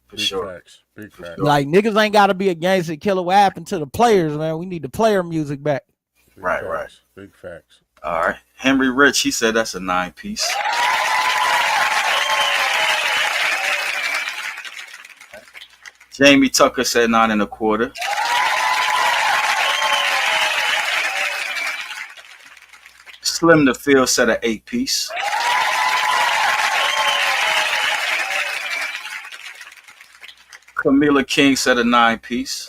D: For sure.
H: Big facts.
P: Like niggas ain't gotta be a gangster killer. What happened to the players, man? We need the player music back.
D: Right.
H: Big facts.
D: All right. Henry Rich, he said that's a 9 piece. Jamie Tucker said 9 1/4. Slim the Field said an 8 piece. Camila King said a 9 piece.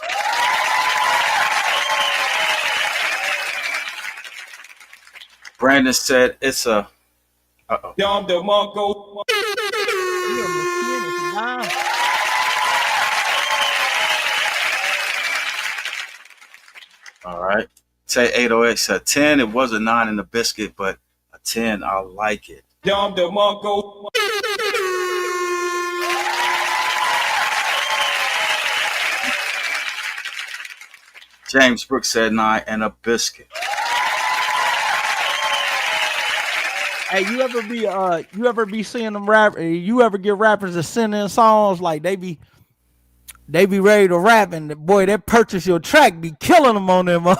D: Brandon said it's a. All right. Say 808 said 10. It was a 9 in the biscuit, but a 10. I like it. James Brooks said 9 and a biscuit.
P: Hey, you ever be seeing them rap? You ever get rappers that send in songs like they be ready to rap, and boy, that purchase your track be killing them on them.
D: Oh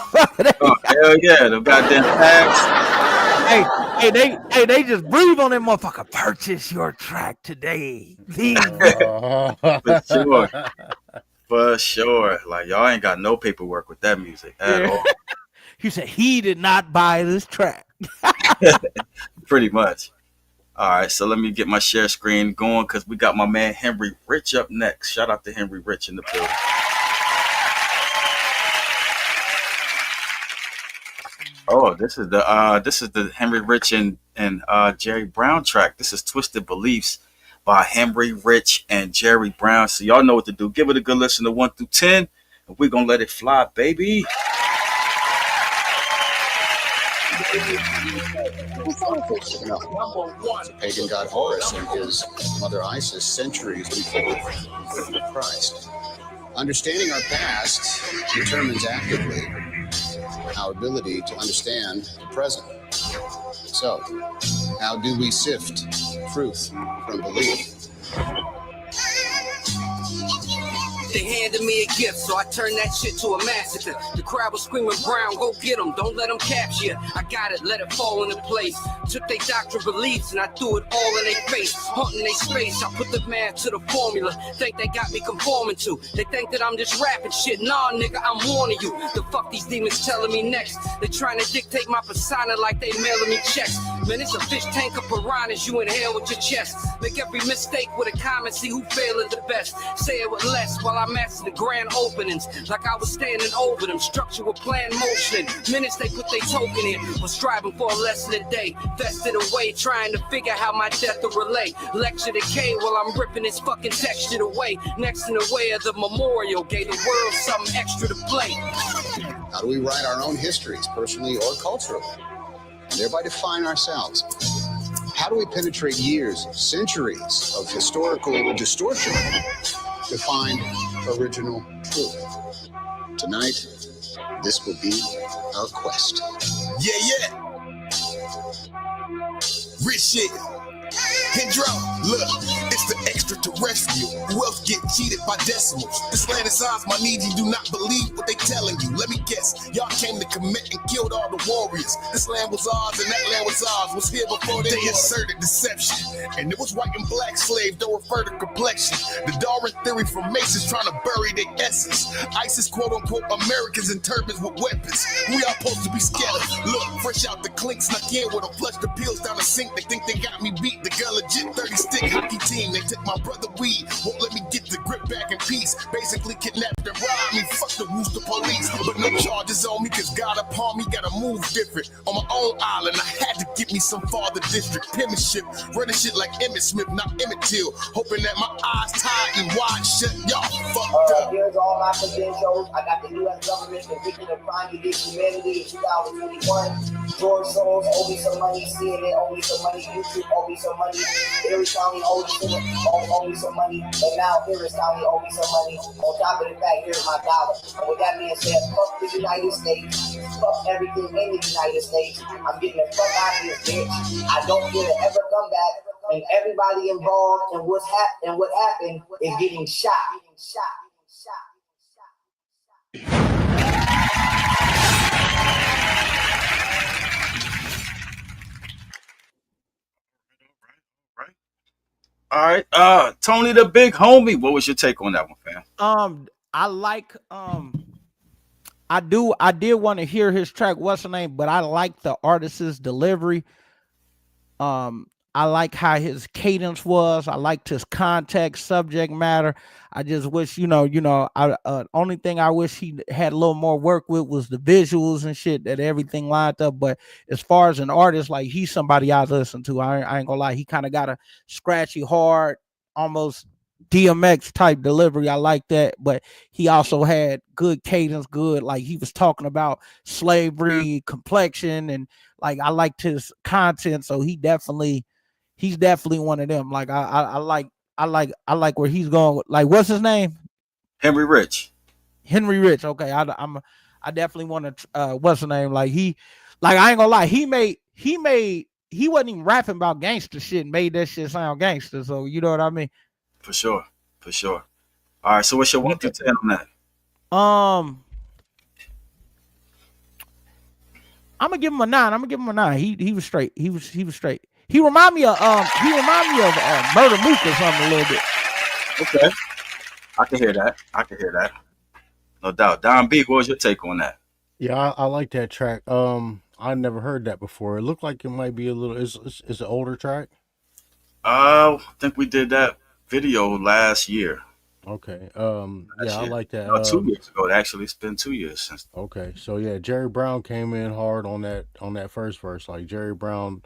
D: hell yeah, the goddamn tags.
P: They just breathe on that motherfucker. Purchase your track today.
D: For sure. Like y'all ain't got no paperwork with that music at all.
P: He said he did not buy this track.
D: Pretty much. All right, so let me get my share screen going because we got my man Henry Rich up next. Shout out to Henry Rich in the building. Oh, this is the Henry Rich and Jerry Brown track. This is Twisted Beliefs by Henry Rich and Jerry Brown. So y'all know what to do. Give it a good listen to 1 through 10, and we're gonna let it fly, baby.
C: The pagan god Horus and his mother Isis centuries before Christ. Understanding our past determines actively our ability to understand the present. So, how do we sift truth from belief?
J: They handed me a gift, so I turned that shit to a massacre. The crowd was screaming, Brown, go get them, don't let them capture you. I got it, let it fall into place. Took their doctrine beliefs and I threw it all in their face. Hunting their space, I put the math to the formula. Think they got me conforming to. They think that I'm just rapping shit. Nah, nigga, I'm warning you. The fuck these demons telling me next? They trying to dictate my persona like they mailing me checks. Man, it's a fish tank of piranhas you inhale with your chest. Make every mistake with a comment, see who failed the best. Say it with less while I master the grand openings. Like I was standing over them, structure with plan motion. Minutes they put their token in, was striving for a lesson a day. Vested away, trying to figure how my death will relate. Lecture decay while I'm ripping this fucking texture away. Next in the way of the memorial, gave the world something extra to play.
C: How do we write our own histories, personally or culturally, and thereby define ourselves? How do we penetrate years, centuries of historical distortion to find original truth? Tonight, this will be our quest.
E: Yeah. Rich shit. Hydro, Look, it's the extraterrestrial. Who else get cheated by decimals? This land is ours, my needs, you do not believe what they telling you. Let me guess, y'all came to commit and killed all the warriors. This land was ours and that land was ours. Was here before they inserted deception. And it was white and black slaves, don't refer to complexion. The Darwin theory from Masons trying to bury their essence. ISIS quote unquote Americans in turbans with weapons. We are supposed to be scared. Look, fresh out the clink, snuck in with a flush the pills down the sink. They think they got me beat. The gun legit 30 stick hockey team. They took my brother weed, won't let me get the grip back in peace. Basically kidnapped and robbed me. Fuck the Wooster police, but no charges on me, cause God upon me gotta move different. On my own island, I had to get me some farther district penmanship. Running shit like Emmett Smith, not Emmett Till. Hoping that my eyes tied and wide shut. Y'all fucked up.
I: Here's all my credentials. I got the U.S. government convicted of crime against humanity in 2021. George Soros owe me some money. CNN owe me some money. YouTube owe me some money. Erie County owe me some money. And now Harris County owe me some money. On top of the fact, here's my dollar. And with that being said, fuck the United States. Fuck everything in the United States. I'm getting the fuck out of this bitch. I don't get to ever come back. And everybody involved in what happened is getting shot.
D: All right, Tony the Big Homie, what was your take on that one, fam?
P: I like I did want to hear his track, what's the name, but I like the artist's delivery. I like how his cadence was. I liked his context, subject matter. I just wish, only thing I wish he had a little more work with was the visuals and shit, that everything lined up. But as far as an artist, like, he's somebody I listen to. I ain't gonna lie. He kind of got a scratchy, hard, almost DMX type delivery. I like that. But he also had good cadence, good, like, he was talking about slavery, complexion, and like, I liked his content. So he's definitely one of them. Like, I like where he's going. Like, what's his name?
D: Henry Rich.
P: Okay, I definitely want to. What's his name? Like, I ain't gonna lie. He wasn't even rapping about gangster shit and made that shit sound gangster. So you know what I mean?
D: For sure. All right. So what's your 1 through 10 on that?
P: I'm gonna give him a 9. He was straight. He was straight. He remind me of Murder Mook or something a little bit.
D: Okay, I can hear that. No doubt. Don B, what was your take on that?
H: Yeah, I like that track. I never heard that before. It looked like it might be a little. It's an older track.
D: I think we did that video last year.
H: Okay. I like that.
D: No, 2 years ago. Actually, it's been 2 years since.
H: Okay, so yeah, Jerry Brown came in hard on that first verse. Like, Jerry Brown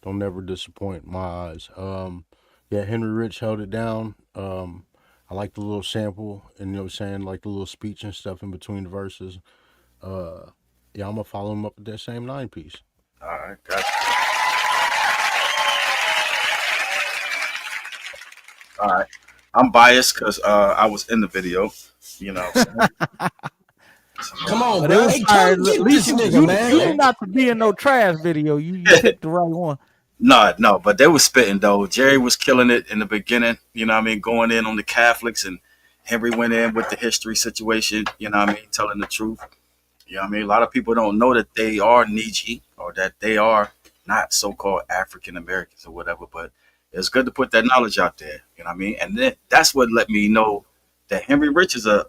H: don't never disappoint in my eyes. Yeah, Henry Rich held it down. I like the little sample, and you know what I'm saying, like the little speech and stuff in between the verses. Yeah, I'm gonna follow him up with that same 9-piece.
D: All right, gotcha. All right, I'm biased because I was in the video, you know.
S: Come on, bro. Hey, come get this nigga, man.
P: You not to be in no trash video. You picked the right one.
D: No, but they were spitting though. Jerry was killing it in the beginning, you know what I mean, going in on the Catholics, and Henry went in with the history situation, you know what I mean, telling the truth. You know what I mean? A lot of people don't know that they are Nietzsche, or that they are not so-called African Americans or whatever, but it's good to put that knowledge out there, you know what I mean? And then that's what let me know that Henry Rich is a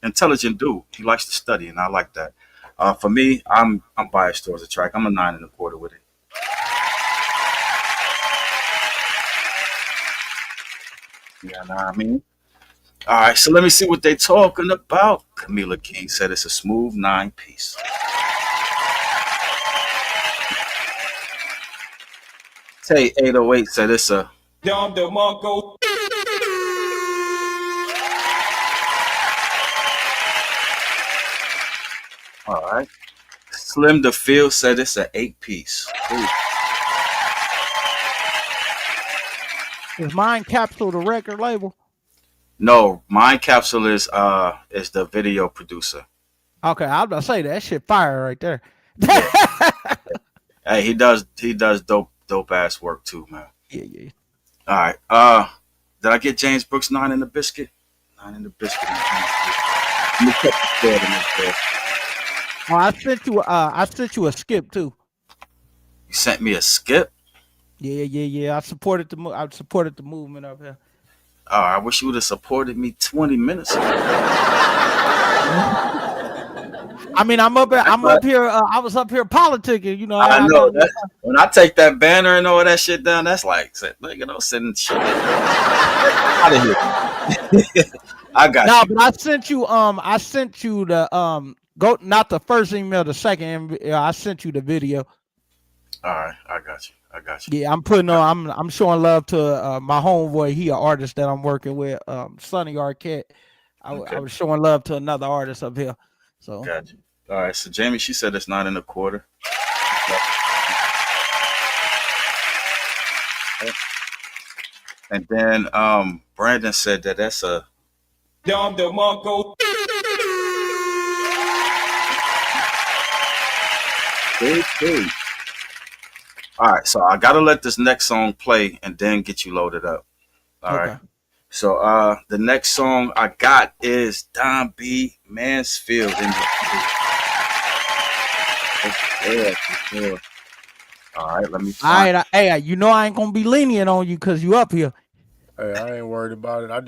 D: intelligent dude. He likes to study, and I like that. For me, I'm biased towards the track. I'm a 9 1/4 with it. Yeah, know what I mean? All right, so let me see what they talking about. Camila King said it's a smooth 9-piece. Tay 808 said it's a
Q: Dom DeMarco.
D: all right. Slim DeField said it's an 8-piece.
P: Is Mind Capsule the record label?
D: No, Mind Capsule is the video producer.
P: Okay, I was about to say that shit fire right there.
D: Hey, he does dope ass work too, man.
P: Yeah.
D: All right. Did I get James Brooks 9 in the biscuit? 9 in the biscuit. Let me check the score to make sure.
P: Oh, I sent you a skip too.
D: You sent me a skip?
P: Yeah. I supported the movement up here.
D: Oh, I wish you would have supported me 20 minutes ago.
P: I mean, I'm up here. I was up here politicking. You know,
D: I know that. When I take that banner and all that shit down, that's like, you know, sending shit out of here. I got you.
P: But I sent you the go not the first email, the second. I sent you the video.
D: All right, I got you.
P: Yeah, I'm putting on. I'm showing love to my homeboy. He an artist that I'm working with, Sonny Arquette. I was showing love to another artist up here. So
D: got you. All right, so Jamie, she said it's 9 1/4. And then Brandon said that that's a
G: Dom DeMarco.
D: Hey. All right, so I gotta let this next song play and then get you loaded up. All right. So the next song I got is Don B. Mansfield in the yeah. All right, let me find.
P: All right, hey, you know I ain't gonna be lenient on you because you up here.
H: Hey, I ain't worried about it. I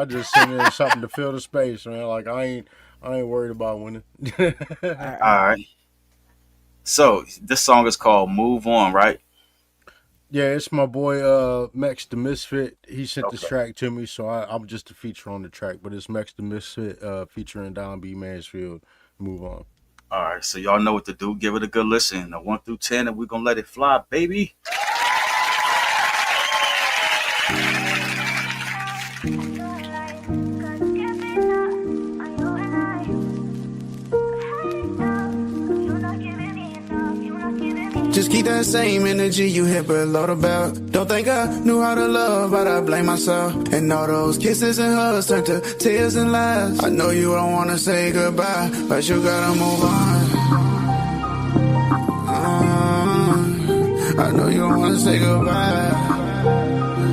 H: just sent in something to fill the space, man. Like I ain't worried about winning.
D: All right. So this song is called "Move On," right?
H: Yeah, it's my boy Mex the Misfit. He sent this track to me, so I'm just a feature on the track. But it's Mex the Misfit featuring Don B. Mansfield. Move On.
D: All right, so y'all know what to do. Give it a good listen. A 1 through 10, and we're gonna let it fly, baby.
L: Just keep that same energy you hit below the belt. Don't think I knew how to love, but I blame myself. And all those kisses and hugs turn to tears and lies. I know you don't wanna say goodbye, but you gotta move on. I know you don't wanna say goodbye.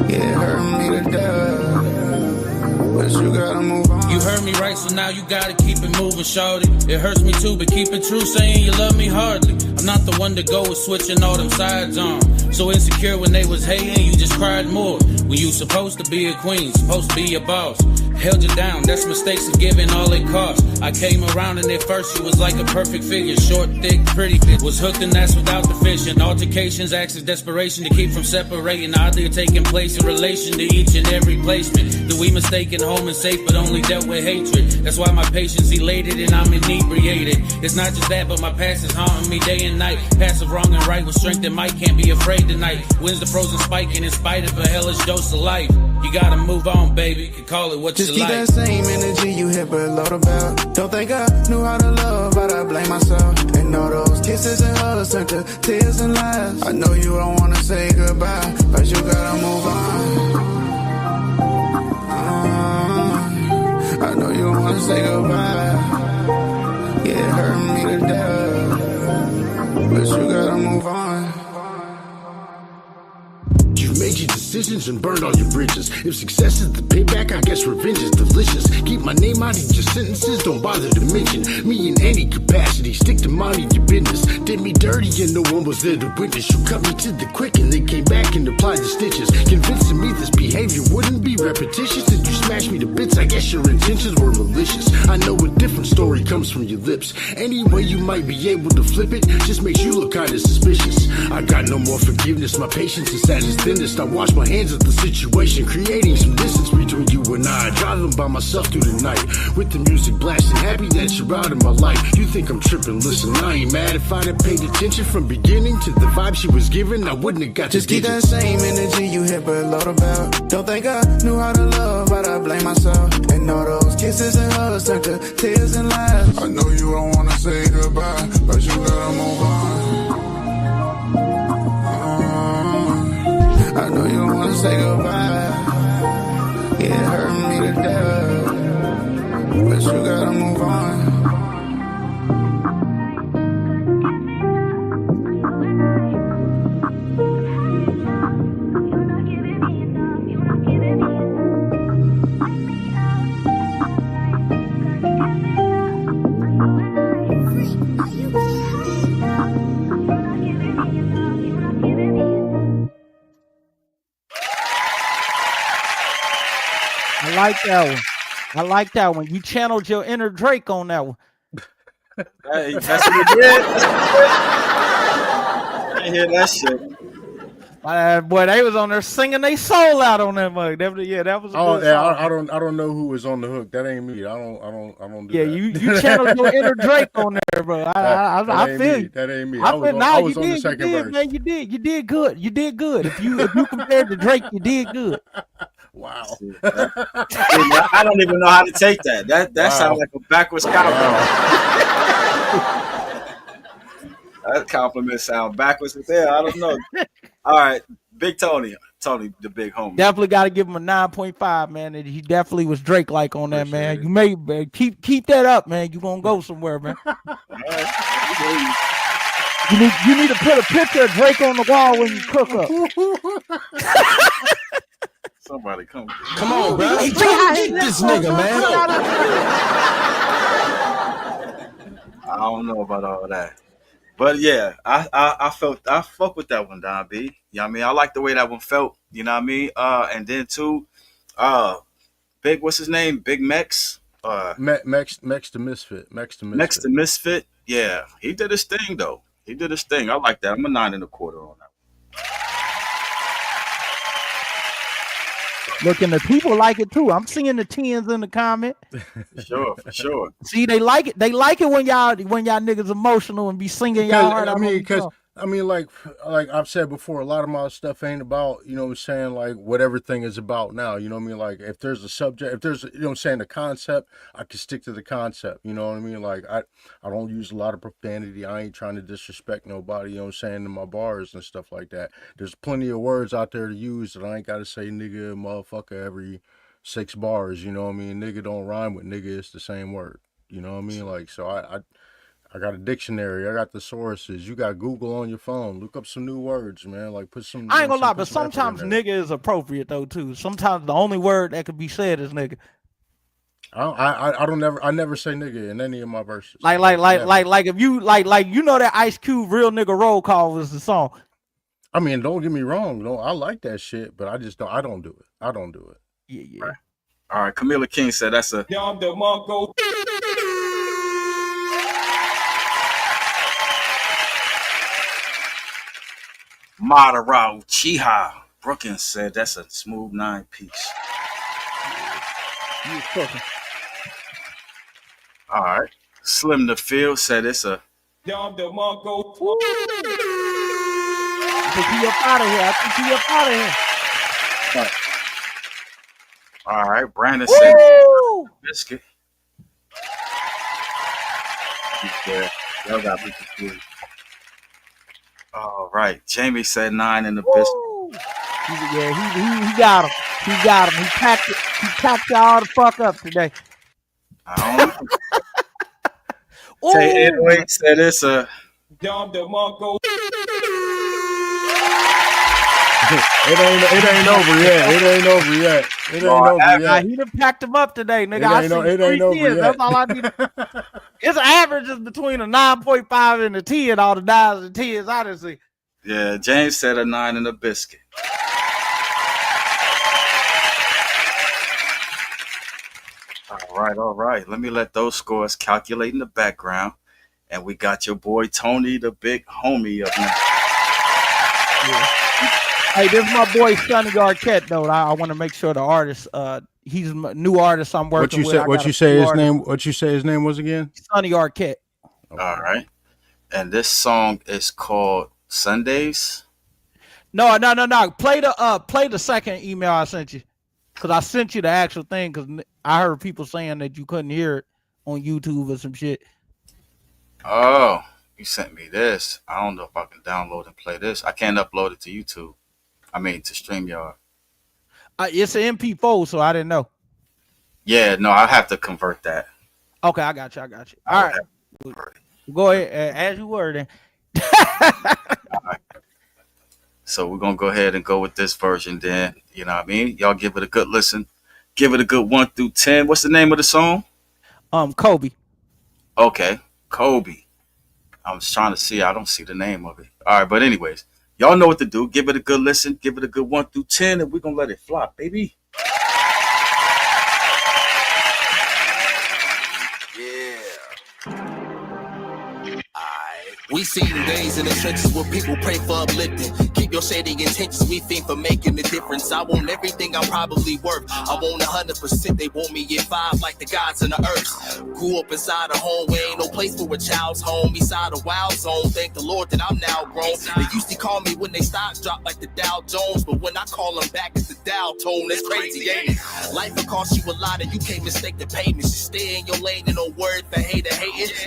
L: Yeah, it hurt me to death, but you gotta move on.
Q: You heard me right, so now you gotta keep it moving, shorty. It hurts me too, but keep it true, saying you love me hardly. I'm not the one to go with switching all them sides on. So insecure when they was hating, you just cried more. When you supposed to be a queen, supposed to be a boss. Held you down, that's mistakes of giving all it costs. I came around and at first you was like a perfect figure. Short, thick, pretty fit. Was hooked and that's without the fishing. Altercations, acts of desperation to keep from separating. Oddly taking place in relation to each and every placement. That we mistaken home and safe but only dealt with hatred. That's why my patience elated and I'm inebriated. It's not just that, but my past is haunting me day and night. Passive wrong and right with strength and might. Can't be afraid tonight. Winds the frozen spiking in spite of a hellish dose of life. You gotta move on, baby. You can call it what
L: Just
Q: you
L: keep
Q: like.
L: that same energy you hit below the belt. Don't think I knew how to love, but I blame myself. And all those kisses and hugs turn to tears and lies. I know you don't wanna say goodbye, but you gotta move on. I know you don't wanna say goodbye. Yeah, it hurt me to death, but you gotta move on.
W: You've made your decisions and burned all your bridges. If success is the payback, I guess revenge is delicious. Keep my name out of your sentences, don't bother to mention me in any capacity. Stick to minding your business. Did me dirty and no one was there to witness. You cut me to the quick and they came back and applied the stitches. Convincing me this behavior wouldn't be repetitious. Did you smash me to bits? I guess your intentions were malicious. I know a different story comes from your lips. Any way you might be able to flip it just makes you look kinda suspicious. I got no more forgiveness, my patience is at its thinnest. I wash my hands of the situation, creating some distance between you and I. Driving by myself through the night with the music blasting, happy that you're out of my life. You think I'm tripping? Listen, I ain't mad. If I'd have paid attention from beginning to the vibe she was giving, I wouldn't have got
L: Just
W: the
L: keep that
W: digits.
L: same energy you hit below the belt. Don't think I knew how to love, but I blame myself. And all those kisses and hugs turn to tears and lies.
X: I know you don't wanna say goodbye, but you gotta move on.
L: I know you don't wanna say goodbye. Yeah, it hurt me to death, but you gotta move on.
P: I like that one. I like that one. You channeled your inner Drake on that one.
D: Hey, that's what he did. I hear that shit.
P: Boy, they was on there singing they soul out on that mug. That was a good song.
H: I don't know who was on the hook. That ain't me. I don't do that.
P: You channeled your inner Drake on there, bro. I feel you.
H: That ain't me.
P: I
H: was on the second verse.
P: Man, you did good. You did good. If you compared to Drake, you did good.
H: Wow.
D: I don't even know how to take that. That sounds like a backwards compliment. That compliment sound backwards as hell. I don't know. All right, Big Tony, the big homie.
P: Definitely got to give him a 9.5, man. He definitely was Drake like on that, man. You may keep that up, man. You gonna go somewhere, man. You need to put a picture of Drake on the wall when you cook up.
D: Somebody come
S: on, bro. Hey, get this nigga, man.
D: I don't know about all that. But yeah, I fuck with that one, Don B. You know what I mean? I like the way that one felt, you know what I mean? And then too, Big, what's his name? Big Mex?
H: Mex the Misfit.
D: Yeah. He did his thing though. I like that. I'm a 9.25 on that.
P: Look, and the people like it too. I'm seeing the 10s in the comment.
D: For sure.
P: See, they like it. They like it when y'all niggas emotional and be singing y'all heart.
H: I mean, like I've said before, a lot of my stuff ain't about, you know what I'm saying, like what everything is about now. You know what I mean? Like if there's a subject, if there's, you know what I'm saying, the concept, I can stick to the concept. You know what I mean? Like I don't use a lot of profanity. I ain't trying to disrespect nobody, you know what I'm saying, in my bars and stuff like that. There's plenty of words out there to use that I ain't got to say nigga, motherfucker every 6 bars. You know what I mean? Nigga don't rhyme with nigga. It's the same word. You know what I mean? Like, so I got a dictionary. I got the sources. You got Google on your phone. Look up some new words, man. Like put some.
P: I ain't gonna lie, but sometimes nigga is appropriate though too. Sometimes the only word that could be said is nigga.
H: I never say nigga in any of my verses.
P: Like if you like you know that Ice Cube Real Nigga Roll Call was the song.
H: I mean, don't get me wrong. No, I like that shit, but I just don't. I don't do it.
P: Yeah.
D: Right. All right, Camila King said that's a.
G: Dom DeMarco.
D: Madarao Chiha. Brookins said that's a smooth 9-piece.
P: You was cooking.
D: All right. Slim the Field said it's a.
G: Dom DeMarco.
P: I think he up out of here.
D: All right. Brandon said biscuit. Yeah, y'all got me confused. All right. Jamie said 9 in the biscuit.
P: He got him. He packed y'all the fuck up today.
D: I don't know. Tay 808 said it's a.
G: Dom DeMarco.
H: It ain't over yet.
P: He done packed him up today, nigga.
H: It ain't over yet.
P: That's all I need. It's averages between a 9.5 and a 10. All the 9s and 10s I done see.
D: Yeah, James said a 9 in the biscuit. All right. Let me let those scores calculate in the background. And we got your boy Tony, the big homie up now.
P: Yeah. Hey, this is my boy Sonny Arquette, though. I want to make sure the artist, he's a new artist I'm working with.
H: What you say his name was again?
P: Sonny Arquette.
D: Okay. All right. And this song is called Sundays.
P: No. Play the second email I sent you. Because I sent you the actual thing because I heard people saying that you couldn't hear it on YouTube or some shit.
D: Oh, you sent me this. I don't know if I can download and play this. I can't upload it to YouTube. I mean, to StreamYard.
P: It's an MP4, so I didn't know.
D: Yeah, no, I have to convert that.
P: Okay, I got you. All right. Go ahead. As you were then.
D: Right. So we're going to go ahead and go with this version then. You know what I mean? Y'all give it a good listen. Give it a good 1 through 10. What's the name of the song?
P: Kobe.
D: Okay, Kobe. I was trying to see. I don't see the name of it. All right, but anyways, y'all know what to do. Give it a good listen. Give it a good 1 through 10, and we're going to let it flop, baby.
E: We seen days in the trenches where people pray for uplifting. Keep your shady intentions, we think for making a difference. I want everything I'm probably worth. I want 100%, they want me at 5 like the gods in the earth. Grew up inside a home where ain't no place for a child's home. Beside a wild zone, thank the Lord that I'm now grown. They used to call me when they stock drop like the Dow Jones, but when I call them back, it's the Dow tone. That's crazy, ain't it? Life will cost you a lot and you can't mistake the payments. Just stay in your lane and no word for hating.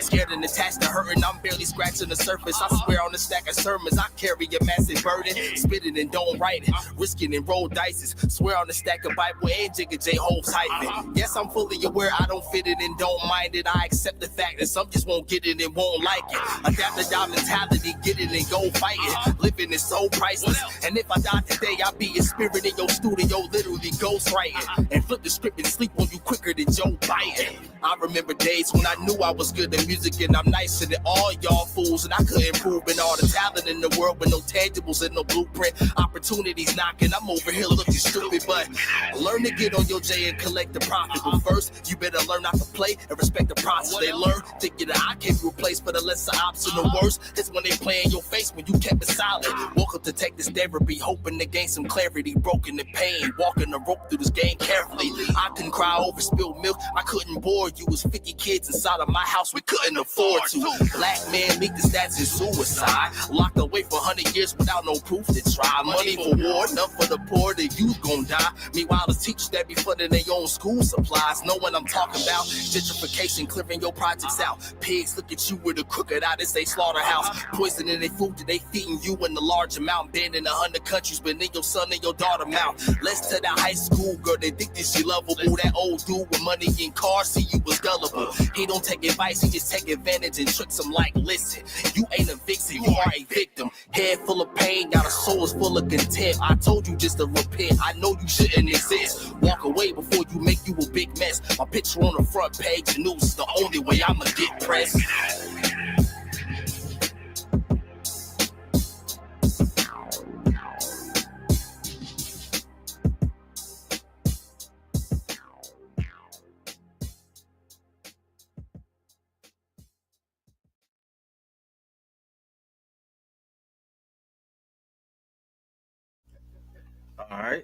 E: Scared and attached to hurting, I'm barely scratching the surface. I swear on a stack of sermons, I carry a massive burden. Spitting and don't write it, risking and roll dices. Swear on a stack of Bible and Jigga J Hope's hyphen. Yes, I'm fully aware I don't fit it and don't mind it. I accept the fact that some just won't get it and won't like it. Adapt the die mentality, get it and go fight it. Living is so priceless, and if I die today, I'll be a spirit in your studio, literally ghost writing. And flip the script and sleep on you quicker than Joe Biden. I remember days when I knew I was good at music and I'm nicer than all y'all fools, and I couldn't prove in all the talent in the world with no tangibles and no blueprint. Opportunities knocking, I'm over here looking stupid, but learn to get on your J and collect the profit. But first, you better learn not to play and respect the process. They learn, thinking that I can't be replaced for the lesser option. The worst is when they play in your face when you kept it solid. Welcome to take this therapy, hoping to gain some clarity. Broken in pain, walking the rope through this game carefully. I couldn't cry over spilled milk, I couldn't bore you. Was 50 kids inside of my house, we couldn't afford to. Black man meet the stats in suicide. Locked away for 100 years without no proof to try. Money for war, none for the poor, the youth gon' die. Meanwhile, the teachers that be funding their own school supplies. Know what I'm talking about. Gentrification, clearing your projects out. Pigs look at you with a crooked eye, this they slaughterhouse. Poisoning their food that they feeding you in a large amount. Banned in 100 countries, but in your son and your daughter mouth. Let's tell that high school girl, they think that she lovable. That old dude with money in cars, see you was gullible. He don't take advice, he just take advantage and tricks him like, listen, you ain't a vixen, you are a victim. Head full of pain, got a soul is full of contempt. I told you just to repent, I know you shouldn't exist. Walk away before you make you a big mess. My picture on the front page, the news is the only way I'ma get pressed.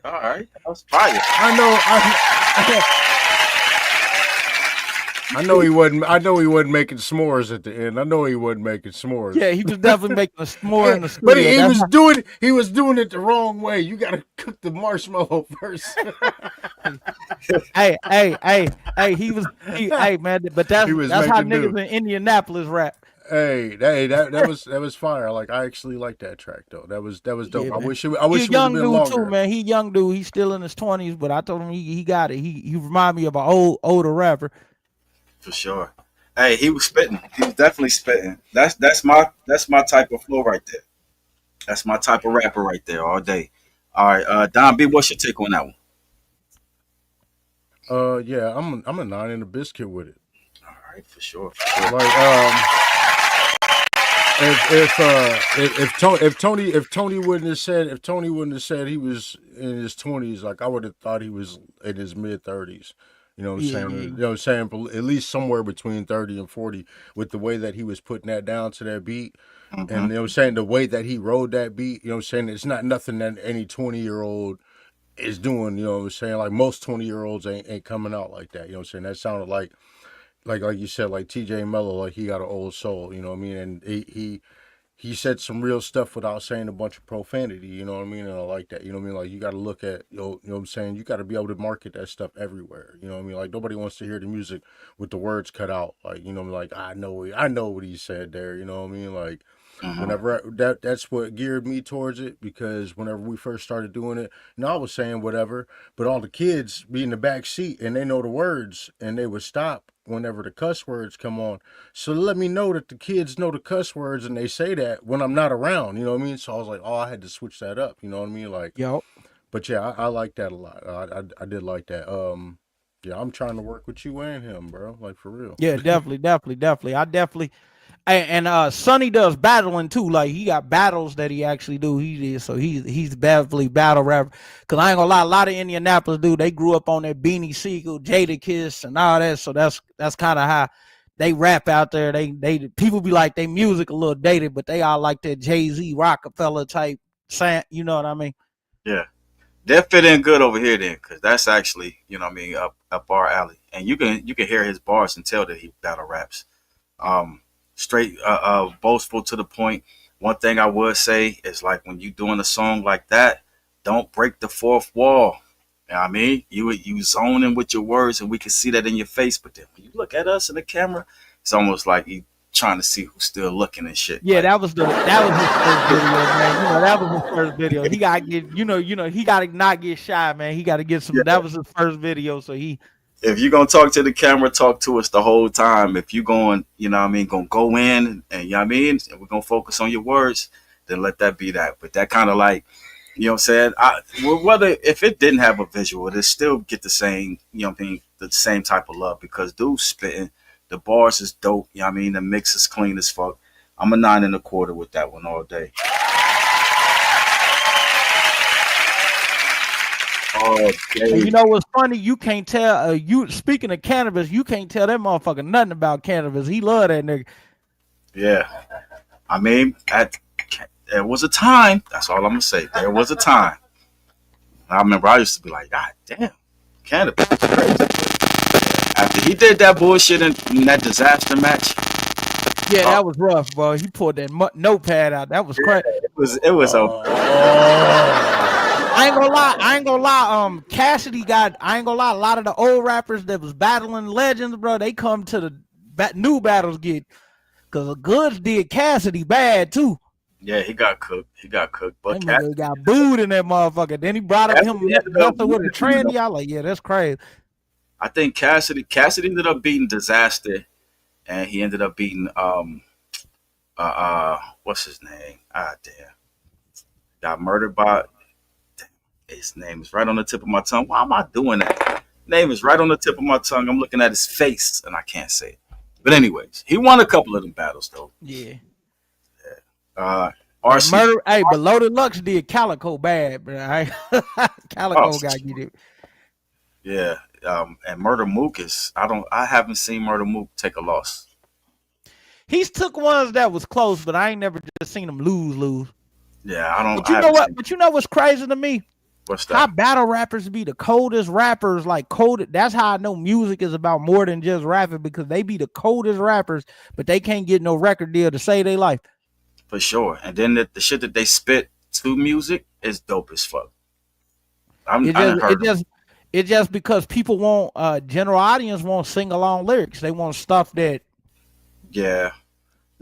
D: All right. That was fire.
H: I know he wasn't making s'mores at the end. I know he wasn't making s'mores.
P: Yeah, he was definitely making a s'more in the studio.
H: But he was doing it the wrong way. You gotta cook the marshmallow first.
P: hey, man, but that's how niggas in Indianapolis rap.
H: Hey, that was fire. Like, I actually like that track though. That was dope.
P: Yeah,
H: I wish it would have been
P: young dude
H: longer.
P: too, man. He young dude. He's still in his 20s, but I told him he got it. He remind me of an older rapper.
D: For sure. Hey, he was spitting. He was definitely spitting. That's my type of flow right there. That's my type of rapper right there all day. All right, Don B, what's your take on that one?
H: Yeah, I'm a 9 in a biscuit with it.
D: All right, for sure.
H: Like, if Tony wouldn't have said he was in his 20s, like, I would have thought he was in his mid 30s. You know what I'm saying? You know what I'm saying? At least somewhere between 30 and 40, with the way that he was putting that down to that beat. Mm-hmm. And you know what I'm saying? The way that he rode that beat, you know what I'm saying? It's not nothing that any 20-year-old is doing, you know what I'm saying? Like, most 20-year-olds ain't coming out like that. You know what I'm saying? That sounded like you said, like TJ Mello, like he got an old soul, you know what I mean? And he said some real stuff without saying a bunch of profanity, you know what I mean? And I like that, you know what I mean? Like, you got to look at, you know what I'm saying? You got to be able to market that stuff everywhere, you know what I mean? Like, nobody wants to hear the music with the words cut out. Like, you know, like, I know what he said there, you know what I mean? Like, whenever that's what geared me towards it, because whenever we first started doing it, you know, I was saying whatever, but all the kids be in the back seat and they know the words and they would stop whenever the cuss words come on. So let me know that the kids know the cuss words and they say that when I'm not around, you know what I mean? So I was like, oh, I had to switch that up, you know what I mean? Like,
P: yo,
H: but yeah, I like that a lot. I did like that. Yeah, I'm trying to work with you and him, bro. Like, for real.
P: Yeah, definitely. I definitely. And Sonny does battling too. Like, he got battles that he actually do. He's definitely battle rapper. Cause I ain't gonna lie, a lot of Indianapolis dude, they grew up on that Beanie Siegel, Jada Kiss, and all that. So that's kind of how they rap out there. They people be like they music a little dated, but they all like that Jay-Z Rockefeller type sound. You know what I mean?
D: Yeah. That fit in good over here then, because that's actually, you know what I mean, up our alley. And you can hear his bars and tell that he battle raps. Straight boastful to the point. One thing I would say is like when you doing a song like that, don't break the fourth wall. You know what I mean? You zoning with your words and we can see that in your face, but then when you look at us in the camera, it's almost like you trying to see who's still looking and shit.
P: Yeah,
D: like,
P: that was his first video, man. You know, that was his first video. He gotta get, you know, he gotta not get shy, man. He gotta get some. Yeah. That was his first video, so he.
D: If you're gonna talk to the camera, talk to us the whole time. If you going, you know what I mean, gonna go in and you know what I mean, and we're gonna focus on your words, then let that be that. But that kind of like, you know what I'm saying? Whether if it didn't have a visual, it'd still get the same, you know what I mean, the same type of love because dude's spitting, the bars is dope, you know what I mean, the mix is clean as fuck. I'm a 9 1/4 with that one all day.
P: Oh, you know what's funny? You can't tell. You speaking of cannabis, you can't tell that motherfucker nothing about cannabis. He love that nigga.
D: Yeah, I mean, there was a time. That's all I'm gonna say. There was a time. I remember I used to be like, God damn, cannabis is crazy. After he did that bullshit in that disaster match.
P: Yeah, that was rough, bro. He pulled that notepad out. That was crazy.
D: It was
P: I ain't gonna lie. Cassidy got. I ain't gonna lie. A lot of the old rappers that was battling legends, bro, they come to the new battles because the Goods did Cassidy bad too.
D: Yeah, he got cooked. But
P: Cassidy got booed in that motherfucker. Then he brought up him nothing with a trendy. I like, yeah, that's crazy.
D: I think Cassidy ended up beating Disaster, and he ended up beating what's his name? Damn, got murdered by. His name is right on the tip of my tongue. Why am I doing that? Name is right on the tip of my tongue. I'm looking at his face and I can't say it. But anyways, he won a couple of them battles though.
P: Yeah.
D: RC.
P: Murder. Hey, but Loaded Lux did Calico bad, bro. Calico got you.
D: Yeah. And Murder Mook is. I haven't seen Murder Mook take a loss.
P: He's took ones that was close, but I ain't never just seen him lose.
D: Yeah, I don't.
P: But you know what? But you know what's crazy to me?
D: What's that?
P: How battle rappers be the coldest rappers, like coded. That's how I know music is about more than just rapping because they be the coldest rappers, but they can't get no record deal to save their life.
D: For sure. And then the shit that they spit to music is dope as fuck.
P: It's just because people want general audience want sing along lyrics. They want stuff that.
D: Yeah.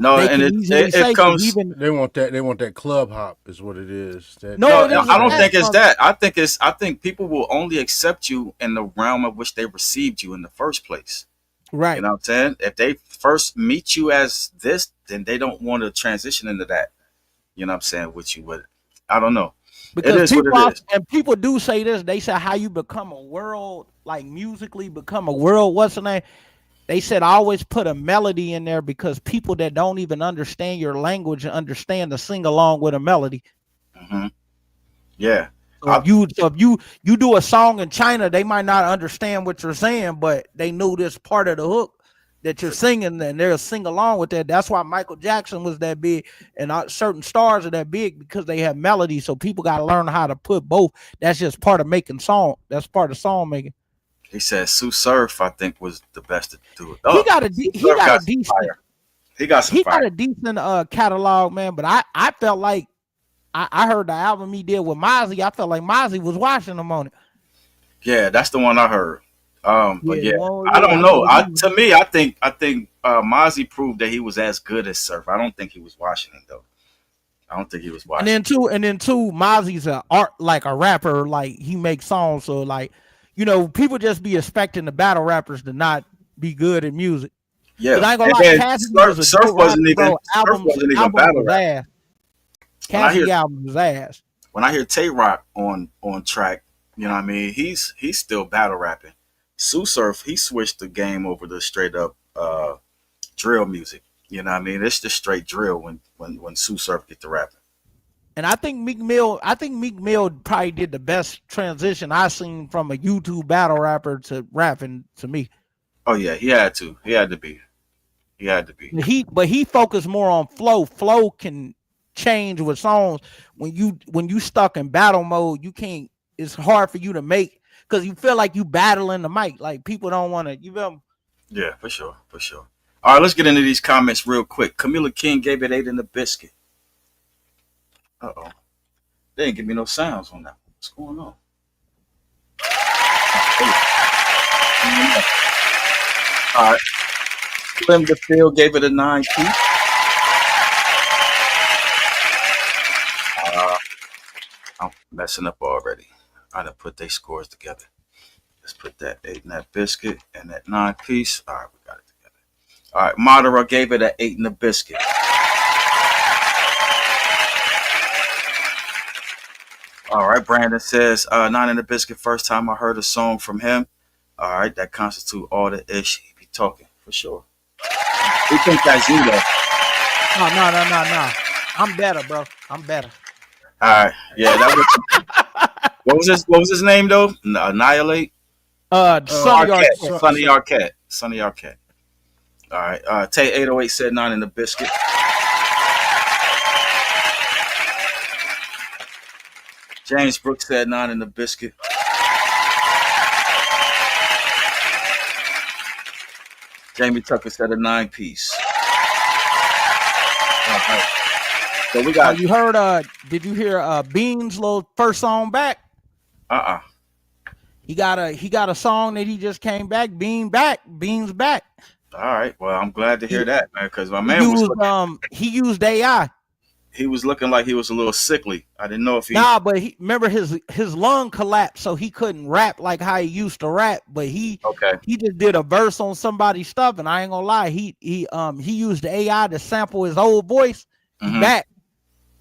D: No, and it comes.
H: They want that club hop, is what it is.
D: I don't think it's that. I think people will only accept you in the realm of which they received you in the first place.
P: Right.
D: You know what I'm saying? If they first meet you as this, then they don't want to transition into that. You know what I'm saying? With you, with I don't know.
P: Because
D: it is
P: people
D: what it is.
P: And people do say this. They say how you become a world, like musically become a world. What's the name? They said always put a melody in there because people that don't even understand your language understand to sing along with a melody.
D: Mm-hmm. Yeah.
P: So if you do a song in China, they might not understand what you're saying, but they know this part of the hook that you're singing, and they'll sing along with that. That's why Michael Jackson was that big, and certain stars are that big because they have melody. So people got to learn how to put both. That's just part of making song. That's part of song making.
D: He said Sue Surf, I think, was the best to do it.
P: He got a decent catalog, man. But I felt like I heard the album he did with Mozzie. I felt like Mozzie was watching him on it.
D: Yeah, that's the one I heard. But I don't know. To me, I think Mozzie proved that he was as good as Surf. I don't think he was watching him though. I don't think he was watching.
P: And then two, Mozzie's a rapper. Like he makes songs, so like. You know, people just be expecting the battle rappers to not be good at music.
D: Yeah,
P: I ain't gonna lie,
D: Surf wasn't even a battle rapper.
P: Cassidy album was ass.
D: When I hear Tay Rock on track, you know what I mean? He's still battle rapping. Sue Surf, he switched the game over to straight up drill music. You know what I mean? It's just straight drill when Sue Surf get to rapping.
P: And I think Meek Mill probably did the best transition I've seen from a YouTube battle rapper to rapping to me.
D: Oh yeah, he had to be. He had to be.
P: But he focused more on flow. Flow can change with songs. When you stuck in battle mode, you can't. It's hard for you to make because you feel like you battling the mic. Like people don't want to. You feel me?
D: Yeah, for sure. All right, let's get into these comments real quick. Camila King gave it 8 in the biscuit. Uh-oh. They didn't give me no sounds on that. What's going on? All right. Slim the Field gave it a 9 piece. I'm messing up already. I done put their scores together. Let's put that 8 in that biscuit and that 9 piece. All right, we got it together. All right, Madara gave it an 8 in the biscuit. All right, Brandon says 9 in the biscuit. First time I heard a song from him. All right, that constitutes all the ish he be talking for sure. We think that's you though.
P: No. I'm better, bro. I'm better.
D: All right, yeah, that was. What was his name though? Annihilate.
P: Sonny Arquette.
D: Sonny Arquette. All right. Tay 808 said 9 in the biscuit. James Brooks said 9 in the biscuit. Jamie Tucker said a 9 piece. Right. So we got.
P: You heard? Did you hear Beans' little first song back? He got a song that he just came back. Beans back.
D: All right. Well, I'm glad to hear that, man, because my man
P: he used AI.
D: He was looking like he was a little sickly. I didn't know if he.
P: Nah, but remember his lung collapsed, so he couldn't rap like how he used to rap. But he just did a verse on somebody's stuff, and I ain't gonna lie, he used AI to sample his old voice.
D: Mm-hmm.
P: Back.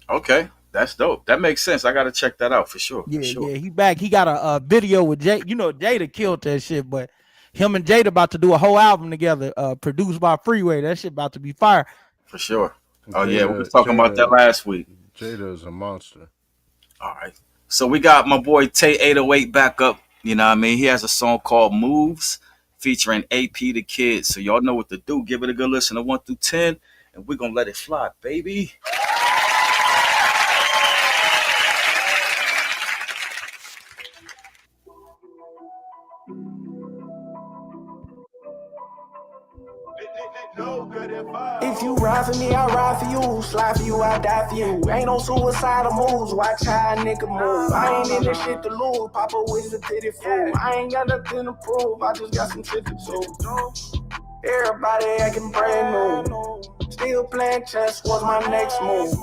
D: Okay, that's dope. That makes sense. I gotta check that out for sure.
P: Yeah, he back. He got a video with Jay. You know, Jada killed that shit, but him and Jada about to do a whole album together, produced by Freeway. That shit about to be fire.
D: For sure. Oh, yeah, we were talking about that last week.
H: Jada is a monster.
D: All right. So we got my boy Tay 808 back up. You know what I mean? He has a song called Moves featuring AP the Kid. So y'all know what to do. Give it a good listen to 1 through 10, and we're going to let it fly, baby.
M: If you ride for me, I ride for you. Slide for you, I die for you. Ain't no suicidal moves. Watch how a nigga move. I ain't in this shit to lose. Papa was a pity fool. I ain't got nothing to prove. I just got some shit to do. Everybody acting brand new. Still playing chess. What's my next move?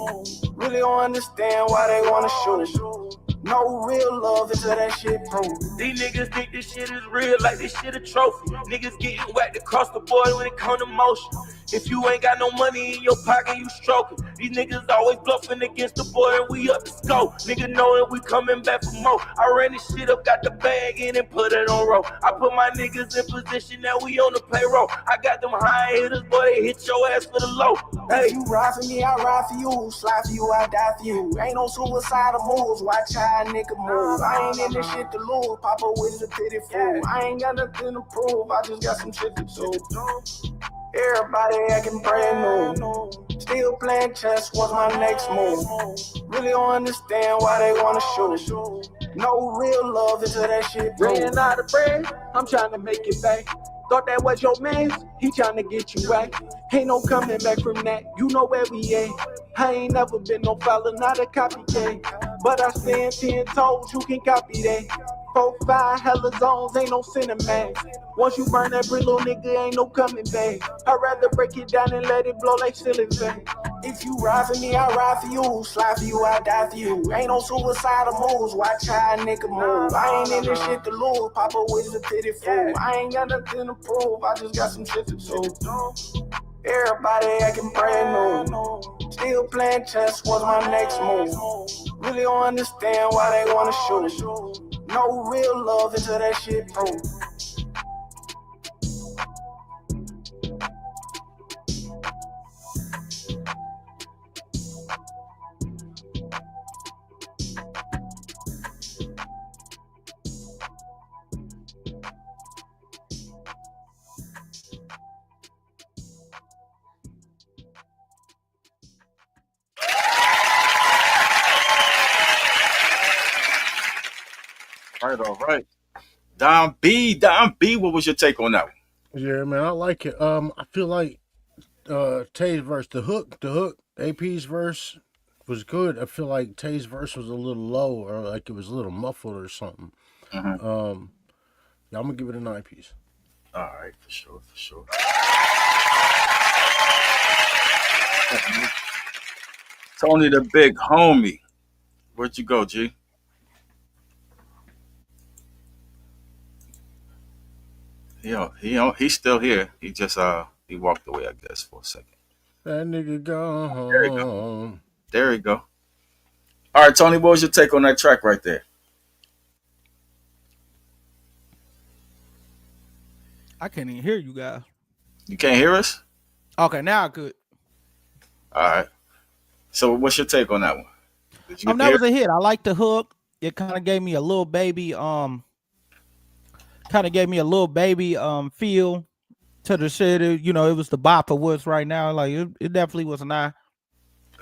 M: Really don't understand why they wanna shoot. No real love until that shit proof.
N: These niggas think this shit is real, like this shit a trophy. Niggas getting whacked across the board when it come to motion. If you ain't got no money in your pocket, you stroking. These niggas always bluffing against the boy and we up to scope. Nigga knowing we coming back for more. I ran this shit up, got the bag in and put it on roll. I put my niggas in position, now we on the payroll. I got them high hitters, boy, they hit your ass for the low.
M: Hey. If you ride for me, I ride for you. Slide for you, I die for you. Ain't no suicidal moves. Watch how a nigga move. I ain't in this shit to lose. Papa was a pity fool. I ain't got nothing to prove. I just got some shit to do. Everybody acting brand new. Still playing chess. What's my next move? Really don't understand why they wanna shoot. No real love until that shit proof.
N: Ran out of bread, I'm trying to make it back. Thought that was your man, he trying to get you back. Ain't no coming back from that, you know where we at. I ain't never been no fella, not a copycat. But I stand 10 toes, you can copy that. 4, 5 hella zones, ain't no cinemax. Once you burn that bridge, little nigga, ain't no coming back. I'd rather break it down and let it blow like ceiling fan.
M: If you ride for me, I ride for you. Slide for you, I die for you. Ain't no suicidal moves. Watch how a nigga move. I ain't in this shit to lose. Papa was a pity fool. I ain't got nothing to prove. I just got some shit to do. Everybody acting brand new. Still playing chess. What's my next move? Really don't understand why they wanna shoot. No real love until that shit proof.
D: All right. Don B, what was your take on that one?
H: Yeah, man, I like it. I feel like Tay's verse, the hook, AP's verse was good. I feel like Tay's verse was a little low, or like it was a little muffled or something. Yeah, I'm gonna give it a 9 piece.
D: All right, for sure. Tony the big homie. Where'd you go, G? He's still here. He just he walked away, I guess, for a second.
H: That nigga gone
D: There you go.
H: home.
D: There you go. All right, Tony, what was your take on that track right there?
P: I can't even hear you guys.
D: You can't hear us?
P: Okay, now I could.
D: All right. So what's your take on that one? Did you get
P: That was
D: there?
P: a hit. I like the hook. It kind of gave me a little baby feel to the shit. You know, it was the bop of what's right now. Like it definitely was an eye.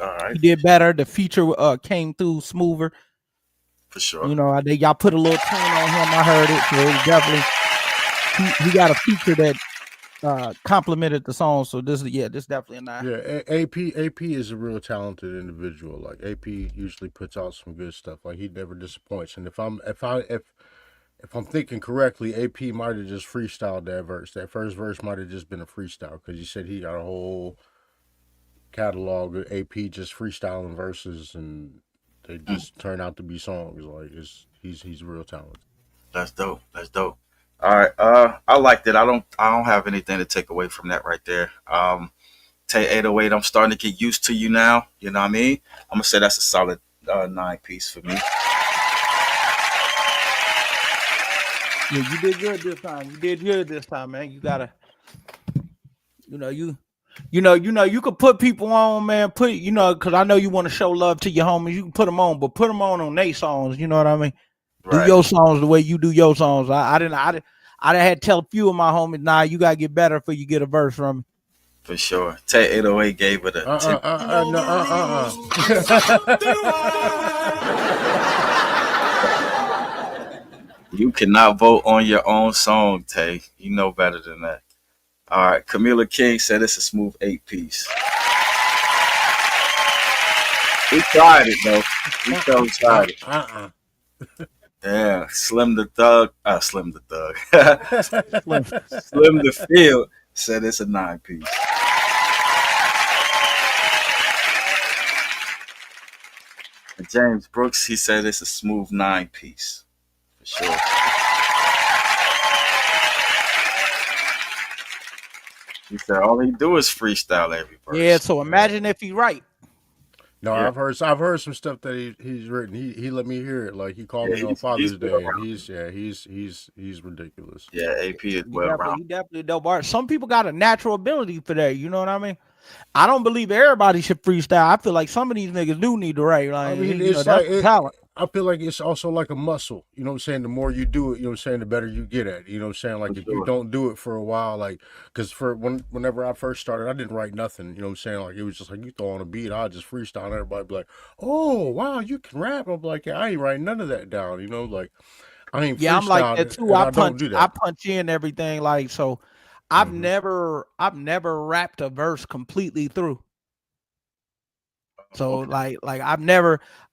D: All right.
P: He did better. The feature came through smoother.
D: For sure.
P: You know, y'all put a little tune on him. I heard it. So it was definitely he got a feature that complimented the song. So this definitely a 9.
H: Yeah, AP is a real talented individual. Like AP usually puts out some good stuff. Like he never disappoints. And if I'm thinking correctly, AP might have just freestyled that verse. That first verse might have just been a freestyle because he said he got a whole catalog of AP just freestyling verses, and they just turn out to be songs. Like he's real talented.
D: That's dope. All right. I liked it. I don't have anything to take away from that right there. Tay 808, I'm starting to get used to you now. You know what I mean? I'm gonna say that's a solid 9 piece for me.
P: Yeah, you did good this time. Man. You gotta, you could put people on, man. Because I know you want to show love to your homies. You can put them on, but put them on their songs. You know what I mean?
D: Right.
P: Do your songs the way you do your songs. I had to tell a few of my homies, nah, you gotta get better before you get a verse from me.
D: For sure. Tay 808 gave it a 10. You cannot vote on your own song, Tay. You know better than that. All right. Camila King said it's a smooth 8 piece. We tried it, though. We tried it. Yeah, Slim the Thug. Slim the Field said it's a 9 piece. And James Brooks, he said it's a smooth 9 piece. For sure. He said all he do is freestyle every verse.
P: Yeah, so imagine if he right.
H: No, yeah. I've heard some stuff that he's written. He let me hear it. Like he called me on Father's Day, and he's ridiculous.
D: Yeah, AP is well rounded.
P: He definitely dope art. Some people got a natural ability for that. You know what I mean? I don't believe everybody should freestyle. I feel like some of these niggas do need to write. Like,
H: I mean, it's like talent. I feel like it's also like a muscle. You know what I'm saying? The more you do it, you know what I'm saying, the better you get at it. You know what I'm saying? Like if you don't do it for a while, like because whenever I first started, I didn't write nothing. You know what I'm saying? Like it was just like you throw on a beat, I just freestyle, and everybody be like, "Oh wow, you can rap." I'm like, "Yeah, I ain't writing none of that down." You know, like I ain't.
P: Yeah, I'm like that too. I punch in everything. Like so, I've never rapped a verse completely through. So like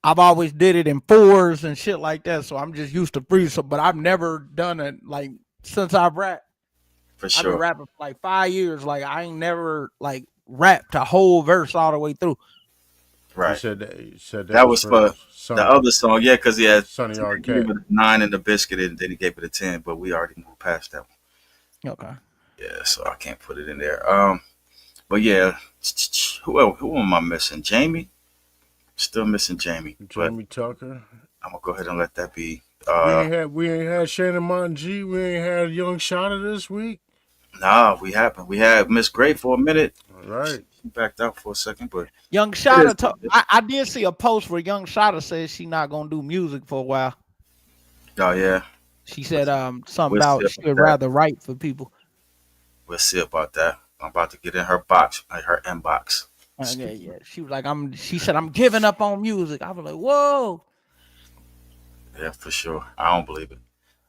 P: I've always did it in 4s and shit like that. So I'm just used to freestyle, but I've never done it like since I've rapped.
D: For sure.
P: I've been rapping for like 5 years. Like I ain't never like rapped a whole verse all the way through.
D: Right.
H: You said
D: that was for the other song, yeah, because he had
H: Sonny Arcade.
D: 9 in the biscuit, and then he gave it a 10, but we already moved past that one.
P: Okay.
D: Yeah, so I can't put it in there. But yeah, who am I missing? Jamie? Still missing Jamie.
H: Jamie Tucker.
D: I'm gonna go ahead and let that be.
H: We ain't had Shannon Martin G. We ain't had Young Shotta this week.
D: Nah, we haven't. We had Miss Great for a minute.
H: All right.
D: She backed out for a second, but
P: Young Shotta. I did see a post where Young Shotta says she not gonna do music for a while.
D: Oh yeah.
P: She said something about she would rather write for people.
D: We'll see about that. I'm about to get in her box, like her inbox.
P: Yeah. She was like, she said, I'm giving up on music. I was like, whoa.
D: Yeah, for sure. I don't believe it.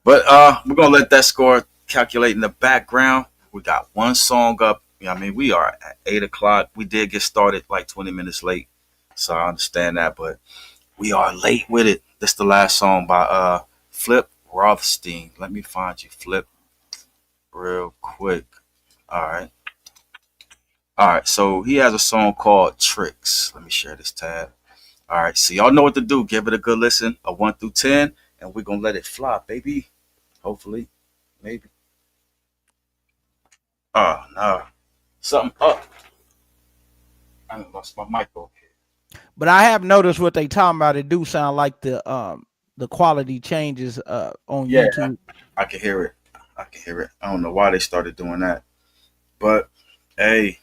D: But we're gonna let that score calculate in the background. We got one song up. I mean, we are at 8 o'clock. We did get started like 20 minutes late, so I understand that, but we are late with it. This the last song by Flip Rothstein. Let me find you, Flip, real quick. All right. All right. So he has a song called Tricks. Let me share this tab. All right. So y'all know what to do. Give it a good listen, a 1 through 10, and we're gonna let it fly, baby. Hopefully, maybe. Oh no, something up. I lost my mic over here.
P: But I have noticed what they talking about. It do sound like the quality changes on YouTube.
D: I can hear it. I can hear it. I don't know why they started doing that, but hey,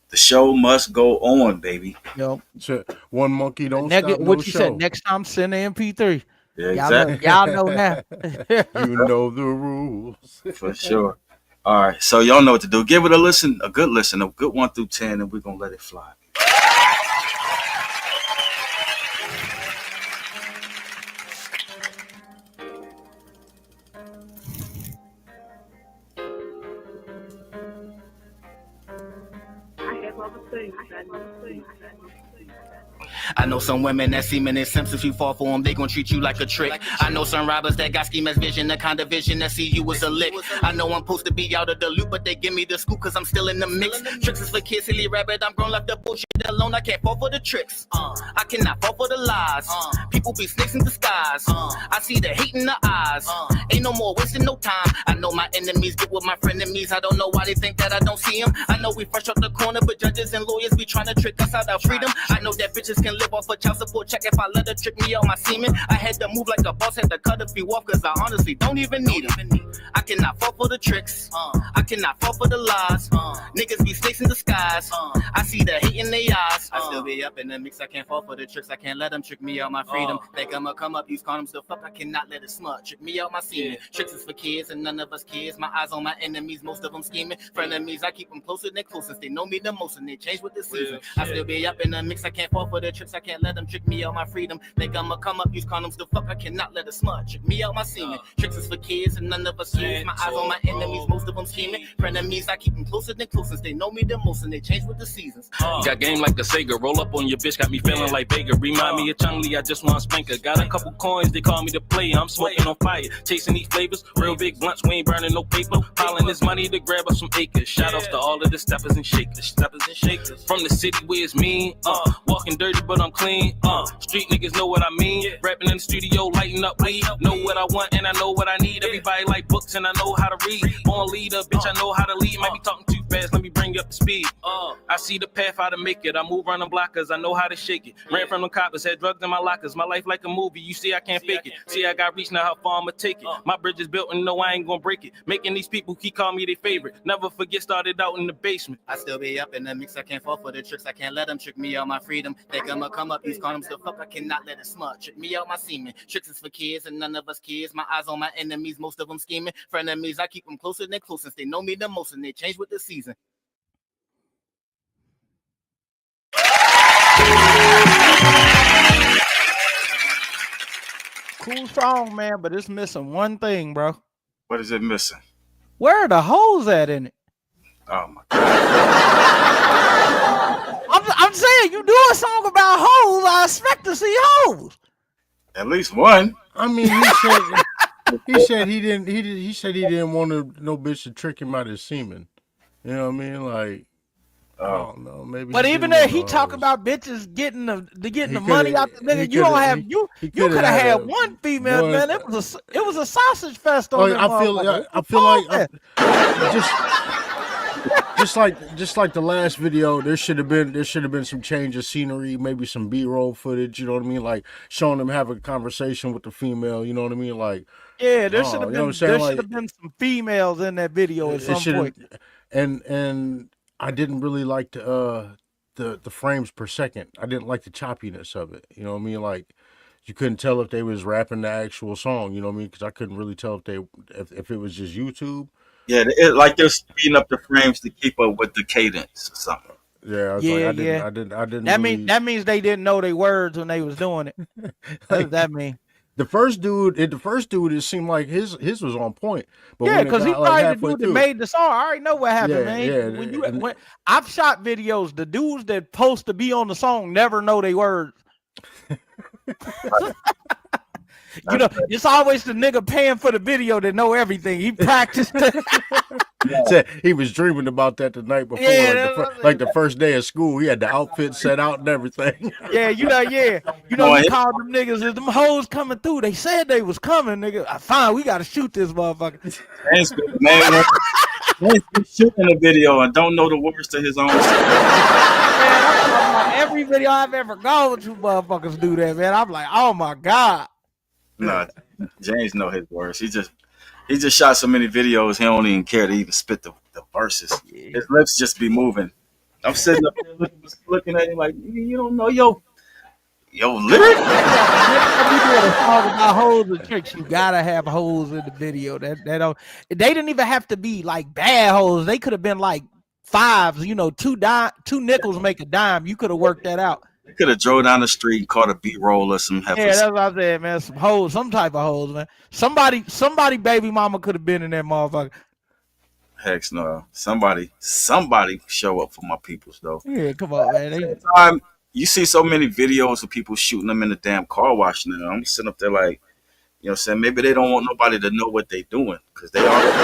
D: the show must go on, baby.
P: Yo,
H: so one monkey don't stop no
P: what you
H: show.
P: said? Next time, send an MP3.
D: Yeah, exactly.
P: Y'all know now.
H: You know the rules
D: for sure. All right, so y'all know what to do. Give it a listen, a good 1 through 10, and we're gonna let it fly.
K: I know some women that seeming in simps. If you fall for them, they gon' treat you like a trick. I know some robbers that got scheme as vision, the kind of vision that see you as a lick. I know I'm supposed to be out of the loop, but they give me the scoop cause I'm still in the mix. Tricks is for kids, silly rabbit, I'm grown, left the bullshit alone. I can't fall for the tricks. I cannot fall for the lies. People be snakes in disguise. I see the hate in the eyes. Ain't no more wasting no time. I know my enemies get with my frenemies. I don't know why they think that I don't see them. I know we fresh up the corner, but judges and lawyers be trying to trick us out our freedom. I know that bitches can live off a child support check if I let her trick me out my semen. I had to move like a boss, had to cut a few off cause I honestly don't even need them. I cannot fall for the tricks. I cannot fall for the lies. Niggas be snakes in disguise. I see the hate in their eyes. I still be up in the mix. I can't fall for the tricks. I can't let them trick me out my freedom. Think I'ma come up, use condoms the fuck. I cannot let it smut. Trick me out my semen. Tricks is for kids and none of us kids. My eyes on my enemies, most of them scheming. Frenemies, I keep them closer than closest. They know me the most and they change with the season. I still be up in the mix. I can't fall for the tricks. I can't let them trick me out my freedom. Think I'ma come up, use condoms the fuck. I cannot let it smut. Trick me out my semen. Tricks is for kids and none of us kids. My eyes on my enemies, most of them scheming. Frenemies, I keep them closer than closest. They know me the most and they change with the seasons.
O: Got game like a Sega. Roll up on your bitch, got me feeling like Vega. Remind me of Chung Lee, I just want spanker. Got a couple coins, they call me the player. I'm smoking on fire, chasing these flavors. Real big blunts, we ain't burning no paper. Piling this money to grab us some acres. Shout outs to all of the steppers and shakers. From the city where it's mean, walking dirty but I'm clean. Street niggas know what I mean. Rapping in the studio, lighting up weed. Know what I want and I know what I need. Everybody like books and I know how to read. Born leader, bitch, I know how to lead. Might be talking too fast, let me bring up the speed. I see the path how to make it. I move around the blockers, I know how to shake it. Ran from the coppers, had drugs in my lockers. My life like a movie, you see I can't fake it. See I got reach, now how far I'ma take it. My bridge is built and no I ain't gonna break it. Making these people keep calling me their favorite. Never forget started out in the basement.
K: I still be up in the mix, I can't fall for the tricks. I can't let them trick me out my freedom. Think I'ma come up, use condoms the fuck. I cannot let it smut. Trick me out my semen. Tricks is for kids and none of us kids. My eyes on my enemies, most of them scheming. Frenemies, I keep them closer than closest. They know me the most and they change with the season.
P: Cool song, man, but it's missing one thing, bro.
D: What is it missing?
P: Where are the hoes at in it?
D: Oh my god!
P: I'm saying you do a song about hoes, I expect to see hoes.
D: At least one.
H: I mean, he said he didn't want no bitch to trick him out of semen. You know what I mean? Like, I don't know, maybe.
P: But even if he talk about bitches getting the money out the nigga, you don't have you could have had one female, man. It was a sausage fest on that.
H: I feel like just like the last video, there should have been some change of scenery, maybe some B-roll footage. You know what I mean? Like showing them having a conversation with the female. You know what I mean? Like,
P: yeah, there should have been some females in that video at some point.
H: And I didn't really like the frames per second. I didn't like the choppiness of it. You know what I mean? Like you couldn't tell if they was rapping the actual song. You know what I mean? Because I couldn't really tell if it was just YouTube.
D: Yeah, like they're speeding up the frames to keep up with the cadence or something.
H: Yeah, I didn't.
P: That means they didn't know their words when they was doing it. What does that mean?
H: The first dude, it seemed like his was on point. But
P: Yeah,
H: when it
P: because he
H: got like
P: probably the
H: halfway
P: dude that
H: through,
P: made the song. I already know what happened, man.
H: yeah,
P: When I've shot videos, the dudes that supposed to be on the song never know they words. You know, it's always the nigga paying for the video that know everything. He practiced.
H: said he was dreaming about that the night before,
P: Yeah,
H: like the first day of school. He had the outfit set out and everything.
P: Yeah, you know, you called them niggas. Is them hoes coming through? They said they was coming, nigga. Fine, we gotta shoot this motherfucker.
D: Man, he's shooting a video and don't know the words to his own song.
P: Man, every video I've ever gone to, motherfuckers do that, man. I'm like, oh my god.
D: Nah, James know his words. He just shot so many videos he don't even care to even spit the verses. His lips just be moving. I'm sitting up there looking at him like, you don't know yo lyric?
P: Next time you doing a song about hoes and tricks, you gotta have hoes in the video. They didn't even have to be like bad hoes. They could have been like fives, you know, two nickels make a dime. You could have worked that out.
D: They could have drove down the street and caught a B-roll or some heifers.
P: Yeah, that's what I said, man. Some hoes, some type of hoes, man. Somebody baby mama could have been in that motherfucker.
D: Heck no. Somebody show up for my peoples though.
P: Yeah, come on, man.
D: You see so many videos of people shooting them in the damn car wash now. I'm sitting up there like, you know what I'm saying? Maybe they don't want nobody to know what they doing because they already.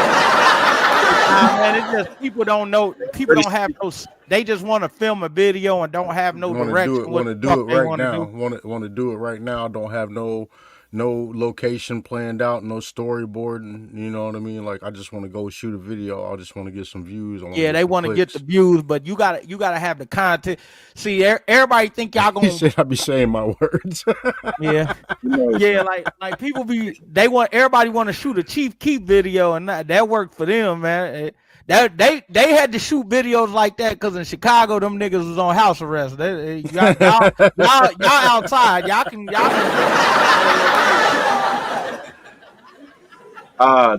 P: Man, it's just people don't know. People don't have those. They just want to film a video and don't have no direction.
H: Want to do it right now. Want to do it right now. Don't have no location planned out, no storyboarding. You know what I mean? Like I just want to go shoot a video. I just want to get some views.
P: Yeah, they want to get the views, but you gotta have the content. See, everybody think y'all gonna.
H: He said I be saying my words.
P: Yeah, yeah. Like people everybody want to shoot a Chief Keef video, and that worked for them, man. They had to shoot videos like that because in Chicago them niggas was on house arrest. Y'all outside. Y'all can.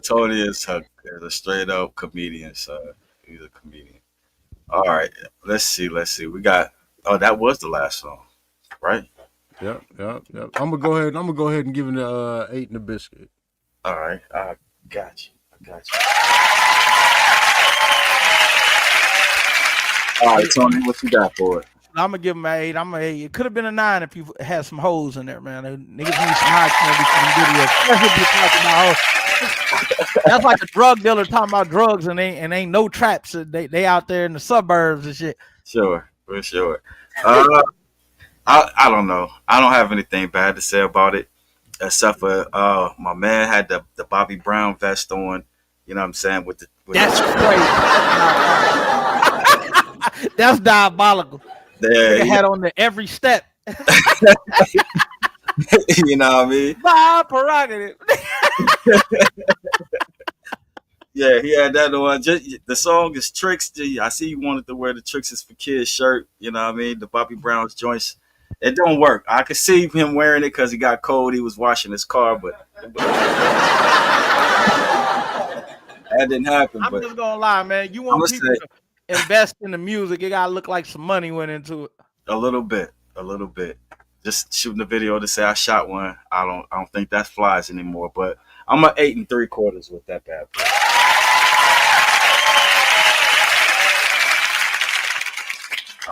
D: Tony is a straight up comedian, so he's a comedian. All right, let's see. We got. Oh, that was the last song, right?
H: Yep. I'm gonna go ahead and give it a 8 and a biscuit.
D: All right, I got you. All right, Tony, what you got for it?
P: I'm gonna give him an 8. It could have been a 9 if you had some hoes in there, man. Niggas need some high quality videos. That's like a drug dealer talking about drugs and ain't no traps. They out there in the suburbs and shit.
D: Sure, for sure. I don't know. I don't have anything bad to say about it, except for my man had the Bobby Brown vest on. You know what I'm saying?
P: That's crazy. That's diabolical.
D: Yeah,
P: he had on the every step.
D: You know what I mean?
P: My prerogative.
D: Yeah, he had that on. The song is Tricks. I see you wanted to wear the Tricks is for Kids shirt. You know what I mean? The Bobby Brown's joints. It don't work. I could see him wearing it because he got cold. He was washing his car, but that didn't happen.
P: I'm just gonna lie, man. You want people to invest in the music, it gotta look like some money went into it.
D: A little bit. Just shooting a video to say I shot one. I don't think that flies anymore. But I'm an 8 3/4 with that bad boy.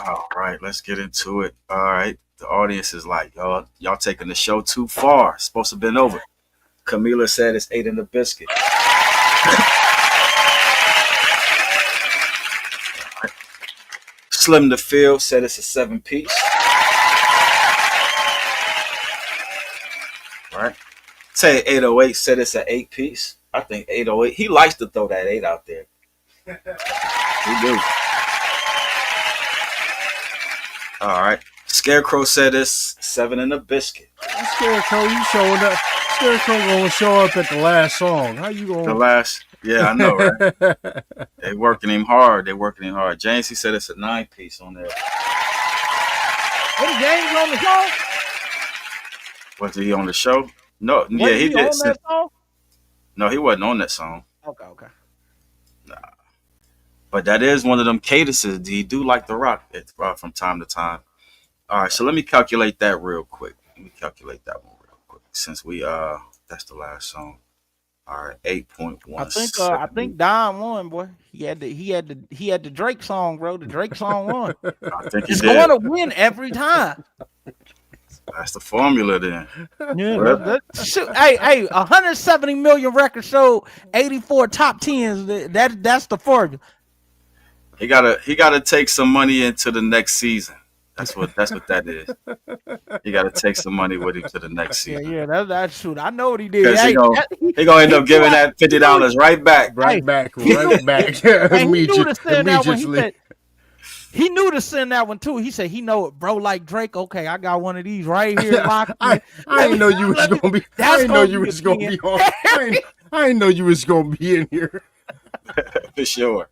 D: All right, let's get into it. All right, the audience is like, y'all taking the show too far. It's supposed to have been over. Camila said it's 8 and a biscuit. Slim the Field said it's a 7-piece. All right. Tay 808 said it's an 8-piece. I think 808. He likes to throw that 8 out there. He do. All right. Scarecrow said it's 7 and a biscuit.
H: Scarecrow, you showing up. Scarecrow gonna show up at the last song. How you gonna?
D: The last. Yeah, I know, right? They working him hard. James, he said it's a 9-piece on there.
P: Was James on the show?
D: Was he on the show? No. Yeah, he did. On that song? No, he wasn't on that song.
P: Okay.
D: Nah. But that is one of them cadences. He do like the rock from time to time. All right, so let me calculate that real quick. since we that's the last song. All right, 8.17.
P: I think Don won, boy. He had the Drake song, bro. The Drake song won.
D: I think he
P: It's
D: did.
P: going to win every time.
D: That's the formula then.
P: Yeah, shoot, hey, 170 million records sold, 84 top tens. That's the formula.
D: He gotta take some money into the next season. That's what that is. He gotta take some money with him to the next season.
P: Yeah, that's true. I know what he did.
D: Because
P: Hey,
D: he gonna end up giving that $50 right back.
H: Right back.
P: He knew to send that one.
H: Immediately.
P: He knew to send that one too. He said he know it, bro, like Drake. Okay, I got one of these right here locked in.
H: I didn't know you was gonna be. I didn't know you was gonna be on. I didn't know you was gonna be in here.
D: For sure.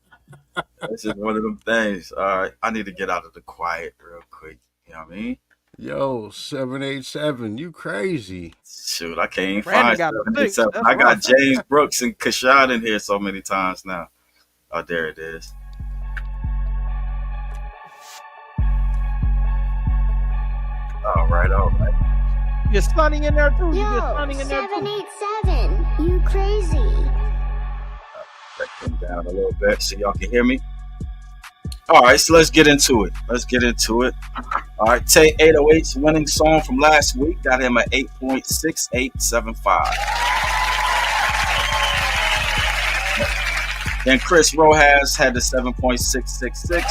D: This is one of them things. All right, I need to get out of the quiet real quick. You know what I mean?
H: Yo, 787, you crazy?
D: Shoot, I can't even
P: Brandon
D: find
P: got a
D: 787.
P: six.
D: I got
P: That's rough.
D: James Brooks and Kashad in here so many times now. Oh, there it is. All right.
P: You get Sunny in there too. You
A: Yo,
P: get Sunny in there too.
A: 787, you crazy.
D: That came down a little bit so y'all can hear me. All right, so let's get into it. All right, Tay 808's winning song from last week got him at 8.6875. Then Chris Rojas had the 7.666.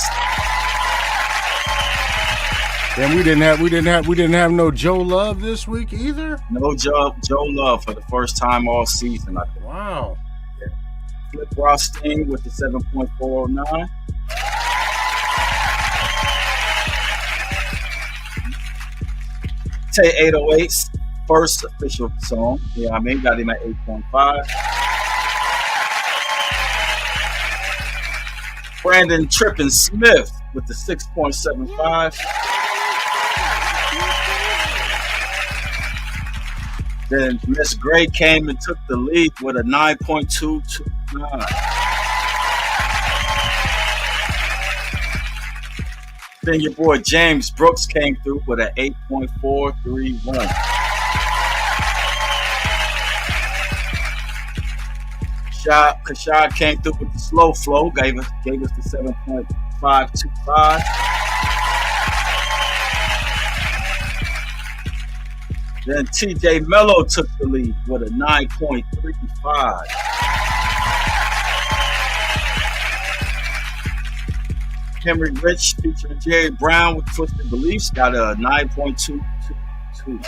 H: And we didn't have no Joe Love this week either.
D: No Joe Love for the first time all season, I think.
H: Wow.
D: Yeah. Flip Rothstein with the 7.409. Tay 808's first official song. Yeah, I mean, got him at 8.5. Brandon Trippin Smith with the 6.75. Then Miss Gray came and took the lead with a 9.229. Then your boy James Brooks came through with an 8.431. Kashad came through with the slow flow, gave us the 7.525. Then TJ Mello took the lead with a 9.35. Henry Rich featuring Jerry Brown with Twisted Beliefs got a 9.222.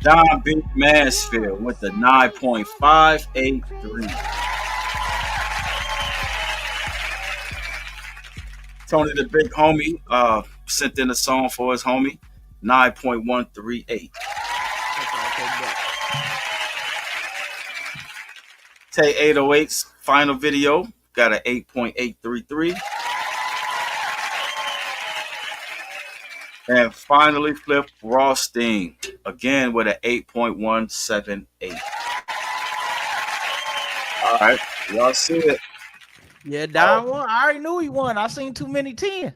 D: Don B. Mansfield with the 9.583. Tony the Big Homie sent in a song for his homie, 9.138. Tay 808's final video got an 8.833. And finally, Flip Rothstein again with an 8.178. All right, y'all see it.
P: Yeah, Don won. I already knew he won. I seen too many 10.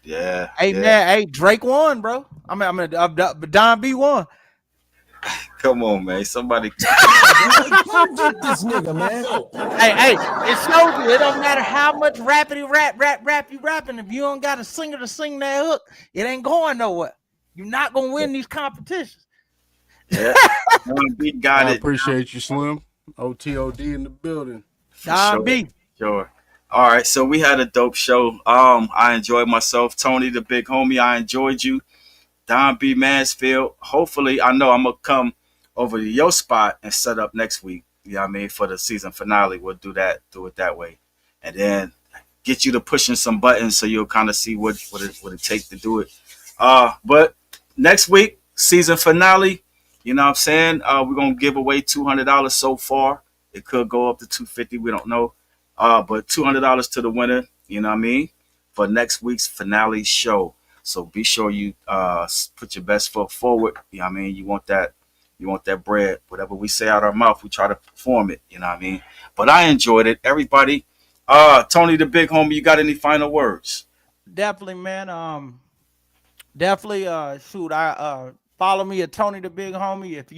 D: Yeah.
P: Hey, man. Hey, Drake won, bro. Don B won.
D: Come on, man. Somebody.
S: Get this nigga, man.
P: Hey, it shows you. It don't matter how much rap you rapping. If you don't got a singer to sing that hook, it ain't going nowhere. You're not gonna win these competitions.
D: Yeah. B got
H: I
D: it.
H: appreciate you, Slim. OTOD in the building.
P: Don B.
D: Sure. All right. So we had a dope show. I enjoyed myself. Tony the Big Homie, I enjoyed you. Don B. Mansfield. Hopefully, I know I'm gonna come over to your spot and set up next week. You know what I mean? For the season finale. We'll do it that way. And then get you to pushing some buttons so you'll kind of see what it takes to do it. But next week, season finale, you know what I'm saying? We're gonna give away $200 so far. It could go up to $250, we don't know. But $200 to the winner, you know what I mean? For next week's finale show. So be sure you put your best foot forward. You know what I mean? You want that bread. Whatever we say out our mouth, we try to perform it. You know what I mean? But I enjoyed it. Everybody, Tony the Big Homie, you got any final words?
P: Definitely, man. definitely. Shoot, I follow me at Tony the Big Homie. If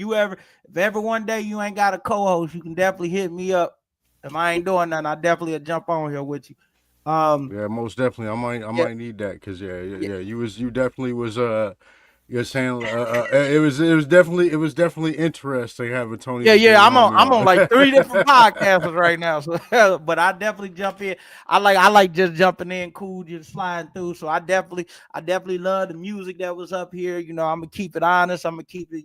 P: ever one day you ain't got a co-host, you can definitely hit me up. If I ain't doing nothing, I definitely jump on here with you.
H: Yeah, most definitely. I might need that because yeah. You definitely was you're saying it was definitely interesting having Tony the Big
P: I'm
H: Homie
P: on like 3 different
H: on.
P: podcasts right now. So, but I definitely jump in. I like just jumping in, cool, just sliding through. So I definitely love the music that was up here. I'm gonna keep it honest. I'm gonna keep it,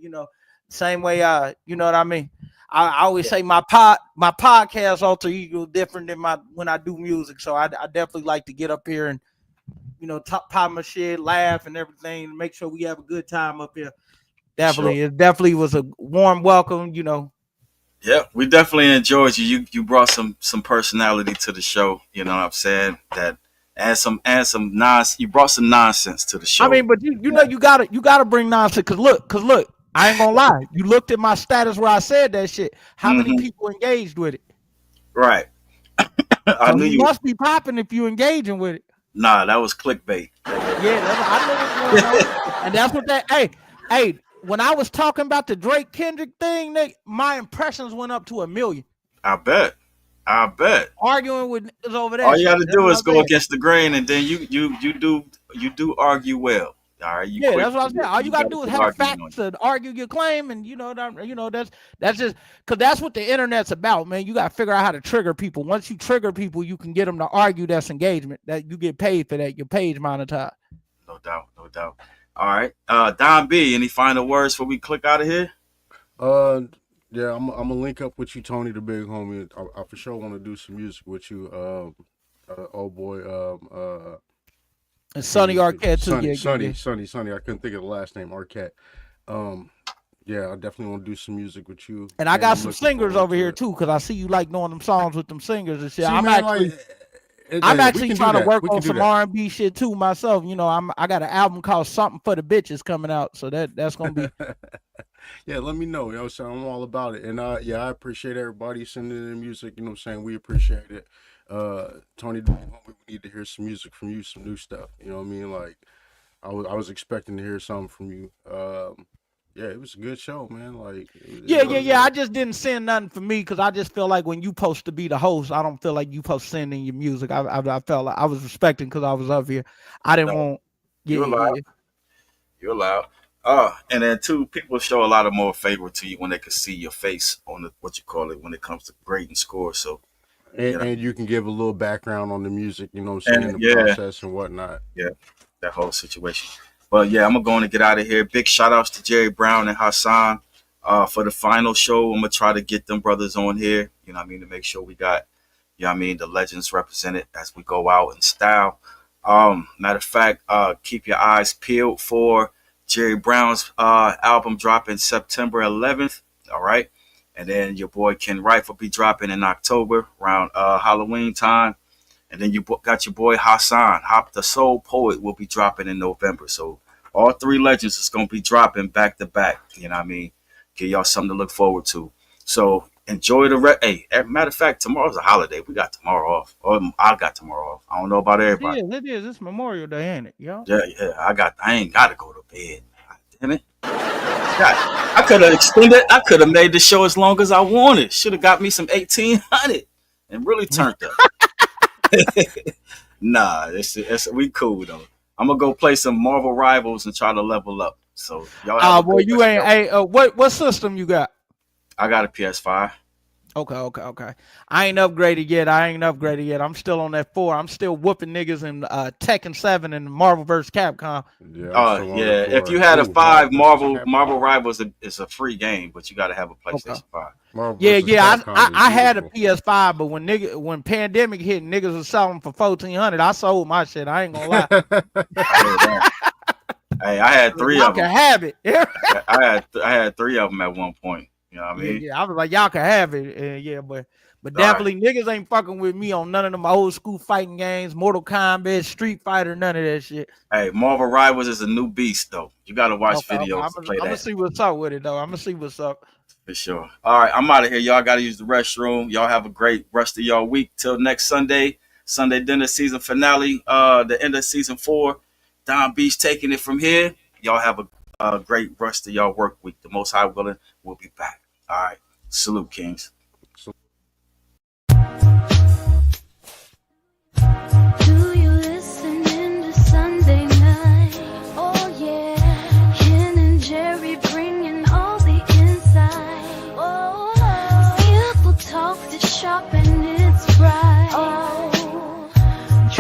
P: same way. You know what I mean. I always say my podcast alter ego different than my when I do music. So I definitely like to get up here and top pop my shit, laugh and everything, make sure we have a good time up here. Definitely,
D: Sure.
P: it definitely was a warm welcome.
D: Yeah, we definitely enjoyed you. You brought some personality to the show. You know what I'm saying? That and some nonsense. You brought some nonsense to the show.
P: I mean, but you gotta bring nonsense. Cause look, I ain't gonna lie. You looked at my status where I said that shit. How many people engaged with it?
D: Right. I
P: So
D: knew
P: you
D: you.
P: must be popping if you engaging with it.
D: Nah, that was clickbait.
P: Yeah, I know what's going on. And that's what that. Hey. When I was talking about the Drake Kendrick thing, my impressions went up to 1 million.
D: I bet.
P: Arguing with niggas over that.
D: All you got to
P: That's
D: do
P: what
D: is
P: I'm
D: go
P: saying.
D: against the grain, and then you do argue well. All right,
P: Yeah, that's what I'm saying. All you gotta do is have facts to argue your claim, and that's just because that's what the internet's about, man. You gotta figure out how to trigger people. Once you trigger people, you can get them to argue. That's engagement. That you get paid for that. Your page monetized.
D: No doubt. All right, Don B. Any final words before we click out of here?
H: Yeah, I'm gonna link up with you, Tony the Big Homie. I for sure want to do some music with you. Oh boy,
P: and Sonny Arquette too.
H: Sonny. I couldn't think of the last name. Arquette. Yeah, I definitely want to do some music with you.
P: And I got some singers over here too, because I see you like doing them songs with them singers and shit. I'm actually trying to work on some R&B shit too myself. I got an album called Something for the Bitches coming out, so that's gonna be.
H: Yeah, let me know. So I'm all about it. And I appreciate everybody sending in music. You know what I'm saying? We appreciate it. Tony, we need to hear some music from you, some new stuff. You know what I mean? Like I was expecting to hear something from you. Yeah, it was a good show, man. Like
P: yeah. I just didn't send nothing for me because I just feel like when you supposed to be the host, I don't feel like you supposed to send in your music. I felt like I was respecting because I was up here. I didn't want.
D: You're allowed. And then two, people show a lot of more favor to you when they can see your face on the when it comes to grading scores. So
H: and you can give a little background on the music, you know what I'm saying, the process and whatnot.
D: Yeah, that whole situation. But yeah, I'm going to get out of here. Big shout outs to Jerry Brown and Hassan for the final show. I'm going to try to get them brothers on here, you know what I mean, to make sure we got, the legends represented as we go out in style. Matter of fact, keep your eyes peeled for Jerry Brown's album dropping September 11th. All right. And then your boy Ken Wright will be dropping in October around Halloween time. And then you got your boy Hassan, Hop the Soul Poet, will be dropping in November. So all three legends is going to be dropping back to back. You know what I mean? Give y'all something to look forward to. So enjoy the Hey, matter of fact, tomorrow's a holiday. We got tomorrow off. Or I got tomorrow off. I don't know about everybody.
P: It is. It's Memorial Day, ain't it? Yeah.
D: I ain't got to go to bed. God damn it. God, I could have extended. I could have made the show as long as I wanted. Should have got me some 1800 and really turned up. Nah, we cool though. I'm gonna go play some Marvel Rivals and try to level up. So y'all.
P: Boy, you ain't. Hey, what system you got?
D: I got a PS5.
P: Okay. I ain't upgraded yet. I'm still on that 4. I'm still whooping niggas in Tekken 7 and Marvel vs. Capcom.
D: Yeah. If you had a 5, Marvel Rivals is a free game, but you got to have a PlayStation 5.
P: I had a PS5, but when pandemic hit, niggas was selling for $1,400. I sold my shit. I ain't gonna lie.
D: Hey, I had 3 of them.
P: Y'all can have it.
D: I had 3 of them at one point. You know what I mean?
P: Yeah. I was like, y'all can have it. But definitely niggas ain't fucking with me on none of them old school fighting games, Mortal Kombat, Street Fighter, none of that shit.
D: Hey, Marvel Rivals is a new beast though. You gotta watch videos to play that.
P: I'm gonna see what's up with it though. I'm gonna see what's up.
D: For sure. All right, I'm out of here. Y'all gotta use the restroom. Y'all have a great rest of y'all week. Till next Sunday dinner season finale, the end of season 4. Don B's taking it from here. Y'all have a great rest of y'all work week. The Most High willing, we'll be back. All right. Salute, Kings.
A: Do you listen in to Sunday night? Oh yeah, Ken and Jerry bringing all the inside. Oh, skillful talk that's sharp and it's bright. Oh,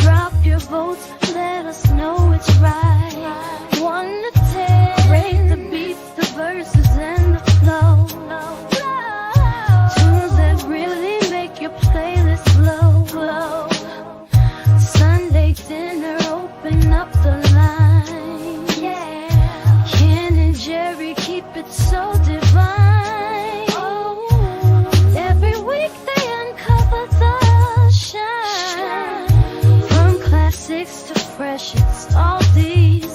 A: drop your votes, let us know it's right. 1 to 10, rate the beats, the verses, and the flow. Tunes that really make your playlist glow. Sunday dinner, open up the line. Yeah, Ken and Jerry keep it so divine. Oh, every week they uncover the shine. From classics to freshest, all design.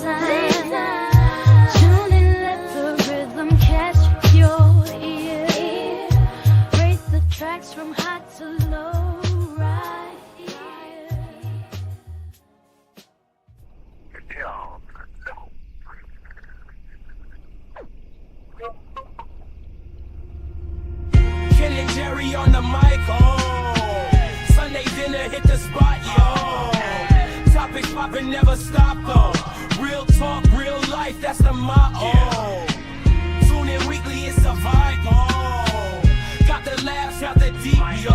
A: Tune in, let the rhythm catch your ear. Rate the tracks from high to low, right here.
Q: Ken and Jerry on the mic, oh. Sunday dinner hit the spot, yo. Topics poppin', never stop, though. Real talk, real life, that's the motto. Tune in weekly, it's a vibe, oh. Got the laughs, got the deep, yo.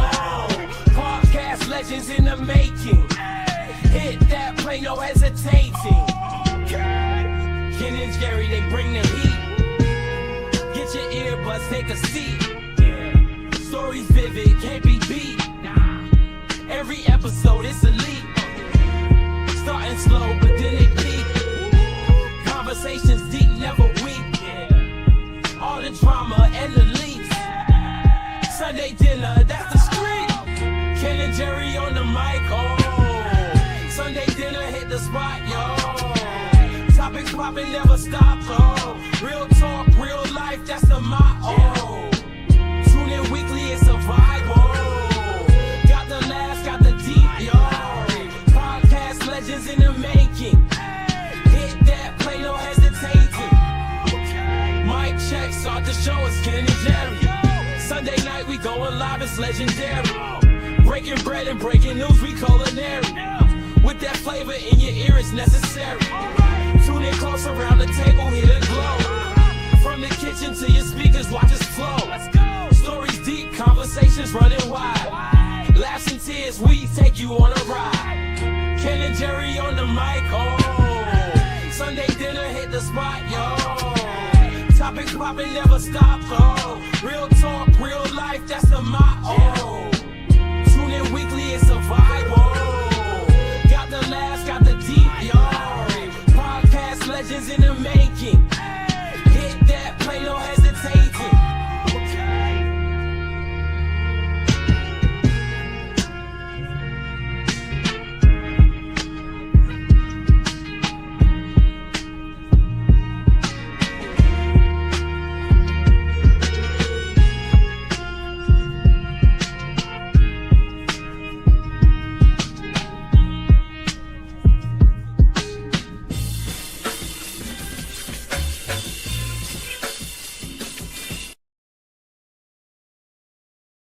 Q: Podcast legends in the making. Hit that play, no hesitating. Ken and Jerry, they bring the heat. Get your earbuds, take a seat. Stories vivid, can't be beat. Every episode is elite. Starting slow, but then it peak. Conversations deep, never weak. All the drama and the leaks. Sunday dinner, that's the street. Ken and Jerry on the mic, oh. Sunday dinner hit the spot, yo. Topics poppin', never stop, oh. Real talk, real life, that's the motto. Tune in weekly, it's a vibe, oh. Got the laughs, got the deep, yo. Podcast legends in the making. Hit that play, no hesitating. Mic check, start the show, it's Ken and Jerry. Sunday night, we going live, it's legendary. Breaking bread and breaking news, we culinary. With that flavor in your ear, it's necessary. Tune in close around the table, hear the glow. From the kitchen to your speakers, watch us flow. Stories deep, conversations running wide. Laughs and tears, we take you on a ride. Ken and Jerry on the mic, oh. Sunday dinner hit the spot, yo. Topics poppin', never stop, oh. Real talk, real life, that's the motto. Tune in weekly, it's a vibe, oh. Got the laughs, got the deep, yo. Podcast legends in the making.